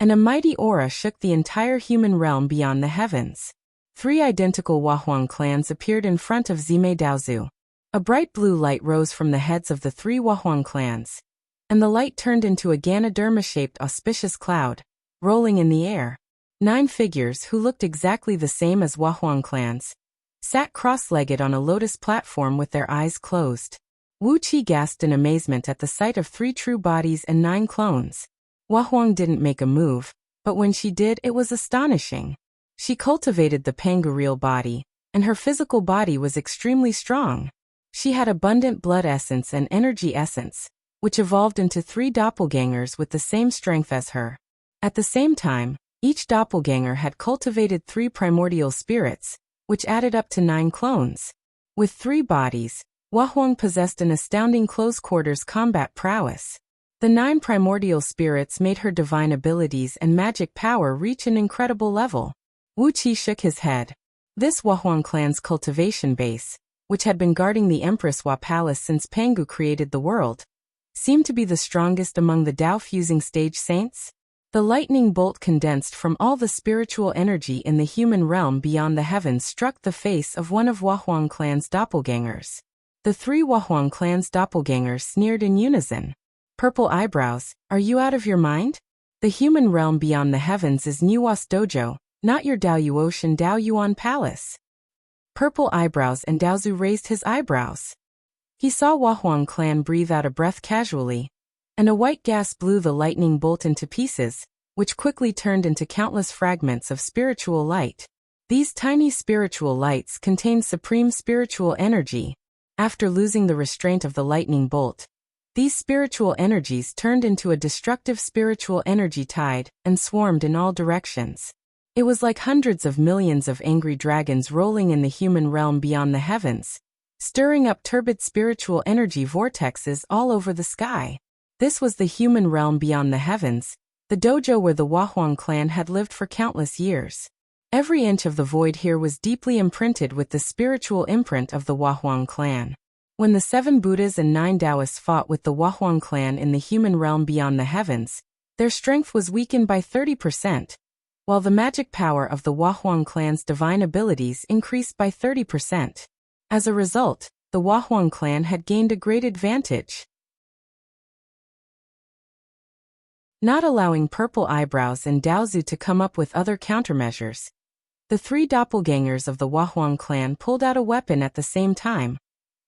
and a mighty aura shook the entire human realm beyond the heavens. 3 identical Huahuang clans appeared in front of Zime Daozu. A bright blue light rose from the heads of the 3 Wahuang clans, and the light turned into a Ganoderma-shaped auspicious cloud, rolling in the air. 9 figures who looked exactly the same as Wahuang clans sat cross-legged on a lotus platform with their eyes closed. Wuxia gasped in amazement at the sight of 3 true bodies and 9 clones. Wahuang didn't make a move, but when she did, it was astonishing. She cultivated the Pangu real body, and her physical body was extremely strong. She had abundant blood essence and energy essence, which evolved into 3 doppelgangers with the same strength as her. At the same time, each doppelganger had cultivated 3 primordial spirits, which added up to 9 clones. With 3 bodies, Wahuang possessed an astounding close-quarters combat prowess. The 9 primordial spirits made her divine abilities and magic power reach an incredible level. Wuxia shook his head. This Wahuang clan's cultivation base, which had been guarding the Empress Hua Palace since Pangu created the world, seemed to be the strongest among the Dao-fusing stage saints. The lightning bolt condensed from all the spiritual energy in the human realm beyond the heavens struck the face of one of Wahuang clan's doppelgangers. The 3 Wahuang clan's doppelgangers sneered in unison. Purple eyebrows, are you out of your mind? The human realm beyond the heavens is Nuwa's dojo, not your Daoyuotian Daoyuan palace. Purple eyebrows, and Daozu raised his eyebrows. He saw Wahuang clan breathe out a breath casually, and a white gas blew the lightning bolt into pieces, which quickly turned into countless fragments of spiritual light. These tiny spiritual lights contained supreme spiritual energy. After losing the restraint of the lightning bolt, these spiritual energies turned into a destructive spiritual energy tide and swarmed in all directions. It was like hundreds of millions of angry dragons rolling in the human realm beyond the heavens, stirring up turbid spiritual energy vortexes all over the sky. This was the human realm beyond the heavens, the dojo where the Wahuang clan had lived for countless years. Every inch of the void here was deeply imprinted with the spiritual imprint of the Wahuang clan. When the 7 Buddhas and 9 Taoists fought with the Wahuang clan in the human realm beyond the heavens, their strength was weakened by 30%, while the magic power of the Wahuang clan's divine abilities increased by 30%. As a result, the Wahuang clan had gained a great advantage. Not allowing Purple Eyebrows and Daozu to come up with other countermeasures, the 3 doppelgangers of the Wahuang clan pulled out a weapon at the same time,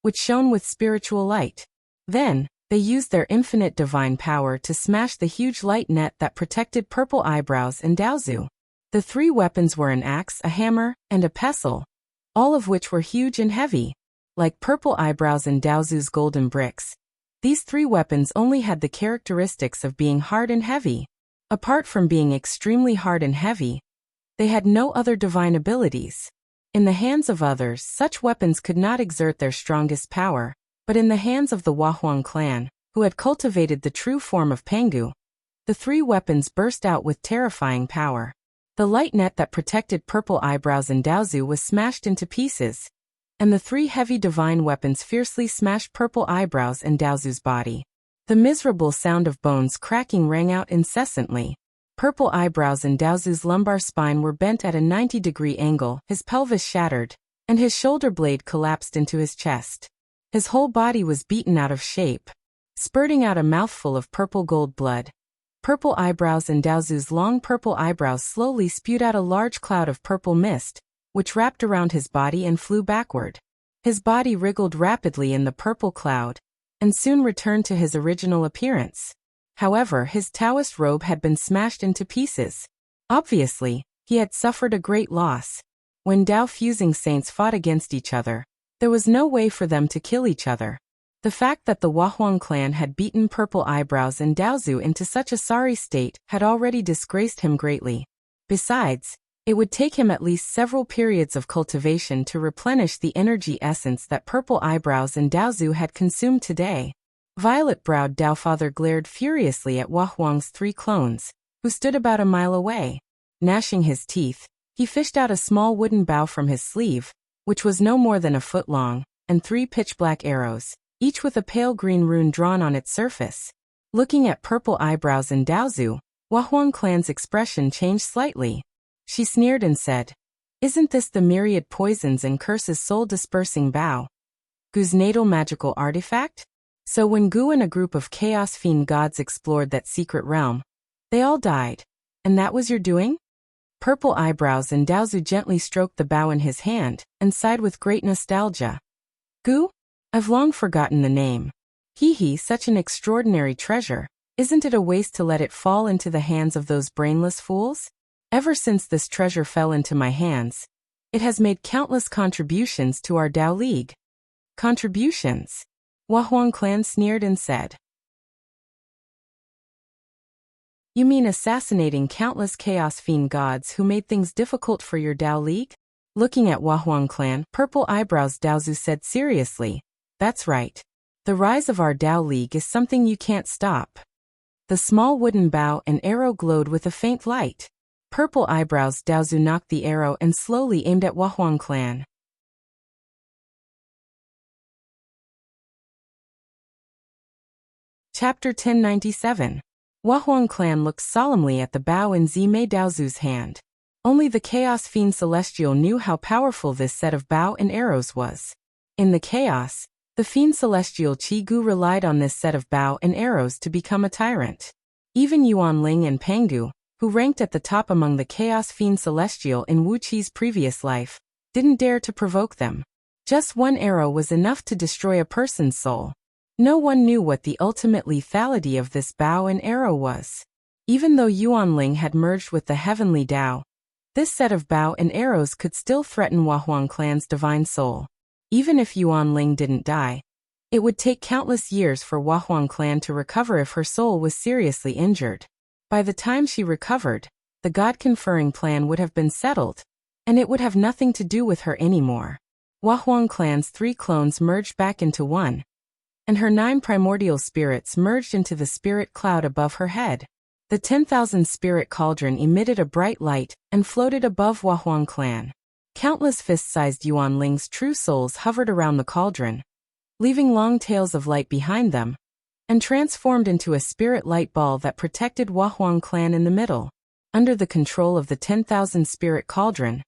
which shone with spiritual light. Then, they used their infinite divine power to smash the huge light net that protected Purple Eyebrows and Daozu. The 3 weapons were an axe, a hammer, and a pestle, all of which were huge and heavy. Like Purple Eyebrows and Daozu's golden bricks, these 3 weapons only had the characteristics of being hard and heavy. Apart from being extremely hard and heavy, they had no other divine abilities. In the hands of others, such weapons could not exert their strongest power, but in the hands of the Wahuang clan, who had cultivated the true form of Pangu, the 3 weapons burst out with terrifying power. The light net that protected Purple Eyebrows and Daozu was smashed into pieces, and the 3 heavy divine weapons fiercely smashed Purple Eyebrows and Daozu's body. The miserable sound of bones cracking rang out incessantly. Purple Eyebrows and Daozu's lumbar spine were bent at a 90-degree angle, his pelvis shattered, and his shoulder blade collapsed into his chest. His whole body was beaten out of shape, spurting out a mouthful of purple gold blood. Purple Eyebrows and Daozu's long purple eyebrows slowly spewed out a large cloud of purple mist, which wrapped around his body and flew backward. His body wriggled rapidly in the purple cloud, and soon returned to his original appearance. However, his Taoist robe had been smashed into pieces. Obviously, he had suffered a great loss. When Dao-fusing saints fought against each other, there was no way for them to kill each other. The fact that the Wahuang clan had beaten Purple Eyebrows and Daozu into such a sorry state had already disgraced him greatly. Besides, it would take him at least several periods of cultivation to replenish the energy essence that Purple Eyebrows and Daozu had consumed today. Violet-browed Daofather glared furiously at Wahuang's 3 clones, who stood about a mile away. Gnashing his teeth, he fished out a small wooden bow from his sleeve, which was no more than a foot long, and 3 pitch-black arrows, each with a pale green rune drawn on its surface. Looking at Purple Eyebrows and Daozu, Wahuang clan's expression changed slightly. She sneered and said, "Isn't this the myriad poisons and curses soul-dispersing bow?" Gu's natal magical artifact? So when Gu and a group of Chaos Fiend gods explored that secret realm, they all died. And that was your doing? Purple eyebrows and Daozu gently stroked the bow in his hand and sighed with great nostalgia. Gu? I've long forgotten the name. Hee, such an extraordinary treasure. Isn't it a waste to let it fall into the hands of those brainless fools? Ever since this treasure fell into my hands, it has made countless contributions to our Dao League. Contributions? Wahuang clan sneered and said. You mean assassinating countless Chaos Fiend gods who made things difficult for your Dao League? Looking at Wahuang clan, purple eyebrows, Daozu said seriously. That's right. The rise of our Dao League is something you can't stop. The small wooden bow and arrow glowed with a faint light. Purple eyebrows, Daozu knocked the arrow and slowly aimed at Wahuang clan. Chapter 1097. Wahuang clan looked solemnly at the bow in Zimei Daozu's hand. Only the Chaos Fiend Celestial knew how powerful this set of bow and arrows was. In the chaos, the Fiend Celestial Qi Gu relied on this set of bow and arrows to become a tyrant. Even Yuan Ling and Pangu, who ranked at the top among the Chaos Fiend Celestial in Wu Qi's previous life, didn't dare to provoke them. Just one arrow was enough to destroy a person's soul. No one knew what the ultimate lethality of this bow and arrow was. Even though Yuan Ling had merged with the heavenly Dao, this set of bow and arrows could still threaten Wahuang clan's divine soul. Even if Yuan Ling didn't die, it would take countless years for Wahuang clan to recover if her soul was seriously injured. By the time she recovered, the god-conferring plan would have been settled, and it would have nothing to do with her anymore. Wahuang clan's 3 clones merged back into one, and her 9 primordial spirits merged into the spirit cloud above her head. The 10,000 spirit cauldron emitted a bright light and floated above Wahuang clan. Countless fist-sized Yuan Ling's true souls hovered around the cauldron, leaving long tails of light behind them, and transformed into a spirit light ball that protected Wahuang clan in the middle. Under the control of the 10,000 spirit cauldron,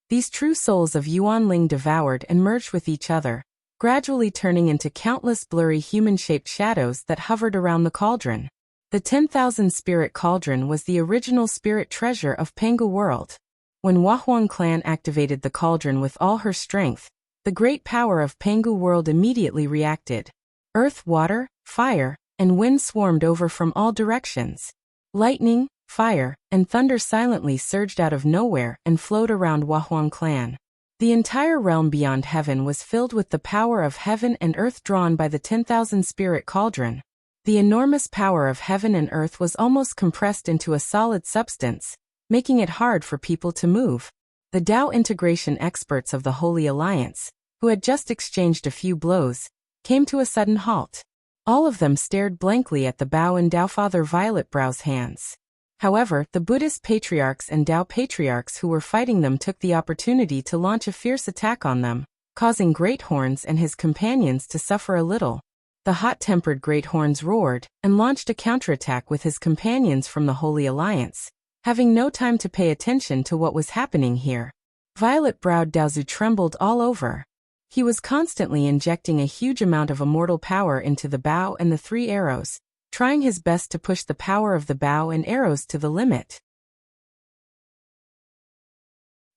these true souls of Yuan Ling devoured and merged with each other, gradually turning into countless blurry human-shaped shadows that hovered around the cauldron. The 10,000 spirit cauldron was the original spirit treasure of Pangu world. When Wahuang clan activated the cauldron with all her strength, the great power of Pangu world immediately reacted. Earth, water, fire, and wind swarmed over from all directions. Lightning, fire, and thunder silently surged out of nowhere and flowed around Wahuang clan. The entire realm beyond heaven was filled with the power of heaven and earth drawn by the 10,000 spirit cauldron. The enormous power of heaven and earth was almost compressed into a solid substance, making it hard for people to move. The Dao integration experts of the Holy Alliance, who had just exchanged a few blows, came to a sudden halt. All of them stared blankly at the Bao and Dao Father Violet Brow's hands. However, the Buddhist patriarchs and Dao patriarchs who were fighting them took the opportunity to launch a fierce attack on them, causing Great Horns and his companions to suffer a little. The hot-tempered Great Horns roared and launched a counterattack with his companions from the Holy Alliance, having no time to pay attention to what was happening here. Violet-browed Daozu trembled all over. He was constantly injecting a huge amount of immortal power into the bow and the 3 arrows, trying his best to push the power of the bow and arrows to the limit.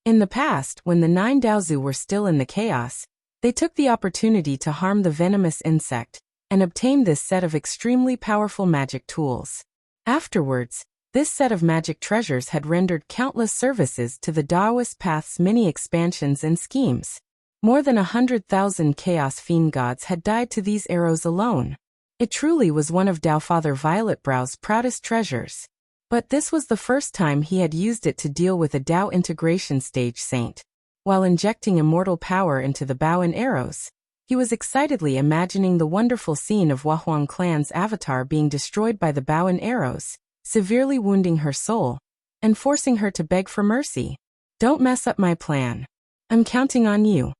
In the past, when the 9 Daozu were still in the chaos, they took the opportunity to harm the venomous insect, and obtained this set of extremely powerful magic tools. Afterwards, this set of magic treasures had rendered countless services to the Daoist Path's many expansions and schemes. More than 100,000 Chaos Fiend gods had died to these arrows alone. It truly was one of Dao Father Violet Brow's proudest treasures. But this was the first time he had used it to deal with a Dao integration stage saint. While injecting immortal power into the bow and arrows, he was excitedly imagining the wonderful scene of Wahuang clan's avatar being destroyed by the bow and arrows, severely wounding her soul, and forcing her to beg for mercy. Don't mess up my plan. I'm counting on you.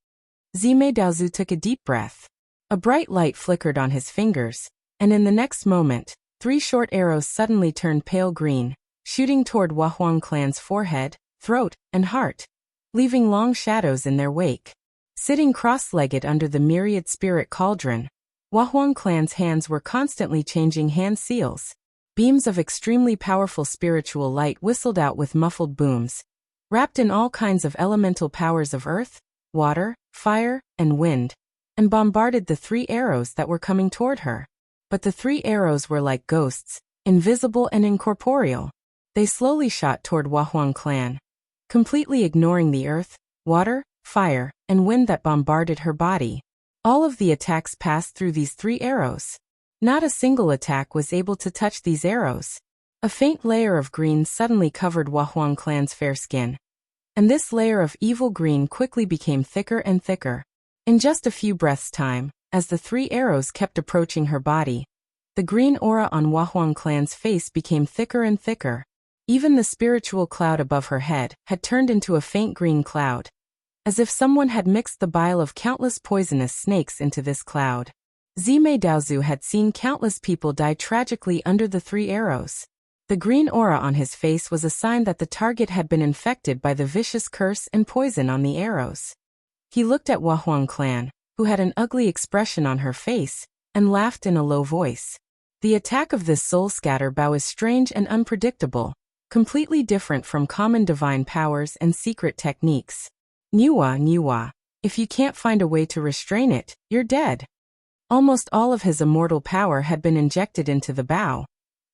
Zimei Daozu took a deep breath. A bright light flickered on his fingers, and in the next moment, 3 short arrows suddenly turned pale green, shooting toward Wahuang clan's forehead, throat, and heart, leaving long shadows in their wake. Sitting cross-legged under the myriad spirit cauldron, Wahuang clan's hands were constantly changing hand seals. Beams of extremely powerful spiritual light whistled out with muffled booms, wrapped in all kinds of elemental powers of earth, water, fire, and wind, and bombarded the 3 arrows that were coming toward her. But the 3 arrows were like ghosts, invisible and incorporeal. They slowly shot toward Wahuang clan, completely ignoring the earth, water, fire, and wind that bombarded her body. All of the attacks passed through these 3 arrows. Not a single attack was able to touch these arrows. A faint layer of green suddenly covered Wahuang clan's fair skin, and this layer of evil green quickly became thicker and thicker. In just a few breaths' time, as the 3 arrows kept approaching her body, the green aura on Wahuang clan's face became thicker and thicker. Even the spiritual cloud above her head had turned into a faint green cloud, as if someone had mixed the bile of countless poisonous snakes into this cloud. Zimei Daozu had seen countless people die tragically under the 3 arrows. The green aura on his face was a sign that the target had been infected by the vicious curse and poison on the arrows. He looked at Wahuang clan, who had an ugly expression on her face, and laughed in a low voice. The attack of this soul scatter bow is strange and unpredictable, completely different from common divine powers and secret techniques. Niwa, if you can't find a way to restrain it, you're dead. Almost all of his immortal power had been injected into the bow,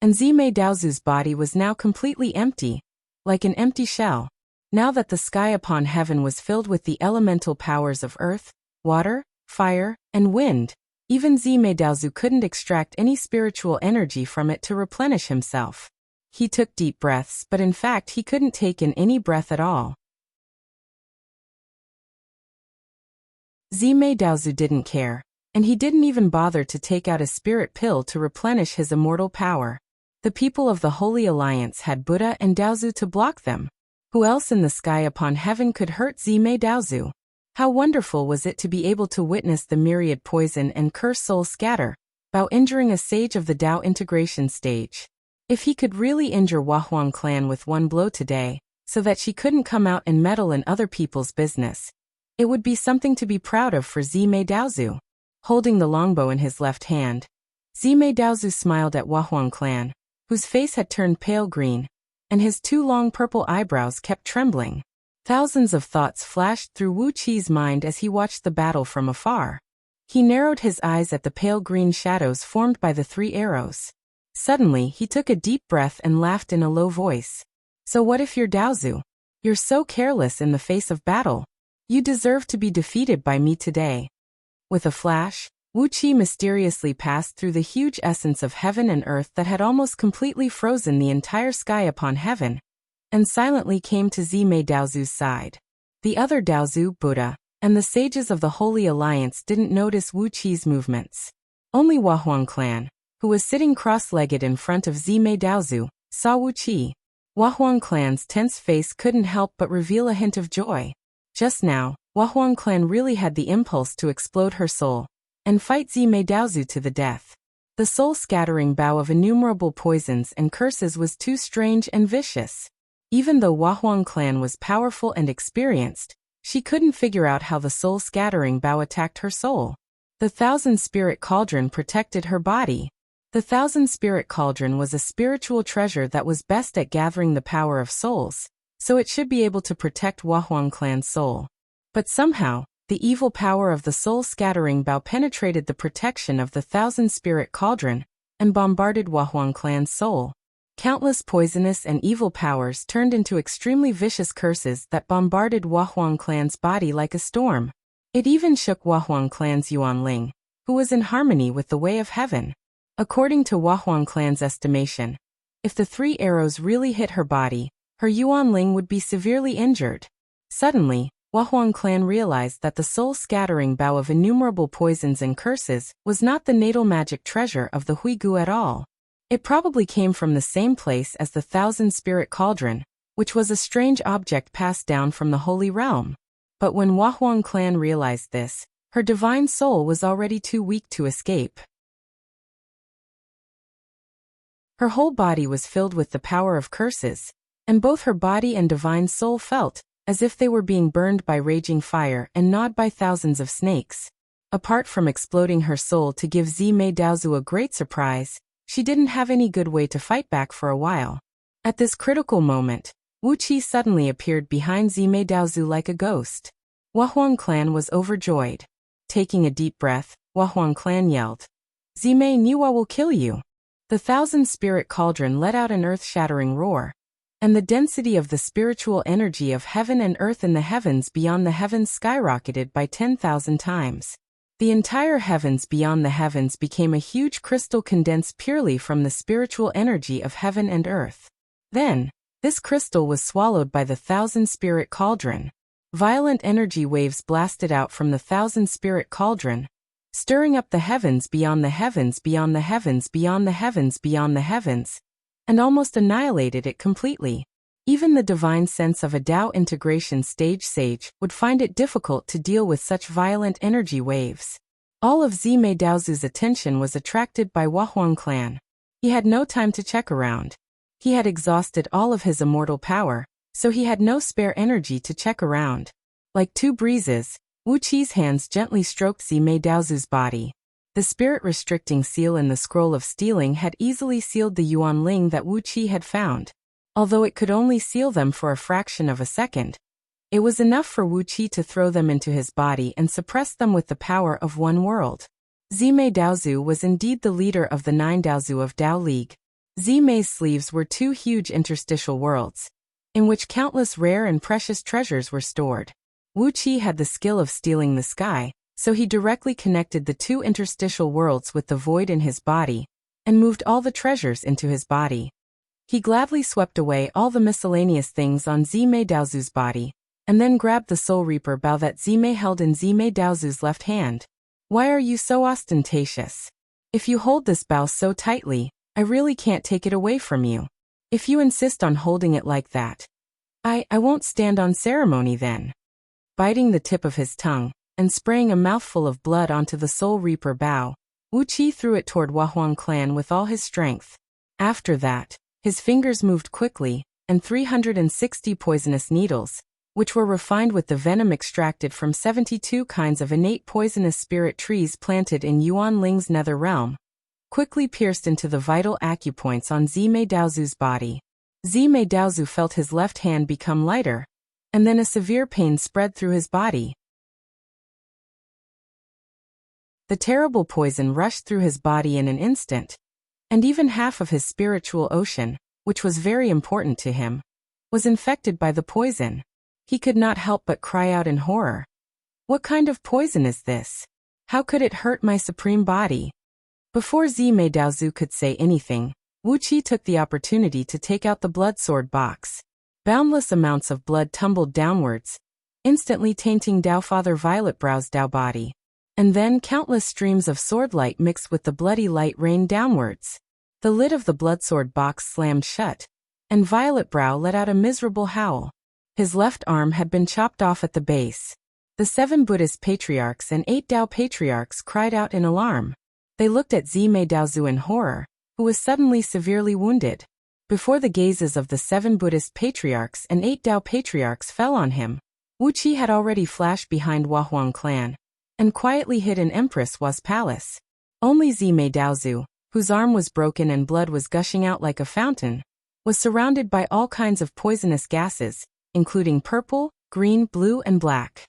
and Zimei Daozu's body was now completely empty, like an empty shell. Now that the sky upon heaven was filled with the elemental powers of earth, water, fire, and wind, even Zimei Daozu couldn't extract any spiritual energy from it to replenish himself. He took deep breaths, but in fact he couldn't take in any breath at all. Zimei Daozu didn't care, and he didn't even bother to take out a spirit pill to replenish his immortal power. The people of the Holy Alliance had Buddha and Daozu to block them. Who else in the sky upon heaven could hurt Zimei Daozu? How wonderful was it to be able to witness the myriad poison and curse soul scatter, while injuring a sage of the Dao integration stage. If he could really injure Wahuang clan with one blow today, so that she couldn't come out and meddle in other people's business, it would be something to be proud of for Zimei Daozu. Holding the longbow in his left hand, Zimei Daozu smiled at Wahuang clan, whose face had turned pale green, and his 2 long purple eyebrows kept trembling. Thousands of thoughts flashed through Wuxia's mind as he watched the battle from afar. He narrowed his eyes at the pale green shadows formed by the 3 arrows. Suddenly, he took a deep breath and laughed in a low voice. So what if you're Daozu? You're so careless in the face of battle. You deserve to be defeated by me today. With a flash, Wuxia mysteriously passed through the huge essence of heaven and earth that had almost completely frozen the entire sky upon heaven, and silently came to Zimei Daozu's side. The other Daozu, Buddha, and the sages of the Holy Alliance didn't notice Wuxia's movements. Only Wahuang clan, who was sitting cross-legged in front of Zimei Daozu, saw Wuxia. Wahuang clan's tense face couldn't help but reveal a hint of joy. Just now, Wahuang clan really had the impulse to explode her soul and fight Zimei Daozu to the death. The soul-scattering bow of innumerable poisons and curses was too strange and vicious. Even though Wahuang clan was powerful and experienced, she couldn't figure out how the soul-scattering bow attacked her soul. The 1,000-spirit cauldron protected her body. The 1,000-spirit cauldron was a spiritual treasure that was best at gathering the power of souls, so it should be able to protect Wahuang clan's soul. But somehow, the evil power of the soul-scattering bow penetrated the protection of the 1,000-spirit cauldron and bombarded Wahuang clan's soul. Countless poisonous and evil powers turned into extremely vicious curses that bombarded Wahuang clan's body like a storm. It even shook Wahuang clan's Yuanling, who was in harmony with the way of heaven. According to Wahuang clan's estimation, if the 3 arrows really hit her body, her Yuanling would be severely injured. Suddenly, Wahuang clan realized that the soul-scattering bow of innumerable poisons and curses was not the natal magic treasure of the Huigu at all. It probably came from the same place as the 1,000-spirit cauldron, which was a strange object passed down from the Holy Realm. But when Wahuang clan realized this, her divine soul was already too weak to escape. Her whole body was filled with the power of curses, and both her body and divine soul felt as if they were being burned by raging fire and gnawed by thousands of snakes. Apart from exploding her soul to give Zimei Daozu a great surprise, she didn't have any good way to fight back for a while. At this critical moment, Wuqi suddenly appeared behind Zimei Daozu like a ghost. Huahuang clan was overjoyed. Taking a deep breath, Huahuang clan yelled, "Zimei Niwa will kill you!" The thousand-spirit cauldron let out an earth-shattering roar, and the density of the spiritual energy of heaven and earth in the heavens beyond the heavens skyrocketed by 10,000 times. The entire heavens beyond the heavens became a huge crystal condensed purely from the spiritual energy of heaven and earth. Then, this crystal was swallowed by the thousand-spirit cauldron. Violent energy waves blasted out from the thousand-spirit cauldron, stirring up the heavens beyond the heavens beyond the heavens beyond the heavens beyond the heavens, and almost annihilated it completely. Even the divine sense of a Tao integration stage sage would find it difficult to deal with such violent energy waves. All of Zimei Daozu's attention was attracted by Huahuang clan. He had no time to check around. He had exhausted all of his immortal power, so he had no spare energy to check around. Like two breezes, Wuqi's hands gently stroked Zimei Daozu's body. The spirit-restricting seal in the scroll of stealing had easily sealed the Yuan Ling that Wuqi had found. Although it could only seal them for a fraction of a second, it was enough for Wuqi to throw them into his body and suppress them with the power of one world. Zimei Daozu was indeed the leader of the 9 Daozu of Tao League. Zimei's sleeves were 2 huge interstitial worlds, in which countless rare and precious treasures were stored. Wuqi had the skill of stealing the sky, so he directly connected the 2 interstitial worlds with the void in his body, and moved all the treasures into his body. He gladly swept away all the miscellaneous things on Zimei Daozu's body, and then grabbed the Soul Reaper bow that Zimei held in Zimei Daozu's left hand. "Why are you so ostentatious? If you hold this bow so tightly, I really can't take it away from you. If you insist on holding it like that, I won't stand on ceremony then." Biting the tip of his tongue, and spraying a mouthful of blood onto the Soul Reaper bow, Wuqi threw it toward Huahuang clan with all his strength. After that, his fingers moved quickly, and 360 poisonous needles, which were refined with the venom extracted from 72 kinds of innate poisonous spirit trees planted in Yuan Ling's nether realm, quickly pierced into the vital acupoints on Zimei Daozu's body. Zimei Daozu felt his left hand become lighter, and then a severe pain spread through his body. The terrible poison rushed through his body in an instant, and even half of his spiritual ocean, which was very important to him, was infected by the poison. He could not help but cry out in horror. "What kind of poison is this? How could it hurt my supreme body?" Before Zimei Daozu could say anything, Wuqi took the opportunity to take out the blood sword box. Boundless amounts of blood tumbled downwards, instantly tainting Tao Father Violet Brow's Tao body. And then countless streams of sword light mixed with the bloody light rained downwards. The lid of the blood sword box slammed shut, and Violet Brow let out a miserable howl. His left arm had been chopped off at the base. The 7 Buddhist patriarchs and 8 Tao patriarchs cried out in alarm. They looked at Zimei Daozu in horror, who was suddenly severely wounded. Before the gazes of the 7 Buddhist patriarchs and 8 Tao patriarchs fell on him, Wuqi had already flashed behind Huahuang clan, and quietly hid in Empress Hua's palace. Only Zimei Daozu, whose arm was broken and blood was gushing out like a fountain, was surrounded by all kinds of poisonous gases, including purple, green, blue, and black.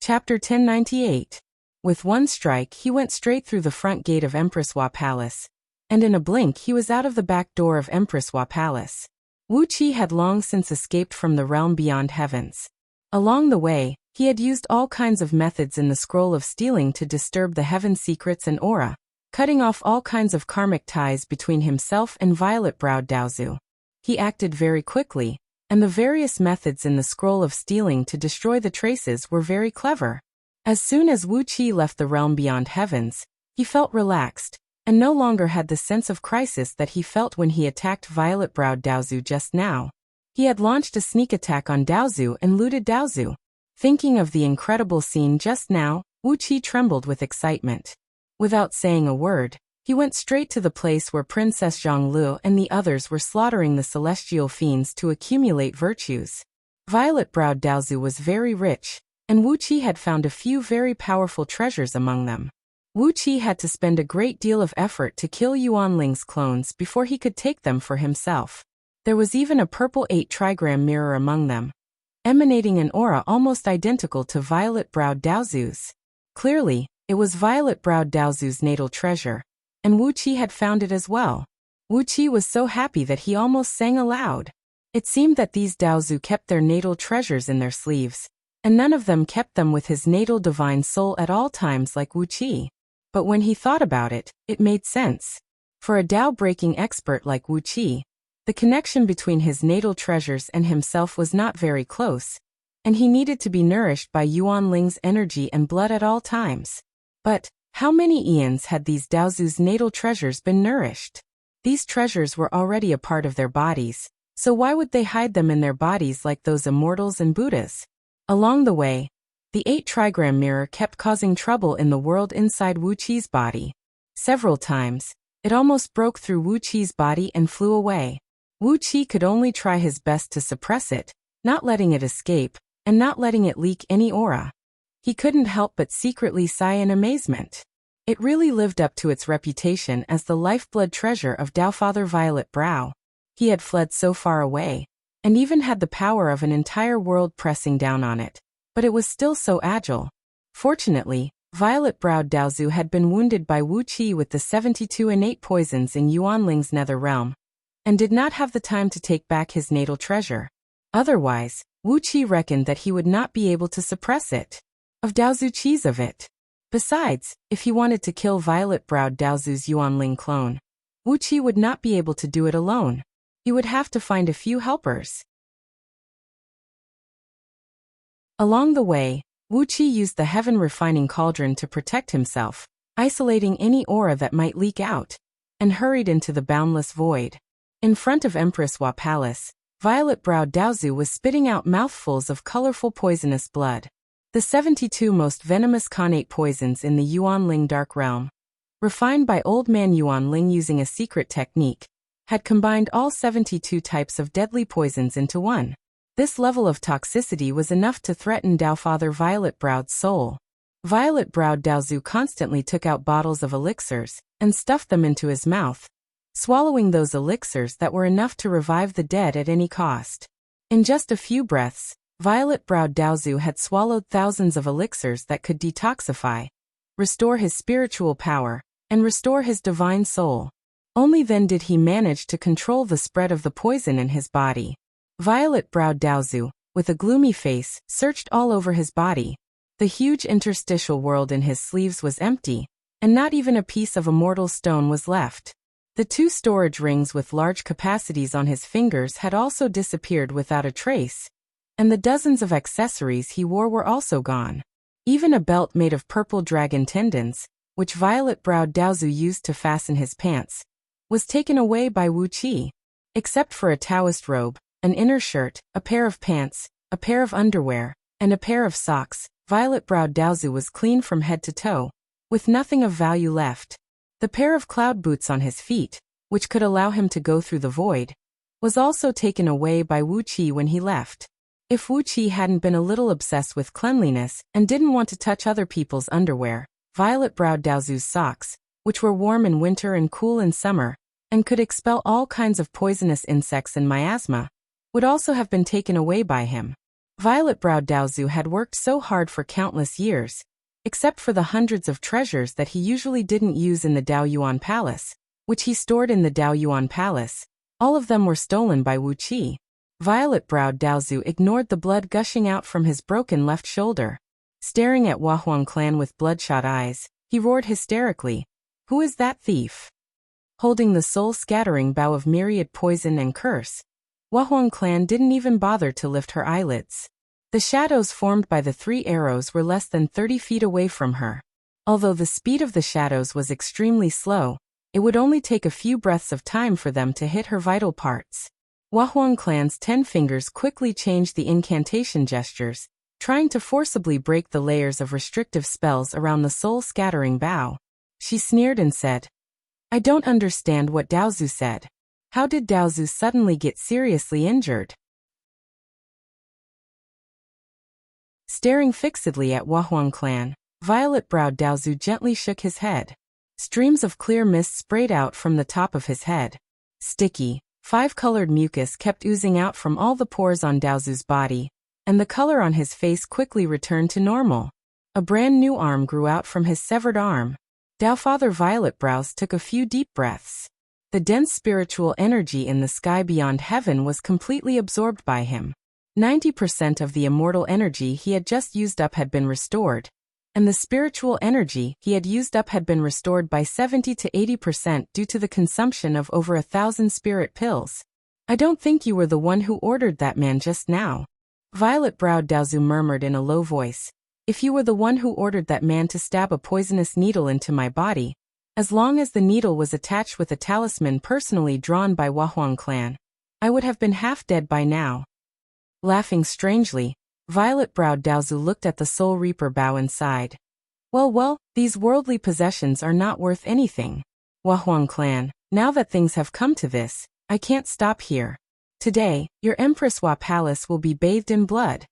Chapter 1098. With one strike he went straight through the front gate of Empress Hua Palace, and in a blink he was out of the back door of Empress Hua Palace. Wuqi had long since escaped from the realm beyond heavens. Along the way, he had used all kinds of methods in the scroll of stealing to disturb the heaven secrets and aura, cutting off all kinds of karmic ties between himself and Violet-browed Daozu. He acted very quickly, and the various methods in the scroll of stealing to destroy the traces were very clever. As soon as Wuqi left the realm beyond heavens, he felt relaxed, and no longer had the sense of crisis that he felt when he attacked Violet-browed Daozu just now. He had launched a sneak attack on Daozu and looted Daozu. Thinking of the incredible scene just now, Wuqi trembled with excitement. Without saying a word, He went straight to the place where Princess Zhonglu and the others were slaughtering the celestial fiends to accumulate virtues. Violet-browed Daozu was very rich, and Wuqi had found a few very powerful treasures among them. Wuqi had to spend a great deal of effort to kill Yuanling's clones before he could take them for himself. There was even a purple 8-trigram mirror among them, emanating an aura almost identical to Violet-browed Daozu's. Clearly, it was Violet-browed Daozu's natal treasure, and Wuqi had found it as well. Wuqi was so happy that he almost sang aloud. It seemed that these Daozu kept their natal treasures in their sleeves, and none of them kept them with his natal divine soul at all times like Wuqi. But when he thought about it, it made sense. For a Dao-breaking expert like Wuqi, the connection between his natal treasures and himself was not very close, and he needed to be nourished by Yuanling's energy and blood at all times. But how many eons had these Daozu's natal treasures been nourished? These treasures were already a part of their bodies, so why would they hide them in their bodies like those immortals and Buddhas? Along the way, the 8-trigram mirror kept causing trouble in the world inside Wuqi's body. Several times, it almost broke through Wuqi's body and flew away. Wuqi could only try his best to suppress it, not letting it escape, and not letting it leak any aura. He couldn't help but secretly sigh in amazement. It really lived up to its reputation as the lifeblood treasure of Daofather Violet-Brow. He had fled so far away, and even had the power of an entire world pressing down on it, but it was still so agile. Fortunately, Violet-browed Daozu had been wounded by Wuqi with the 72 innate poisons in Yuanling's nether realm, and did not have the time to take back his natal treasure. Otherwise, Wuqi reckoned that he would not be able to suppress it. Of Daozu cheese of it. Besides, if he wanted to kill Violet-browed Daozu's Yuanling clone, Wuqi would not be able to do it alone. He would have to find a few helpers. Along the way, Wuqi used the heaven-refining cauldron to protect himself, isolating any aura that might leak out, and hurried into the boundless void. In front of Empress Hua Palace, Violet-browed Daozu was spitting out mouthfuls of colorful poisonous blood. The 72 most venomous connate poisons in the Yuanling Dark Realm, refined by Old Man Yuanling using a secret technique, had combined all 72 types of deadly poisons into one. This level of toxicity was enough to threaten Daofather Violet-browed's soul. Violet-browed Daozu constantly took out bottles of elixirs and stuffed them into his mouth, swallowing those elixirs that were enough to revive the dead at any cost. In just a few breaths, Violet-browed Daozu had swallowed thousands of elixirs that could detoxify, restore his spiritual power, and restore his divine soul. Only then did he manage to control the spread of the poison in his body. Violet-browed Daozu, with a gloomy face, searched all over his body. The huge interstitial world in his sleeves was empty, and not even a piece of immortal stone was left. The 2 storage rings with large capacities on his fingers had also disappeared without a trace, and the dozens of accessories he wore were also gone. Even a belt made of purple dragon tendons, which Violet-browed Daozu used to fasten his pants, was taken away by Wuqi. Except for a Taoist robe, an inner shirt, a pair of pants, a pair of underwear, and a pair of socks, Violet-browed Daozu was clean from head to toe, with nothing of value left. The pair of cloud boots on his feet, which could allow him to go through the void, was also taken away by Wuqi when he left. If Wuqi hadn't been a little obsessed with cleanliness and didn't want to touch other people's underwear, Violet-browed Daozu's socks, which were warm in winter and cool in summer, and could expel all kinds of poisonous insects and miasma, would also have been taken away by him. Violet-browed Daozu had worked so hard for countless years, except for the hundreds of treasures that he usually didn't use in the Daoyuan Palace, which he stored in the Daoyuan Palace. All of them were stolen by Wuqi. Violet-browed Daozu ignored the blood gushing out from his broken left shoulder. Staring at Wahuang Clan with bloodshot eyes, he roared hysterically, "Who is that thief?" Holding the soul-scattering bow of myriad poison and curse, Wahuang Clan didn't even bother to lift her eyelids. The shadows formed by the 3 arrows were less than 30 feet away from her. Although the speed of the shadows was extremely slow, it would only take a few breaths of time for them to hit her vital parts. Wahuang Clan's 10 fingers quickly changed the incantation gestures, trying to forcibly break the layers of restrictive spells around the soul-scattering bow. She sneered and said, I don't understand what Daozu said. How did Daozu suddenly get seriously injured? Staring fixedly at Wahuang clan, violet-browed Daozu gently shook his head. Streams of clear mist sprayed out from the top of his head. Sticky, five-colored mucus kept oozing out from all the pores on Daozu's body, and the color on his face quickly returned to normal. A brand new arm grew out from his severed arm. Daofather Violet-Brows took a few deep breaths. The dense spiritual energy in the sky beyond heaven was completely absorbed by him. 90% of the immortal energy he had just used up had been restored, and the spiritual energy he had used up had been restored by 70 to 80% due to the consumption of over 1,000 spirit pills. I don't think you were the one who ordered that man just now. Violet-browed Daozu murmured in a low voice. If you were the one who ordered that man to stab a poisonous needle into my body, as long as the needle was attached with a talisman personally drawn by Wahuang clan, I would have been half dead by now. Laughing strangely, violet-browed Daozu looked at the Soul Reaper bow and sighed. Well, these worldly possessions are not worth anything. Wahuang clan, now that things have come to this, I can't stop here. Today, your Empress Hua Palace will be bathed in blood.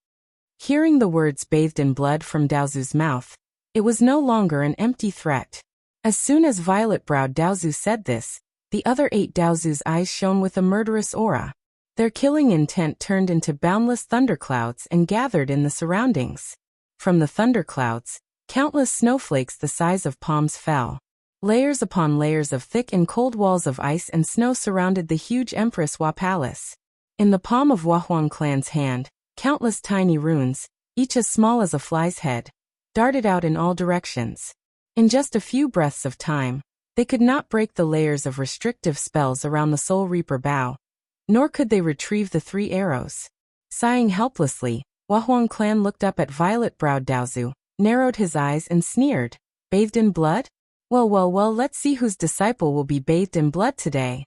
Hearing the words bathed in blood from Daozu's mouth, it was no longer an empty threat. As soon as violet-browed Daozu said this, the other 8 Daozu's eyes shone with a murderous aura. Their killing intent turned into boundless thunderclouds and gathered in the surroundings. From the thunderclouds, countless snowflakes the size of palms fell. Layers upon layers of thick and cold walls of ice and snow surrounded the huge Empress Hua Palace. In the palm of Wahuang clan's hand, countless tiny runes, each as small as a fly's head, darted out in all directions. In just a few breaths of time, they could not break the layers of restrictive spells around the Soul Reaper bow, nor could they retrieve the 3 arrows. Sighing helplessly, Wahuang clan looked up at violet-browed Daozu, narrowed his eyes and sneered. Bathed in blood? Well, let's see whose disciple will be bathed in blood today.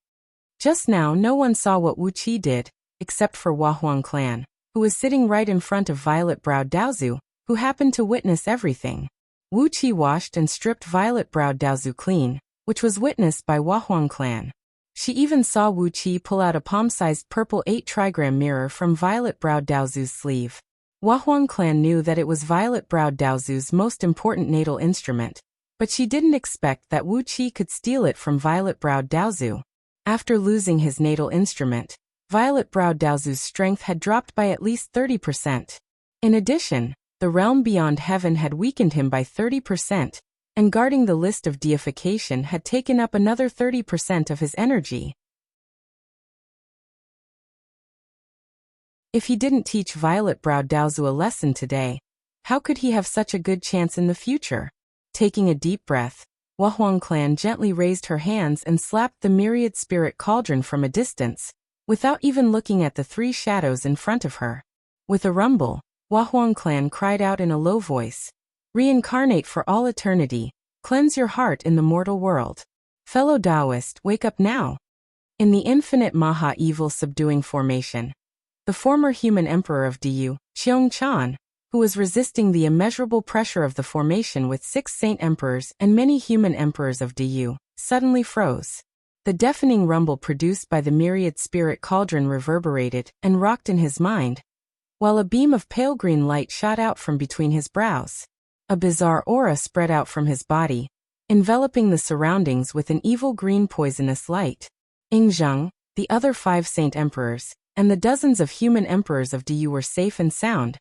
Just now no one saw what Wuxia did, except for Wahuang clan, who was sitting right in front of violet-browed Daozu, who happened to witness everything. Wuxia washed and stripped violet-browed Daozu clean, which was witnessed by Wahuang clan. She even saw Wuxia pull out a palm-sized purple 8-trigram mirror from violet-browed Daozu's sleeve. Wahuang clan knew that it was violet-browed Daozu's most important natal instrument, but she didn't expect that Wuxia could steal it from violet-browed Daozu. After losing his natal instrument, violet-browed Daozu's strength had dropped by at least 30%. In addition, the realm beyond heaven had weakened him by 30%, and guarding the list of deification had taken up another 30% of his energy. If he didn't teach violet-browed Daozu a lesson today, how could he have such a good chance in the future? Taking a deep breath, Wahuang clan gently raised her hands and slapped the myriad spirit cauldron from a distance, without even looking at the 3 shadows in front of her. With a rumble, Wahuang clan cried out in a low voice, "Reincarnate for all eternity, cleanse your heart in the mortal world. Fellow Taoist, wake up now." In the infinite Maha-evil subduing formation, the former human emperor of Diyu, Qiongchan, who was resisting the immeasurable pressure of the formation with 6 saint emperors and many human emperors of Diyu, suddenly froze. The deafening rumble produced by the myriad spirit cauldron reverberated and rocked in his mind, while a beam of pale green light shot out from between his brows. A bizarre aura spread out from his body, enveloping the surroundings with an evil green poisonous light. Yingzheng, the other 5 saint emperors, and the dozens of human emperors of Diyu were safe and sound,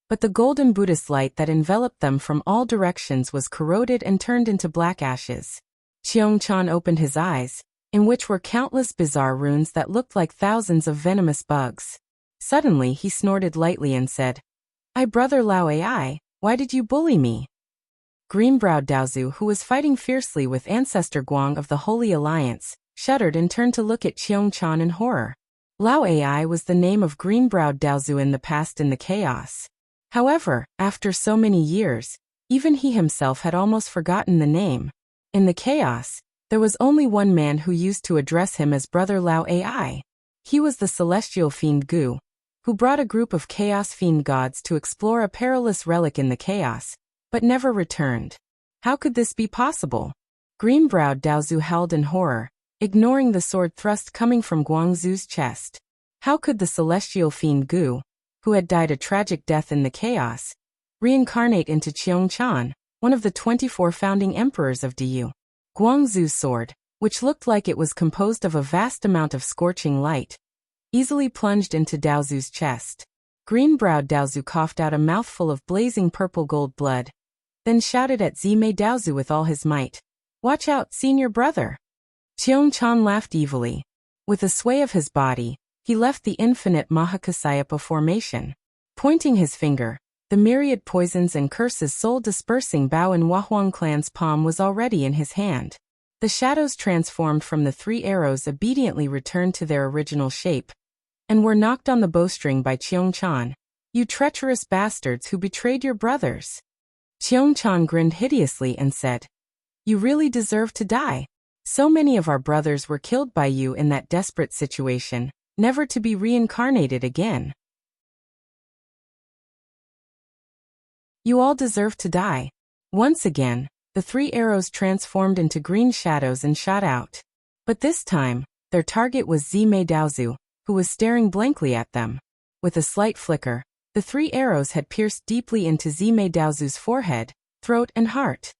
but the golden Buddhist light that enveloped them from all directions was corroded and turned into black ashes. Qiongchan opened his eyes, in which were countless bizarre runes that looked like thousands of venomous bugs. Suddenly he snorted lightly and said, Brother Lao Ai, why did you bully me?" Green-browed Daozu, who was fighting fiercely with Ancestor Guang of the Holy Alliance, shuddered and turned to look at Qiongchan in horror. Lao Ai was the name of green-browed Daozu in the past in the chaos. However, after so many years, even he himself had almost forgotten the name. In the chaos, there was only one man who used to address him as Brother Lao Ai. He was the celestial fiend Gu, who brought a group of chaos fiend gods to explore a perilous relic in the chaos, but never returned. How could this be possible? Green-browed Daozu howled in horror, ignoring the sword thrust coming from Guangzhu's chest. How could the celestial fiend Gu, who had died a tragic death in the chaos, reincarnate into Qiongchan, one of the 24 founding emperors of Diyu? Guangzhu's sword, which looked like it was composed of a vast amount of scorching light, easily plunged into Daozu's chest. Green-browed Daozu coughed out a mouthful of blazing purple-gold blood, then shouted at Zimei Daozu with all his might, "Watch out, senior brother!" Qiongchan laughed evilly. With a sway of his body, he left the infinite Mahakasyapa formation. Pointing his finger, the myriad poisons and curses soul-dispersing bow in Wahuang clan's palm was already in his hand. The shadows transformed from the 3 arrows obediently returned to their original shape, and were knocked on the bowstring by Qiongchan. "You treacherous bastards who betrayed your brothers!" Qiongchan grinned hideously and said, "You really deserve to die. So many of our brothers were killed by you in that desperate situation, never to be reincarnated again. You all deserve to die." Once again, the 3 arrows transformed into green shadows and shot out. But this time, their target was Zimei Daozu, who was staring blankly at them. With a slight flicker, the 3 arrows had pierced deeply into Zimei Daozu's forehead, throat and heart.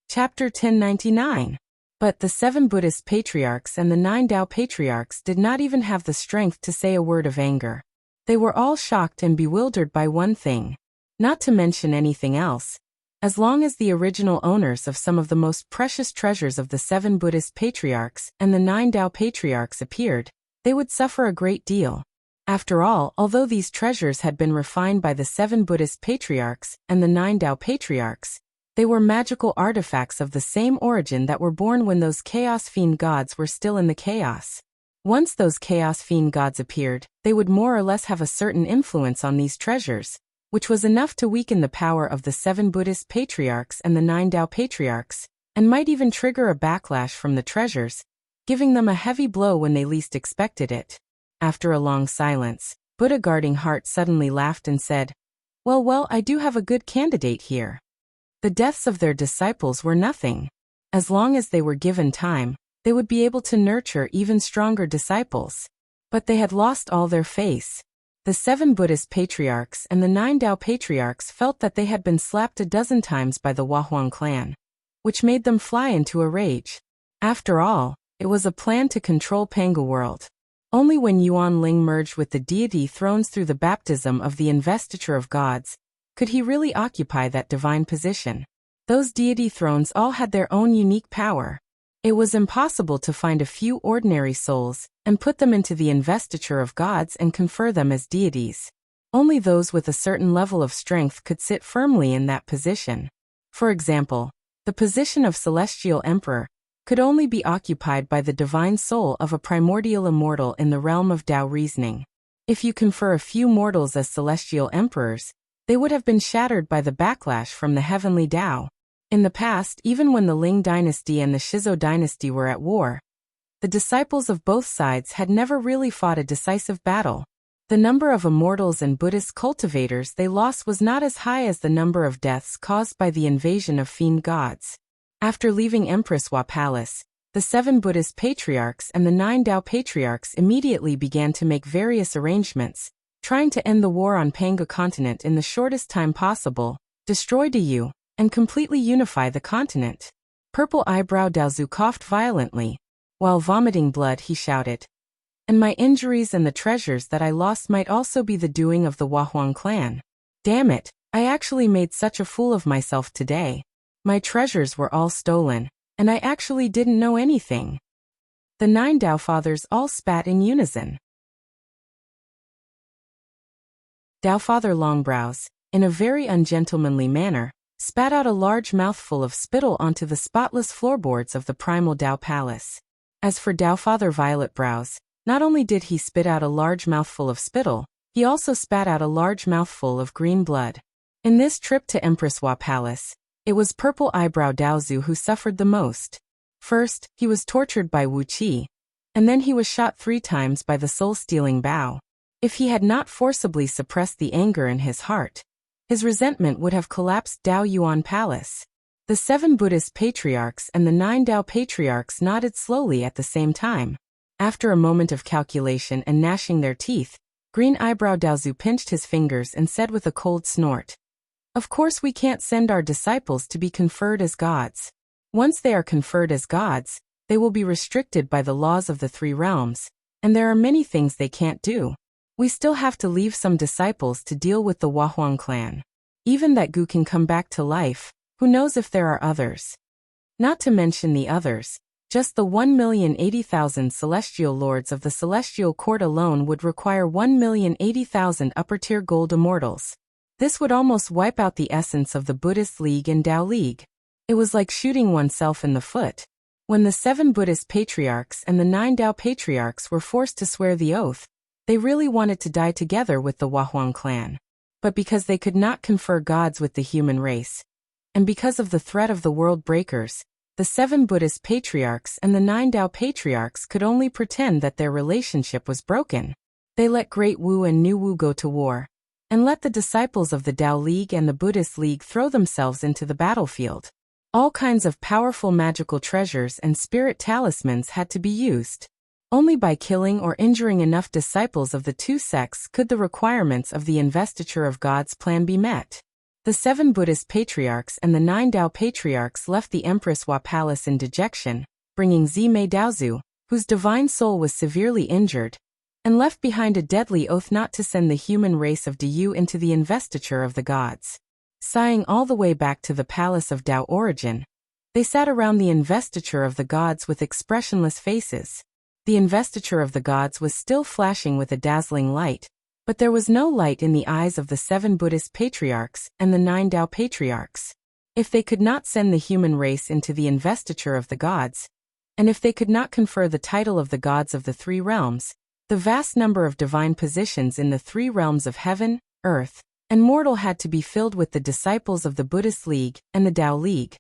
Chapter 1099. But the 7 Buddhist patriarchs and the 9 Tao patriarchs did not even have the strength to say a word of anger. They were all shocked and bewildered by one thing. Not to mention anything else, as long as the original owners of some of the most precious treasures of the 7 Buddhist patriarchs and the 9 Tao patriarchs appeared, they would suffer a great deal. After all, although these treasures had been refined by the 7 Buddhist patriarchs and the 9 Tao patriarchs, they were magical artifacts of the same origin that were born when those Chaos Fiend gods were still in the chaos. Once those Chaos Fiend gods appeared, they would more or less have a certain influence on these treasures, which was enough to weaken the power of the 7 Buddhist patriarchs and the 9 Tao patriarchs, and might even trigger a backlash from the treasures, giving them a heavy blow when they least expected it. After a long silence, Buddha Guarding Heart suddenly laughed and said, Well, I do have a good candidate here. The deaths of their disciples were nothing. As long as they were given time, they would be able to nurture even stronger disciples. But they had lost all their faith. The 7 Buddhist patriarchs and the 9 Tao patriarchs felt that they had been slapped a dozen times by the Wahuang clan, which made them fly into a rage. After all, it was a plan to control Panga world. Only when Yuan Ling merged with the deity thrones through the baptism of the investiture of gods, could he really occupy that divine position. Those deity thrones all had their own unique power. It was impossible to find a few ordinary souls and put them into the investiture of gods and confer them as deities. Only those with a certain level of strength could sit firmly in that position. For example, the position of celestial emperor could only be occupied by the divine soul of a primordial immortal in the realm of Tao reasoning. If you confer a few mortals as celestial emperors, they would have been shattered by the backlash from the heavenly Tao. In the past, even when the Ling dynasty and the Shizo dynasty were at war, the disciples of both sides had never really fought a decisive battle. The number of immortals and Buddhist cultivators they lost was not as high as the number of deaths caused by the invasion of fiend gods. After leaving Empress Hua Palace, the 7 Buddhist patriarchs and the 9 Tao patriarchs immediately began to make various arrangements, trying to end the war on Panga continent in the shortest time possible, destroy Diyu, and completely unify the continent. Purple Eyebrow Daozu coughed violently. While vomiting blood, he shouted, And my injuries and the treasures that I lost might also be the doing of the Wahuang clan. Damn it, I actually made such a fool of myself today. My treasures were all stolen, and I actually didn't know anything. The 9 Tao fathers all spat in unison. Tao Father Longbrows, in a very ungentlemanly manner, spat out a large mouthful of spittle onto the spotless floorboards of the primal Tao palace. As for Tao Father Violet Brows, not only did he spit out a large mouthful of spittle, he also spat out a large mouthful of green blood. In this trip to Empress Hua Palace, it was Purple Eyebrow Daozu who suffered the most. First, he was tortured by Wuxia, and then he was shot 3 times by the soul-stealing Bao. If he had not forcibly suppressed the anger in his heart, his resentment would have collapsed Dao Yuan Palace. The 7 Buddhist patriarchs and the 9 Dao patriarchs nodded slowly at the same time. After a moment of calculation and gnashing their teeth, Green Eyebrow Daozu pinched his fingers and said with a cold snort, "Of course we can't send our disciples to be conferred as gods. Once they are conferred as gods, they will be restricted by the laws of the 3 realms, and there are many things they can't do. We still have to leave some disciples to deal with the Wahuang clan. Even that Gu can come back to life, who knows if there are others. Not to mention the others, just the 1,080,000 celestial lords of the celestial court alone would require 1,080,000 upper-tier gold immortals. This would almost wipe out the essence of the Buddhist League and Tao League. It was like shooting oneself in the foot. When the 7 Buddhist patriarchs and the 9 Tao patriarchs were forced to swear the oath, they really wanted to die together with the Wahuang clan. But because they could not confer gods with the human race, and because of the threat of the world breakers, the 7 Buddhist patriarchs and the 9 Tao patriarchs could only pretend that their relationship was broken. They let Great Wu and New Wu go to war, and let the disciples of the Tao League and the Buddhist League throw themselves into the battlefield. All kinds of powerful magical treasures and spirit talismans had to be used. Only by killing or injuring enough disciples of the 2 sects could the requirements of the investiture of God's plan be met. The 7 Buddhist patriarchs and the 9 Tao patriarchs left the Empress Hua Palace in dejection, bringing Zimei Daozu, whose divine soul was severely injured, and left behind a deadly oath not to send the human race of Diyu into the investiture of the gods. Sighing all the way back to the palace of Tao Origin, they sat around the investiture of the gods with expressionless faces. The investiture of the gods was still flashing with a dazzling light, but there was no light in the eyes of the 7 Buddhist patriarchs and the 9 Tao patriarchs. If they could not send the human race into the investiture of the gods, and if they could not confer the title of the gods of the 3 realms, the vast number of divine positions in the 3 realms of heaven, earth, and mortal had to be filled with the disciples of the Buddhist League and the Tao League.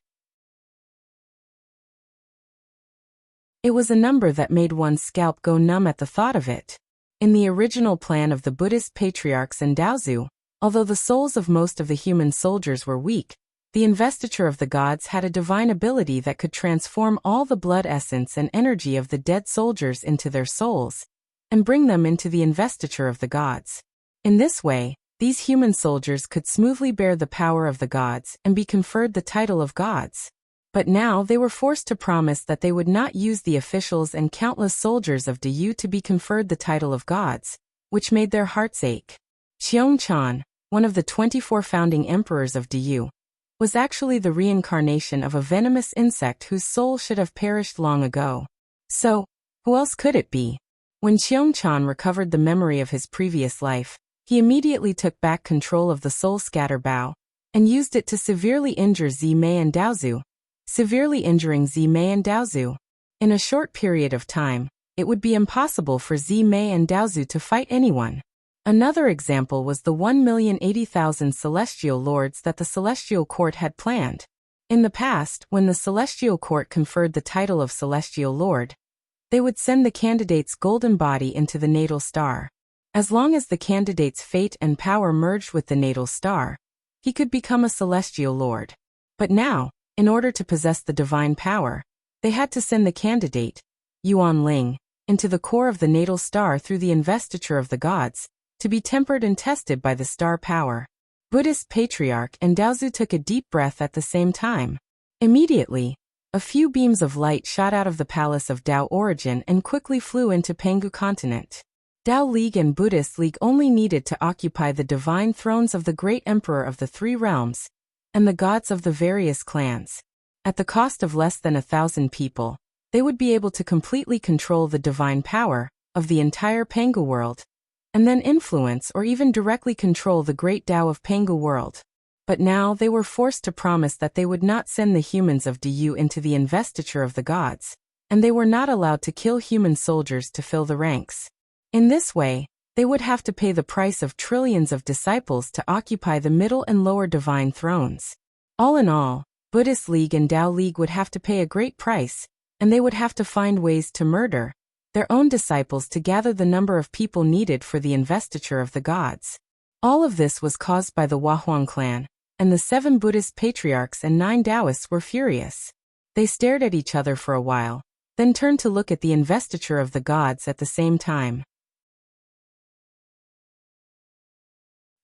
It was a number that made one's scalp go numb at the thought of it. In the original plan of the Buddhist patriarchs and Daozu, although the souls of most of the human soldiers were weak, the investiture of the gods had a divine ability that could transform all the blood essence and energy of the dead soldiers into their souls, and bring them into the investiture of the gods. In this way, these human soldiers could smoothly bear the power of the gods and be conferred the title of gods. But now they were forced to promise that they would not use the officials and countless soldiers of Diyu to be conferred the title of gods, which made their hearts ache. Xiongchan, one of the 24 founding emperors of Diyu, was actually the reincarnation of a venomous insect whose soul should have perished long ago. So, who else could it be? When Xiongchan recovered the memory of his previous life, he immediately took back control of the soul scatter bow, and used it to severely injure Zimei and Daozu, severely injuring Zimei and Daozu. In a short period of time, it would be impossible for Zimei and Daozu to fight anyone. Another example was the 1,080,000 celestial lords that the celestial court had planned. In the past, when the celestial court conferred the title of celestial lord, they would send the candidate's golden body into the natal star. As long as the candidate's fate and power merged with the natal star, he could become a celestial lord. But now, in order to possess the divine power, they had to send the candidate, Yuan Ling, into the core of the natal star through the investiture of the gods, to be tempered and tested by the star power. Buddhist patriarch and Daozu took a deep breath at the same time. Immediately, a few beams of light shot out of the palace of Tao Origin and quickly flew into Penghu continent. Tao League and Buddhist League only needed to occupy the divine thrones of the great emperor of the 3 realms, and the gods of the various clans. At the cost of less than 1,000 people, they would be able to completely control the divine power of the entire Penghu world, and then influence or even directly control the great Tao of Penghu world. But now they were forced to promise that they would not send the humans of Diyu into the investiture of the gods, and they were not allowed to kill human soldiers to fill the ranks. In this way, they would have to pay the price of trillions of disciples to occupy the middle and lower divine thrones. All in all, Buddhist League and Tao League would have to pay a great price, and they would have to find ways to murder their own disciples to gather the number of people needed for the investiture of the gods. All of this was caused by the Wahuang clan, and the 7 Buddhist patriarchs and 9 Taoists were furious. They stared at each other for a while, then turned to look at the investiture of the gods at the same time.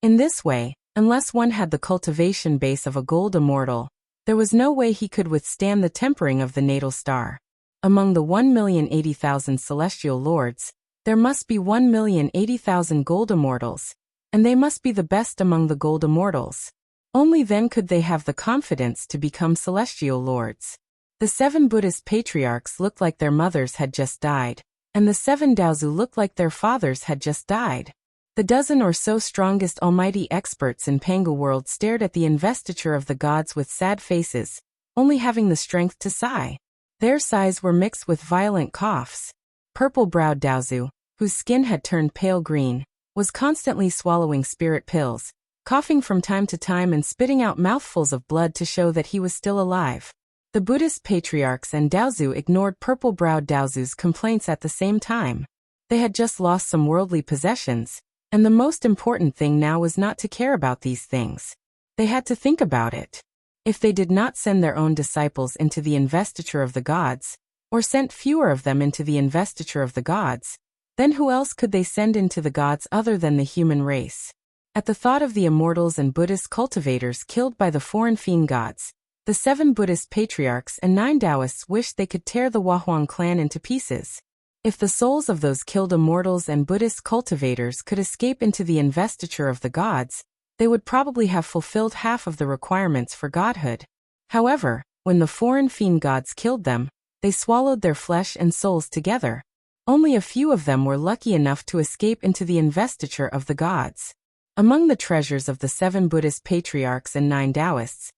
In this way, unless one had the cultivation base of a gold immortal, there was no way he could withstand the tempering of the natal star. Among the 1,080,000 celestial lords, there must be 1,080,000 gold immortals, and they must be the best among the gold immortals. Only then could they have the confidence to become celestial lords. The 7 Buddhist patriarchs looked like their mothers had just died, and the 7 Daozu looked like their fathers had just died. The dozen or so strongest almighty experts in Pangu world stared at the investiture of the gods with sad faces, only having the strength to sigh. Their sighs were mixed with violent coughs. Purple-browed Daozu, whose skin had turned pale green, was constantly swallowing spirit pills, coughing from time to time and spitting out mouthfuls of blood to show that he was still alive. The Buddhist patriarchs and Daozu ignored purple-browed Daozu's complaints at the same time. They had just lost some worldly possessions, and the most important thing now was not to care about these things. They had to think about it. If they did not send their own disciples into the investiture of the gods, or sent fewer of them into the investiture of the gods, then who else could they send into the gods other than the human race? At the thought of the immortals and Buddhist cultivators killed by the foreign fiend gods, the 7 Buddhist patriarchs and 9 Taoists wished they could tear the Wahuang clan into pieces. If the souls of those killed immortals and Buddhist cultivators could escape into the investiture of the gods, they would probably have fulfilled half of the requirements for godhood. However, when the foreign fiend gods killed them, they swallowed their flesh and souls together. Only a few of them were lucky enough to escape into the investiture of the gods. Among the treasures of the 7 Buddhist patriarchs and 9 Taoists,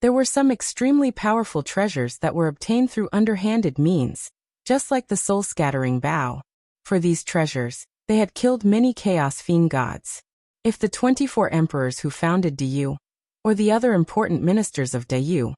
there were some extremely powerful treasures that were obtained through underhanded means, just like the soul-scattering bow. For these treasures, they had killed many chaos fiend gods. If the 24 emperors who founded Dayu, or the other important ministers of Dayu,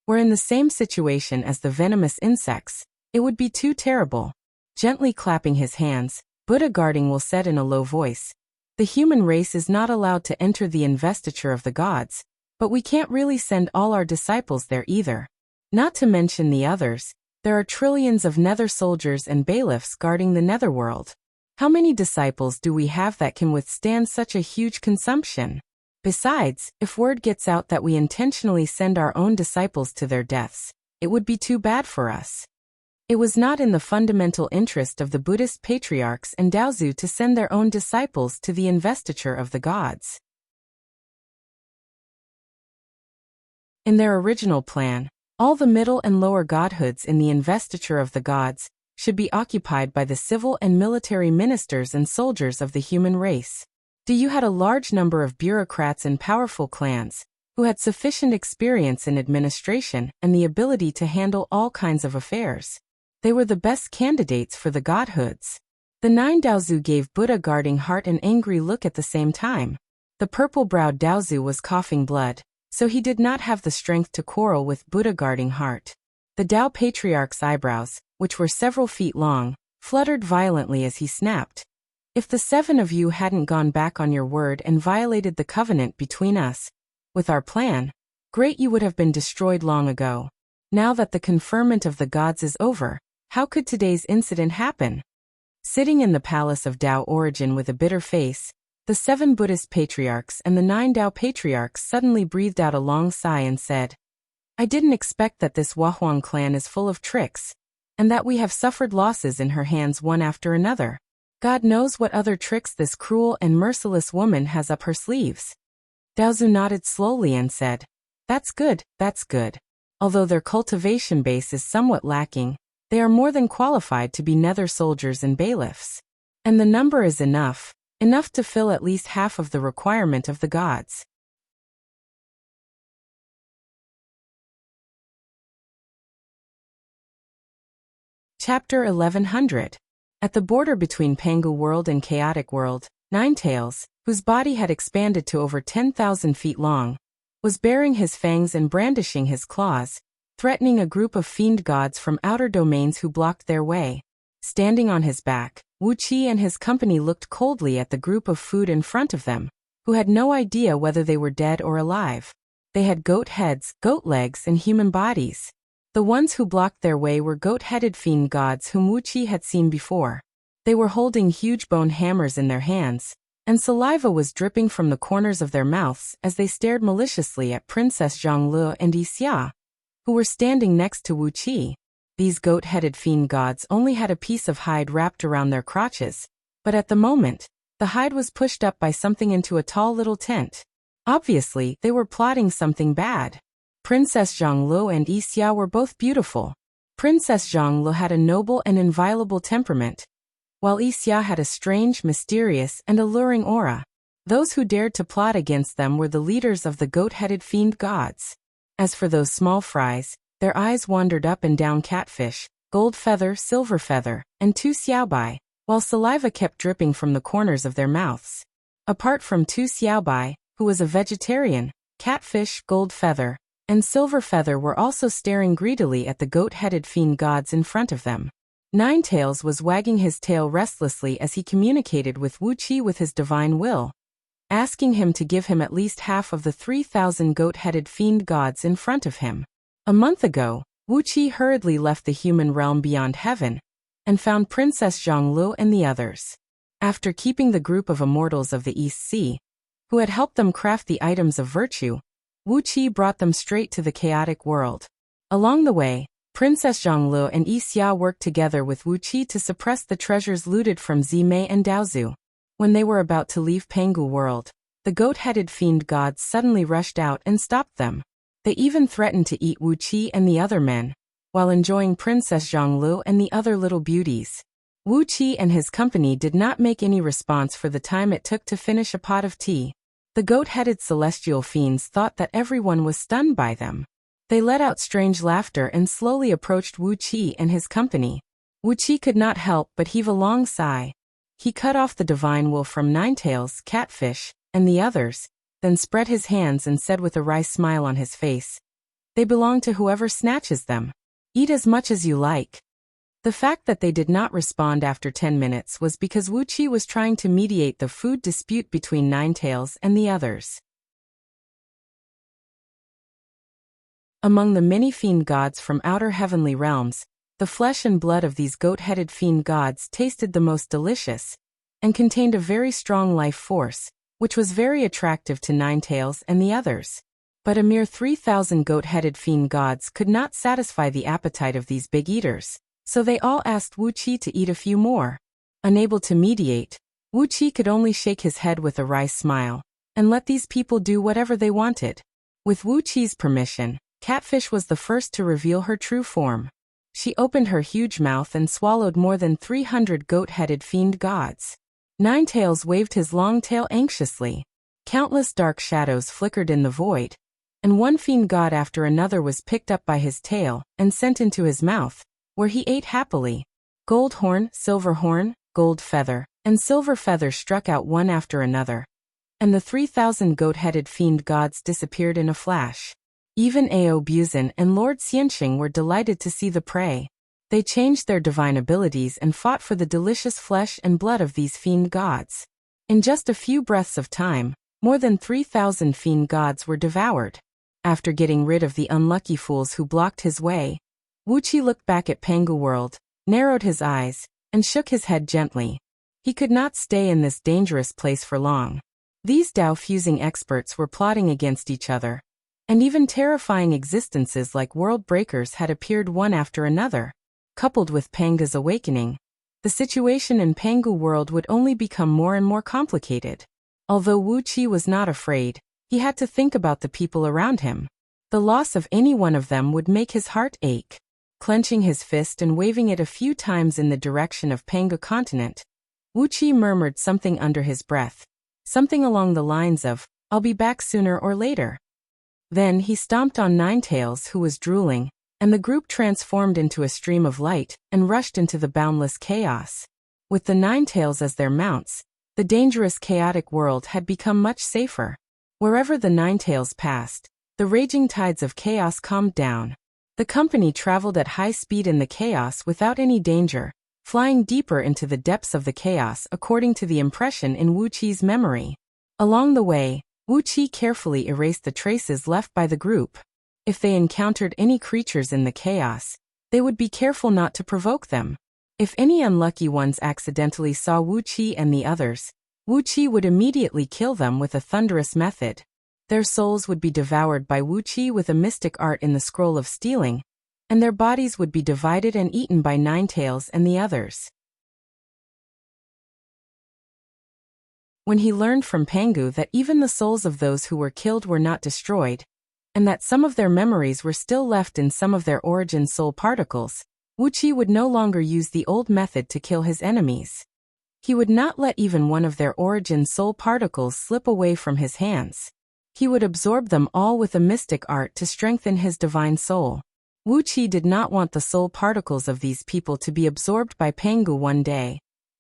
were in the same situation as the venomous insects, it would be too terrible. Gently clapping his hands, Buddha Garding will said in a low voice, "The human race is not allowed to enter the investiture of the gods, but we can't really send all our disciples there either. Not to mention the others, there are trillions of nether soldiers and bailiffs guarding the netherworld. How many disciples do we have that can withstand such a huge consumption? Besides, if word gets out that we intentionally send our own disciples to their deaths, it would be too bad for us." It was not in the fundamental interest of the Buddhist patriarchs and Daozu to send their own disciples to the investiture of the gods. In their original plan, all the middle and lower godhoods in the investiture of the gods should be occupied by the civil and military ministers and soldiers of the human race. Dayu had a large number of bureaucrats and powerful clans, who had sufficient experience in administration and the ability to handle all kinds of affairs. They were the best candidates for the godhoods. The 9 Daozu gave Buddha Guarding Heart an angry look at the same time. The purple-browed Daozu was coughing blood, so he did not have the strength to quarrel with Buddha Guarding Heart. The Tao Patriarch's eyebrows, which were several feet long, fluttered violently as he snapped, "If the 7 of you hadn't gone back on your word and violated the covenant between us, with our plan, great you would have been destroyed long ago. Now that the conferment of the gods is over, how could today's incident happen?" Sitting in the palace of Tao Origin with a bitter face, the 7 Buddhist patriarchs and the 9 Tao patriarchs suddenly breathed out a long sigh and said, "I didn't expect that this Wahuang clan is full of tricks, and that we have suffered losses in her hands one after another. God knows what other tricks this cruel and merciless woman has up her sleeves." Daozu nodded slowly and said, that's good. Although their cultivation base is somewhat lacking, they are more than qualified to be nether soldiers and bailiffs. And the number is enough to fill at least half of the requirement of the gods. Chapter 1100. At the border between Pangu world and chaotic world, Ninetails, whose body had expanded to over 10,000 feet long, was baring his fangs and brandishing his claws, threatening a group of fiend gods from outer domains who blocked their way. Standing on his back, Wuxia and his company looked coldly at the group of food in front of them, who had no idea whether they were dead or alive. They had goat heads, goat legs, and human bodies. The ones who blocked their way were goat-headed fiend gods whom Wuxia had seen before. They were holding huge bone hammers in their hands, and saliva was dripping from the corners of their mouths as they stared maliciously at Princess Zhonglu and Wuxia, who were standing next to Wuxia. These goat-headed fiend gods only had a piece of hide wrapped around their crotches, but at the moment, the hide was pushed up by something into a tall little tent. Obviously, they were plotting something bad. Princess Zhonglu and Wuxia were both beautiful. Princess Zhonglu had a noble and inviolable temperament, while Wuxia had a strange, mysterious, and alluring aura. Those who dared to plot against them were the leaders of the goat-headed fiend gods. As for those small fries, their eyes wandered up and down catfish, gold feather, silver feather, and Tu Xiaobai, while saliva kept dripping from the corners of their mouths. Apart from Tu Xiaobai, who was a vegetarian, catfish, gold feather, and silver feather were also staring greedily at the goat-headed fiend gods in front of them. Ninetails was wagging his tail restlessly as he communicated with Wuxia with his divine will, asking him to give him at least half of the 3,000 goat-headed fiend gods in front of him. A month ago, Wuxia hurriedly left the human realm beyond heaven, and found Princess Zhonglu and the others. After keeping the group of immortals of the East Sea, who had helped them craft the items of virtue, Wuxia brought them straight to the chaotic world. Along the way, Princess Zhonglu and Wuxia worked together with Wuxia to suppress the treasures looted from Zimei and Daozu. When they were about to leave Pangu world, the goat-headed fiend gods suddenly rushed out and stopped them. They even threatened to eat Wuxia and the other men, while enjoying Princess Zhonglu and the other little beauties. Wuxia and his company did not make any response for the time it took to finish a pot of tea. The goat-headed celestial fiends thought that everyone was stunned by them. They let out strange laughter and slowly approached Wuxia and his company. Wuxia could not help but heave a long sigh. He cut off the divine will from Ninetails, Catfish, and the others, then spread his hands and said with a wry smile on his face, "They belong to whoever snatches them. Eat as much as you like." The fact that they did not respond after 10 minutes was because Wuxia was trying to mediate the food dispute between Ninetails and the others. Among the many fiend gods from outer heavenly realms, the flesh and blood of these goat-headed fiend gods tasted the most delicious, and contained a very strong life force, which was very attractive to Ninetails and the others. But a mere 3,000 goat-headed fiend gods could not satisfy the appetite of these big eaters. So they all asked Wuxia to eat a few more. Unable to mediate, Wuxia could only shake his head with a wry smile, and let these people do whatever they wanted. With Wuxia's permission, Catfish was the first to reveal her true form. She opened her huge mouth and swallowed more than 300 goat-headed fiend gods. Ninetails waved his long tail anxiously. Countless dark shadows flickered in the void, and one fiend god after another was picked up by his tail and sent into his mouth, where he ate happily. Gold horn, silver horn, gold feather, and silver feather struck out one after another, and the 3,000 goat-headed fiend gods disappeared in a flash. Even Ao Buzin and Lord Xianxing were delighted to see the prey. They changed their divine abilities and fought for the delicious flesh and blood of these fiend gods. In just a few breaths of time, more than 3,000 fiend gods were devoured. After getting rid of the unlucky fools who blocked his way, Wuxia looked back at Pangu world, narrowed his eyes, and shook his head gently. He could not stay in this dangerous place for long. These Dao-fusing experts were plotting against each other, and even terrifying existences like world breakers had appeared one after another. Coupled with Panga's awakening, the situation in Pangu world would only become more and more complicated. Although Wuxia was not afraid, he had to think about the people around him. The loss of any one of them would make his heart ache. Clenching his fist and waving it a few times in the direction of Pangu continent, Wuxia murmured something under his breath, something along the lines of, "I'll be back sooner or later." Then he stomped on Ninetails, who was drooling, and the group transformed into a stream of light and rushed into the boundless chaos. With the Ninetails as their mounts, the dangerous chaotic world had become much safer. Wherever the Ninetails passed, the raging tides of chaos calmed down. The company traveled at high speed in the chaos without any danger, flying deeper into the depths of the chaos according to the impression in Wuxia's memory. Along the way, Wuqi carefully erased the traces left by the group. If they encountered any creatures in the chaos, they would be careful not to provoke them. If any unlucky ones accidentally saw Wuqi and the others, Wuqi would immediately kill them with a thunderous method. Their souls would be devoured by Wuqi with a mystic art in the scroll of stealing, and their bodies would be divided and eaten by Ninetails and the others. When he learned from Pangu that even the souls of those who were killed were not destroyed, and that some of their memories were still left in some of their origin soul particles, Wuqi would no longer use the old method to kill his enemies. He would not let even one of their origin soul particles slip away from his hands. He would absorb them all with a mystic art to strengthen his divine soul. Wuqi did not want the soul particles of these people to be absorbed by Pangu one day,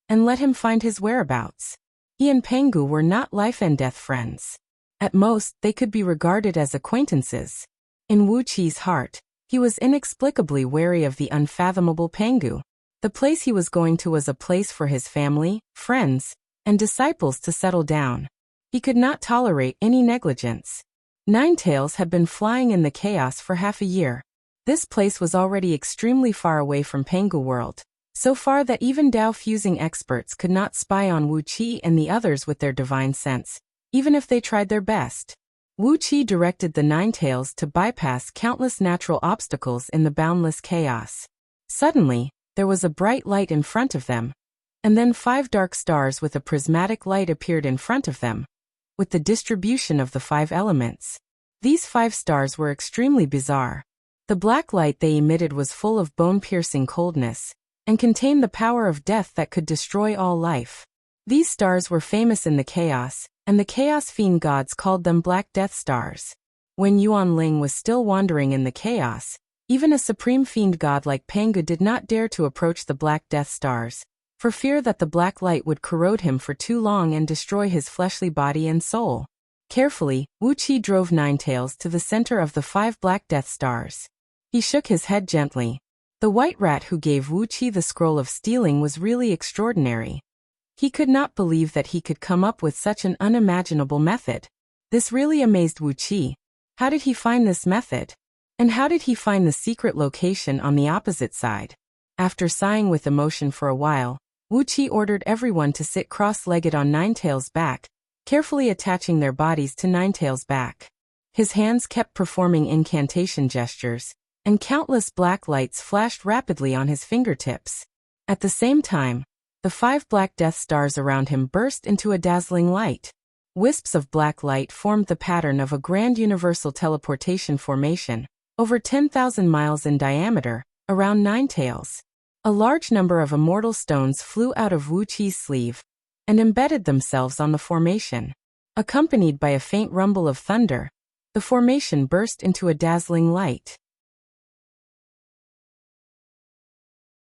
and let him find his whereabouts. He and Pangu were not life and death friends. At most, they could be regarded as acquaintances. In Wuqi's heart, he was inexplicably wary of the unfathomable Pangu. The place he was going to was a place for his family, friends, and disciples to settle down. He could not tolerate any negligence. Ninetails had been flying in the chaos for half a year. This place was already extremely far away from Pangu world, so far that even Dao-fusing experts could not spy on Wuqi and the others with their divine sense, even if they tried their best. Wuqi directed the Ninetails to bypass countless natural obstacles in the boundless chaos. Suddenly, there was a bright light in front of them, and then 5 dark stars with a prismatic light appeared in front of them, with the distribution of the 5 elements. These 5 stars were extremely bizarre. The black light they emitted was full of bone-piercing coldness, and contained the power of death that could destroy all life. These stars were famous in the chaos, and the Chaos Fiend gods called them Black Death Stars. When Yuan Ling was still wandering in the chaos, even a supreme fiend god like Pangu did not dare to approach the Black Death Stars, for fear that the black light would corrode him for too long and destroy his fleshly body and soul. Carefully, Wuqi drove Ninetails to the center of the 5 Black Death Stars. He shook his head gently. The white rat who gave Wuqi the scroll of stealing was really extraordinary. He could not believe that he could come up with such an unimaginable method. This really amazed Wuqi. How did he find this method? And how did he find the secret location on the opposite side? After sighing with emotion for a while, Wuqi ordered everyone to sit cross-legged on Ninetails' back, carefully attaching their bodies to Ninetails' back. His hands kept performing incantation gestures, and countless black lights flashed rapidly on his fingertips. At the same time, the 5 Black Death Stars around him burst into a dazzling light. Wisps of black light formed the pattern of a grand universal teleportation formation, over 10,000 miles in diameter, around Ninetails. A large number of immortal stones flew out of Wuqi's sleeve, and embedded themselves on the formation. Accompanied by a faint rumble of thunder, the formation burst into a dazzling light.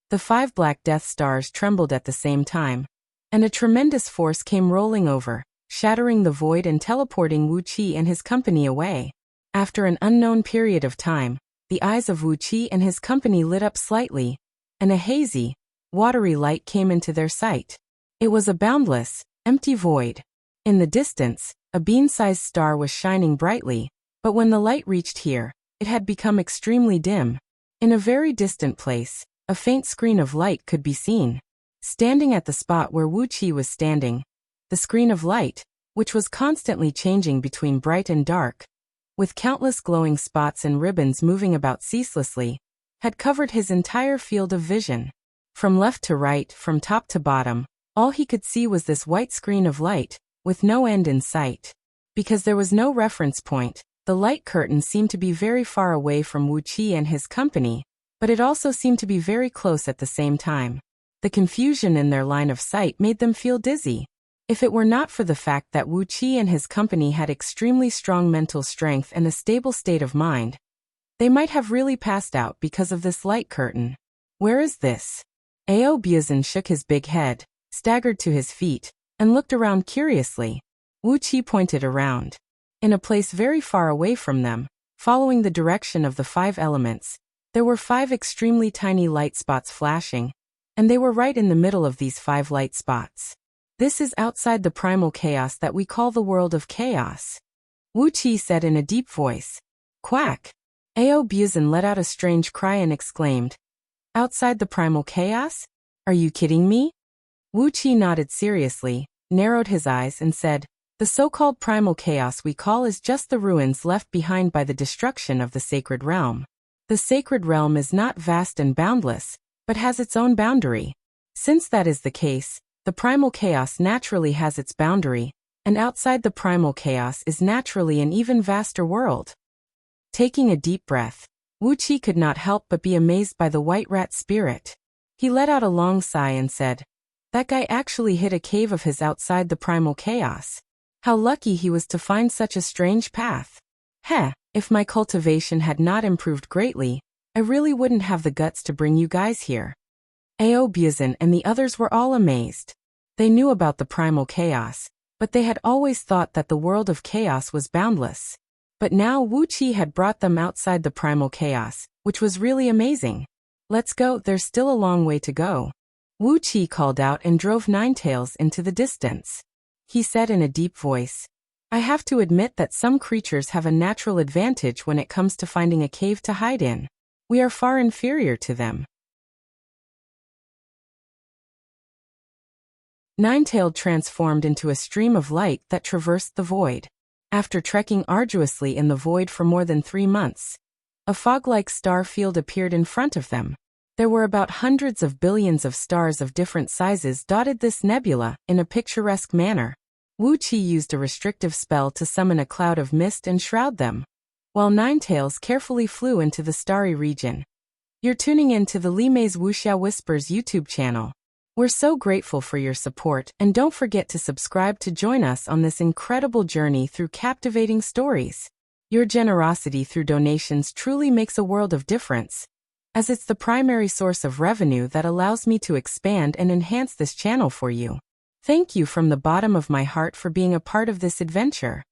The 5 Black Death Stars trembled at the same time, and a tremendous force came rolling over, shattering the void and teleporting Wuqi and his company away. After an unknown period of time, the eyes of Wuqi and his company lit up slightly, and a hazy, watery light came into their sight. It was a boundless, empty void. In the distance, a bean-sized star was shining brightly, but when the light reached here, it had become extremely dim. In a very distant place, a faint screen of light could be seen. Standing at the spot where Wuqi was standing, the screen of light, which was constantly changing between bright and dark, with countless glowing spots and ribbons moving about ceaselessly, had covered his entire field of vision. From left to right, from top to bottom, all he could see was this white screen of light, with no end in sight. Because there was no reference point, the light curtain seemed to be very far away from Wuqi and his company, but it also seemed to be very close at the same time. The confusion in their line of sight made them feel dizzy. If it were not for the fact that Wuqi and his company had extremely strong mental strength and a stable state of mind, they might have really passed out because of this light curtain. Where is this? Ao Biazin shook his big head, staggered to his feet, and looked around curiously. Wuqi pointed around. In a place very far away from them, following the direction of the 5 elements, there were 5 extremely tiny light spots flashing, and they were right in the middle of these 5 light spots. This is outside the primal chaos that we call the world of chaos. Wuxia said in a deep voice. Quack! Audiobook let out a strange cry and exclaimed, outside the primal chaos? Are you kidding me? Wuxia nodded seriously, narrowed his eyes and said, the so-called primal chaos we call is just the ruins left behind by the destruction of the sacred realm. The sacred realm is not vast and boundless, but has its own boundary. Since that is the case, the primal chaos naturally has its boundary, and outside the primal chaos is naturally an even vaster world. Taking a deep breath, Wuxia could not help but be amazed by the white rat spirit. He let out a long sigh and said, that guy actually hid a cave of his outside the primal chaos. How lucky he was to find such a strange path. Heh, if my cultivation had not improved greatly, I really wouldn't have the guts to bring you guys here. Audiobook and the others were all amazed. They knew about the primal chaos, but they had always thought that the world of chaos was boundless. But now Wuxia had brought them outside the primal chaos, which was really amazing. Let's go, there's still a long way to go. Wuxia called out and drove Ninetails into the distance. He said in a deep voice, I have to admit that some creatures have a natural advantage when it comes to finding a cave to hide in. We are far inferior to them. Ninetail transformed into a stream of light that traversed the void. After trekking arduously in the void for more than 3 months, a fog-like star field appeared in front of them. There were about hundreds of billions of stars of different sizes dotted this nebula in a picturesque manner. Wuxia used a restrictive spell to summon a cloud of mist and shroud them, while Ninetails carefully flew into the starry region. You're tuning in to the Limei's Wuxia Whispers YouTube channel. We're so grateful for your support, and don't forget to subscribe to join us on this incredible journey through captivating stories. Your generosity through donations truly makes a world of difference, as it's the primary source of revenue that allows me to expand and enhance this channel for you. Thank you from the bottom of my heart for being a part of this adventure.